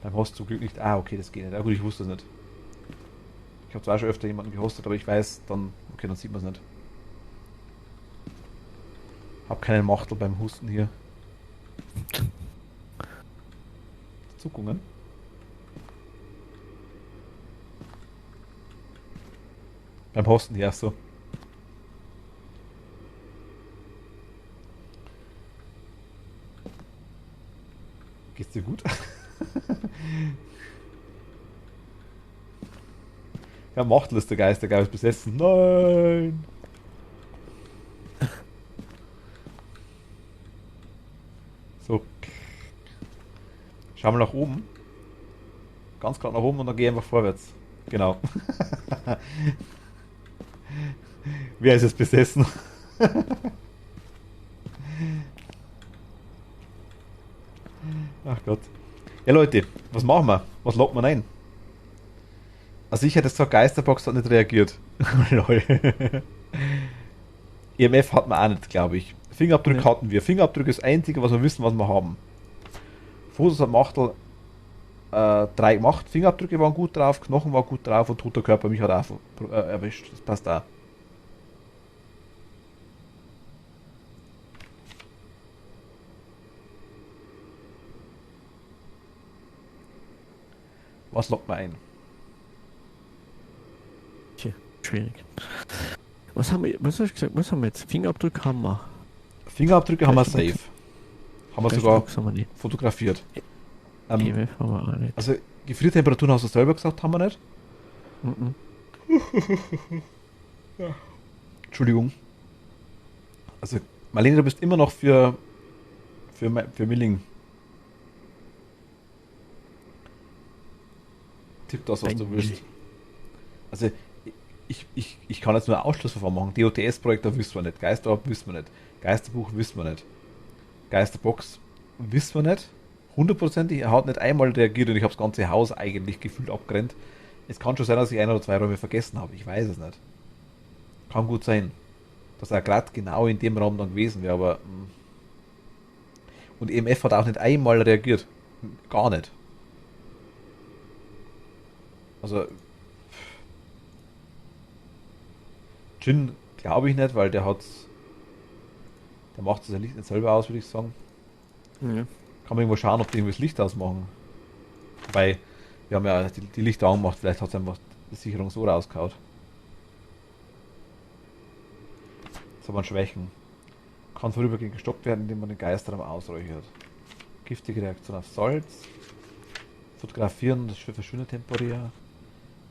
Beim Host zum Glück nicht. Ah, okay, das geht nicht. Ja gut, ich wusste es nicht. Ich habe zwar schon öfter jemanden gehostet, aber ich weiß dann, okay, dann sieht man es nicht. Hab keinen Machtel beim Husten hier. Zuckungen. Beim Hosten hier, so. Geht's dir gut? Ja, Machtel ist der Geist besessen. Nein! So. Schau mal nach oben. Ganz klar nach oben und dann geh einfach vorwärts. Genau. Wer ist jetzt besessen? Ach Gott. Ja Leute, was machen wir? Was lockt man ein? Also ich hätte gesagt, Geisterbox hat nicht reagiert. Lol. EMF hat man auch nicht, glaube ich. Fingerabdrück hatten wir. Fingerabdrück ist das Einzige, was wir wissen, was wir haben. Fotos hat Machtel 3 gemacht. Fingerabdrücke waren gut drauf, Knochen war gut drauf und toter Körper mich hat auch erwischt. Das passt auch. Was lockt man ein? Tja, schwierig. Was hast du gesagt? Was haben wir jetzt? Fingerabdrücke haben wir. Fingerabdrücke haben wir safe. Haben wir sogar haben wir nicht. fotografiert. EMF haben wir auch nicht. Also Gefriertemperaturen hast du selber gesagt, haben wir nicht. Entschuldigung. Also Marlene, du bist immer noch für Milling. Tipp das, was du willst. Also ich kann jetzt nur ein Ausschlussverfahren machen. DOTS-Projekt, da wissen wir nicht. Geisterab wissen wir nicht. Geisterbuch wissen wir nicht. Geisterbox wissen wir nicht. 100%ig. Er hat nicht einmal reagiert und ich habe das ganze Haus eigentlich gefühlt abgerennt. Es kann schon sein, dass ich 1 oder 2 Räume vergessen habe. Ich weiß es nicht. Kann gut sein. Dass er gerade genau in dem Raum dann gewesen wäre, aber. Und EMF hat auch nicht einmal reagiert. Gar nicht. Also. Jin glaube ich nicht, weil der macht sein Licht nicht selber aus, würde ich sagen. Ja. Kann man irgendwo schauen, ob die irgendwie das Licht ausmachen. Wobei, wir haben ja die Lichter angemacht, vielleicht hat es einfach die Sicherung so rausgehauen. Das hat man Schwächen. Kann vorübergehend gestoppt werden, indem man den Geisterraum ausräuchert. Giftige Reaktion auf Salz. Fotografieren, das verschwindet temporär.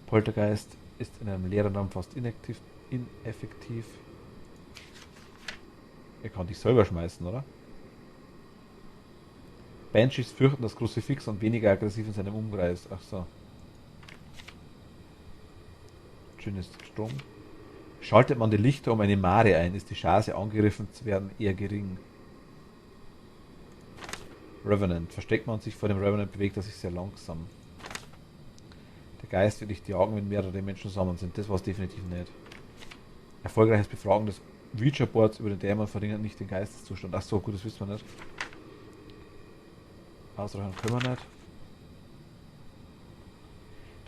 Poltergeist ist in einem leeren Raum fast ineffektiv. Er kann dich selber schmeißen, oder? Banshees fürchten das Kruzifix und weniger aggressiv in seinem Umkreis. Ach so. Schönes Strom. Schaltet man die Lichter um eine Mare ein, ist die Chance angegriffen zu werden eher gering. Revenant. Versteckt man sich vor dem Revenant, bewegt er sich sehr langsam. Der Geist wird nicht jagen, wenn mehrere Menschen zusammen sind. Das war es definitiv nicht. Erfolgreiches Befragen des Ouija-Boards über den Dämon verringert nicht den Geisteszustand. Ach so, gut, das wissen wir nicht. Ausreichen können wir nicht.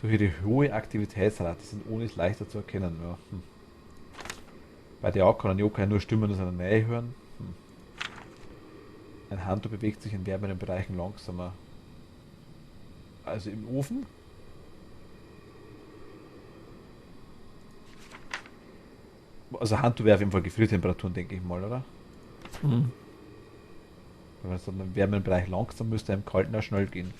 Durch ihre hohe Aktivitätsrate sind Onis leichter zu erkennen. Ja. Bei der Jagd kann ein Yokai nur Stimmen aus einer Nähe hören. Ein Hantu bewegt sich in wärmeren Bereichen langsamer. Also im Ofen? Also Hantu wäre auf jeden Fall Gefriertemperaturen, denke ich mal, oder? Mhm. Wenn man so im wärmeren Bereich langsam müsste, im kalten auch schnell gehen.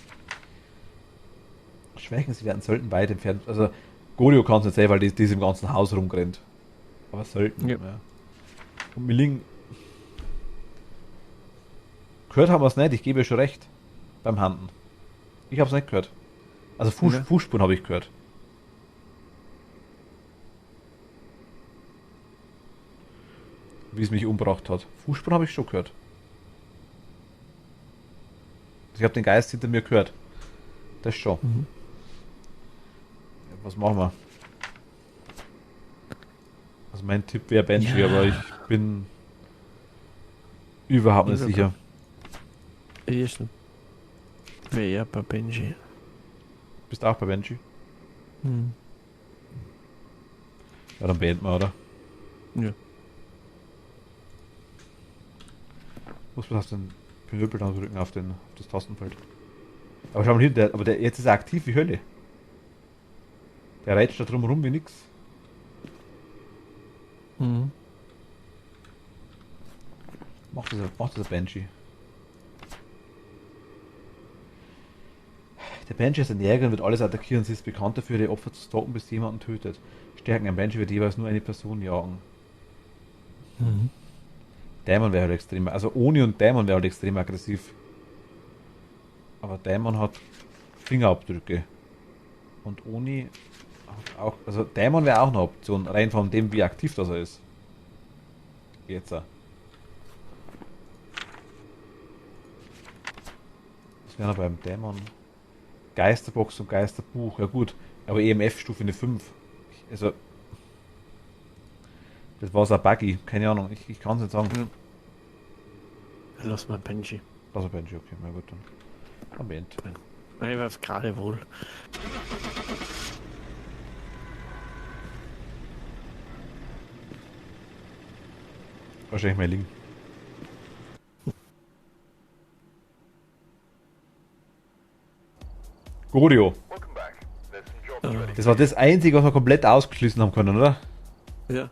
Schwächen, sie werden selten weit entfernt. Also Gorio kann es nicht sehen, weil die ist im ganzen Haus rumrennt. Aber selten. Ja. Ja. Und Milling. Gehört haben wir es nicht, ich gebe ja schon recht. Beim Handen. Ich habe es nicht gehört. Also Ja. Fußspuren habe ich gehört. Wie es mich umgebracht hat. Fußspuren habe ich schon gehört. Ich habe den Geist hinter mir gehört. Das schon. Mhm. Ja, was machen wir? Also mein Tipp wäre Banshee, Ja. aber ich bin überhaupt nicht Überhaupt. sicher. Ersten wäre bei Benji. Bist du auch bei Banshee? Mhm. Ja, dann beenden wir, oder? Ja. Muss man auf den Pinöpel dann drücken, auf das Tastenfeld. Aber schau mal hin, jetzt ist er aktiv wie Hölle. Der reizt da drumherum wie nix. Mhm. Macht das ein Banshee. Der Banshee ist ein Jäger und wird alles attackieren. Sie ist bekannt dafür, die Opfer zu stalken, bis jemanden tötet. Stärken: ein Banshee wird jeweils nur eine Person jagen. Mhm. Dämon wäre halt extrem, also Oni und Dämon wäre halt extrem aggressiv. Aber Dämon hat Fingerabdrücke. Und Oni hat auch, also Dämon wäre auch eine Option, rein von dem, wie aktiv das er ist. Jetzt. Das wäre beim Dämon Geisterbox und Geisterbuch, ja gut, aber EMF-Stufe eine 5. Also, das war so ein Buggy, keine Ahnung, ich kann es nicht sagen. Ja. Lass mal Benji. Also Banshee, okay, na gut, dann. Moment. Ich weiß gerade wohl. Wahrscheinlich mein Link. Gorio. Welcome back. There's some jobs ready. Das war das Einzige, was wir komplett ausgeschlossen haben können, oder? Ja.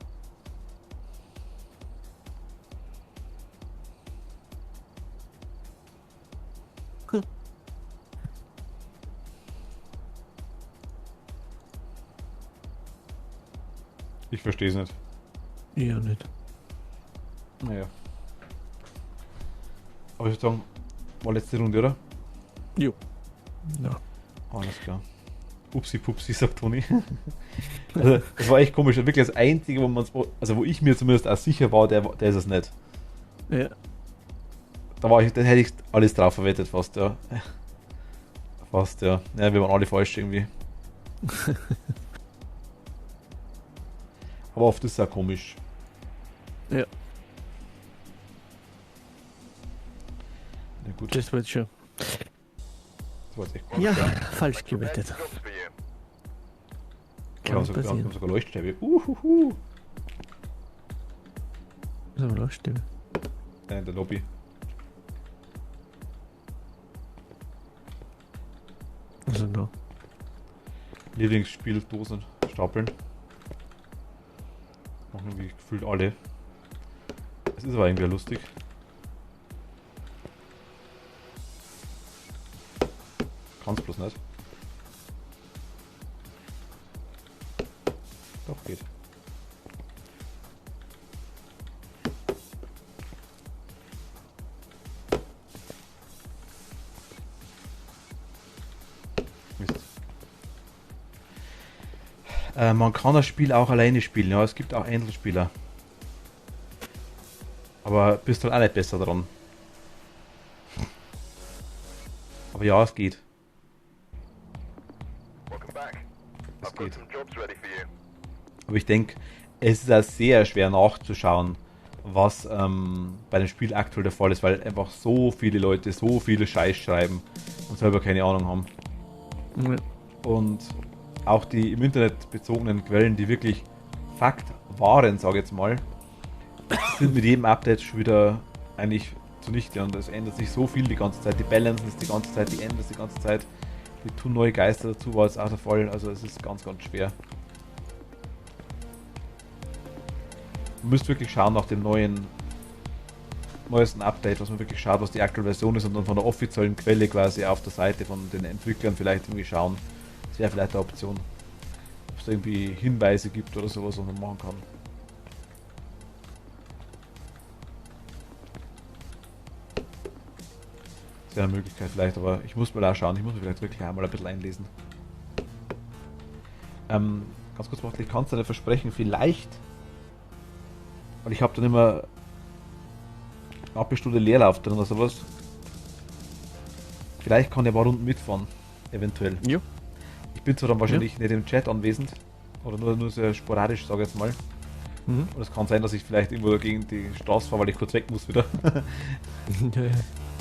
Ich verstehe es nicht. Ja, nicht. Naja. Aber ich würde sagen, war letzte Runde, oder? Jo. Ja. Alles klar. Upsi pupsi, sagt Toni. Also, das war echt komisch. Wirklich das Einzige, wo ich mir zumindest auch sicher war, der ist es nicht. Ja. Dann hätte ich alles drauf verwettet, fast, ja. Fast, ja. Ja, wir waren alle falsch irgendwie. Aber oft ist es auch komisch. Ja. Na gut, Das wird schon. das war jetzt echt komisch. Ja, Ja. falsch gewettet. Jobs for you. Wir haben Kann sogar passieren. Leuchtstäbe. Uhuhu. So, Leuchtstäbe. In der Lobby. Also da. Lieblingsspieldosen stapeln. Machen irgendwie gefühlt alle. Es ist aber irgendwie lustig. Kann's bloß nicht. Doch, geht. Mist. Man kann das Spiel auch alleine spielen, ja, es gibt auch Einzelspieler. Aber bist halt auch nicht besser dran. Aber ja, es geht. Welcome back. Es I've got geht. some jobs ready for you. Aber ich denke, es ist auch sehr schwer nachzuschauen, was bei dem Spiel aktuell der Fall ist, weil einfach so viele Leute so viele Scheiß schreiben und selber keine Ahnung haben. Ja. Und auch die im Internet bezogenen Quellen, die wirklich Fakt waren, sage ich jetzt mal, sind mit jedem Update schon wieder eigentlich zunichte und es ändert sich so viel die ganze Zeit. Die Balance ist die ganze Zeit, die ändert sich die ganze Zeit. Die tun neue Geister dazu, war jetzt auch der Fall. Also es ist ganz, ganz schwer. Man müsste wirklich schauen nach dem neuesten Update, was man wirklich schaut, was die aktuelle Version ist und dann von der offiziellen Quelle quasi auf der Seite von den Entwicklern vielleicht irgendwie schauen. Das wäre vielleicht eine Option. Ob es da irgendwie Hinweise gibt oder sowas, was man machen kann. Das wäre eine Möglichkeit vielleicht, aber ich muss mal auch schauen. Ich muss mir vielleicht wirklich einmal ein bisschen einlesen. Ganz kurz, ich kann es nicht versprechen, vielleicht, weil ich habe dann immer eine knappe Stunde Leerlauf drin oder sowas. Vielleicht kann ich ein paar Runden mitfahren, eventuell. Ja. Ich bin zwar dann wahrscheinlich nicht im Chat anwesend, oder nur sehr sporadisch, sage ich jetzt mal. Mhm. Und es kann sein, dass ich vielleicht irgendwo gegen die Straße fahre, weil ich kurz weg muss wieder. Ja, ja.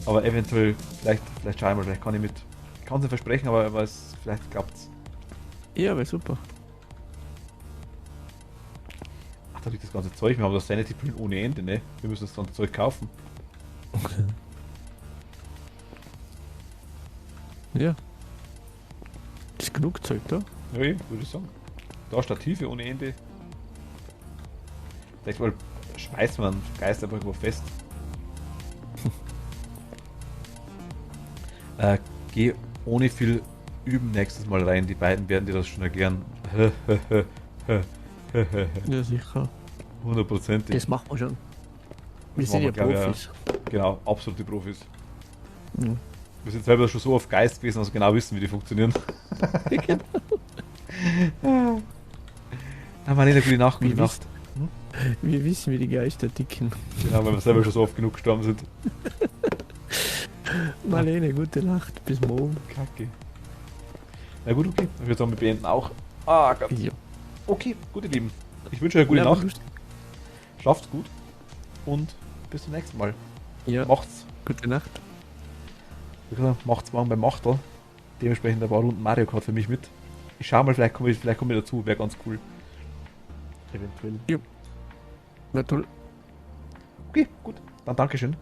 Aber eventuell, vielleicht schauen wir mal, vielleicht kann ich mit. Ich kann es nicht versprechen, aber vielleicht klappt es. Ja, wäre super. Ach, da liegt das ganze Zeug. Wir haben das Sanity-Pillen ohne Ende, ne? Wir müssen das ganze Zeug kaufen. Ja. Ist genug Zeug da? Ja, würde ich sagen. Da Stative ohne Ende. Vielleicht mal schmeißt man einen Geist einfach irgendwo fest. Geh ohne viel Üben nächstes Mal rein. Die beiden werden dir das schon erklären. Ja, sicher. 100%. Das machen wir schon. Wir Das sind ja machen wir, glaub ich, Profis. Genau, absolute Profis. Ja. Wir sind selber schon so auf Geist gewesen, dass wir genau wissen, wie die funktionieren. Haben wir nicht eine gute Nacht, gute Wir Nacht. Wir wissen, wie die Geister ticken. Genau, weil wir selber schon so oft genug gestorben sind. Marlene, gute Nacht. Bis morgen. Kacke. Na gut, okay. Ich würde sagen, wir beenden auch. Ah, Gott. Ja. Okay, gut, ihr Lieben. Ich wünsche euch eine gute Ja, Nacht. lustig. Schlaft's gut. Und bis zum nächsten Mal. Ja. Macht's. Gute Nacht. Macht's morgen beim Machtel. Dementsprechend ein paar Runden Mario Kart für mich mit. Ich schau mal, vielleicht komme ich dazu. Wäre ganz cool. Eventuell. Ja. Na toll. Okay, gut. Dann Dankeschön.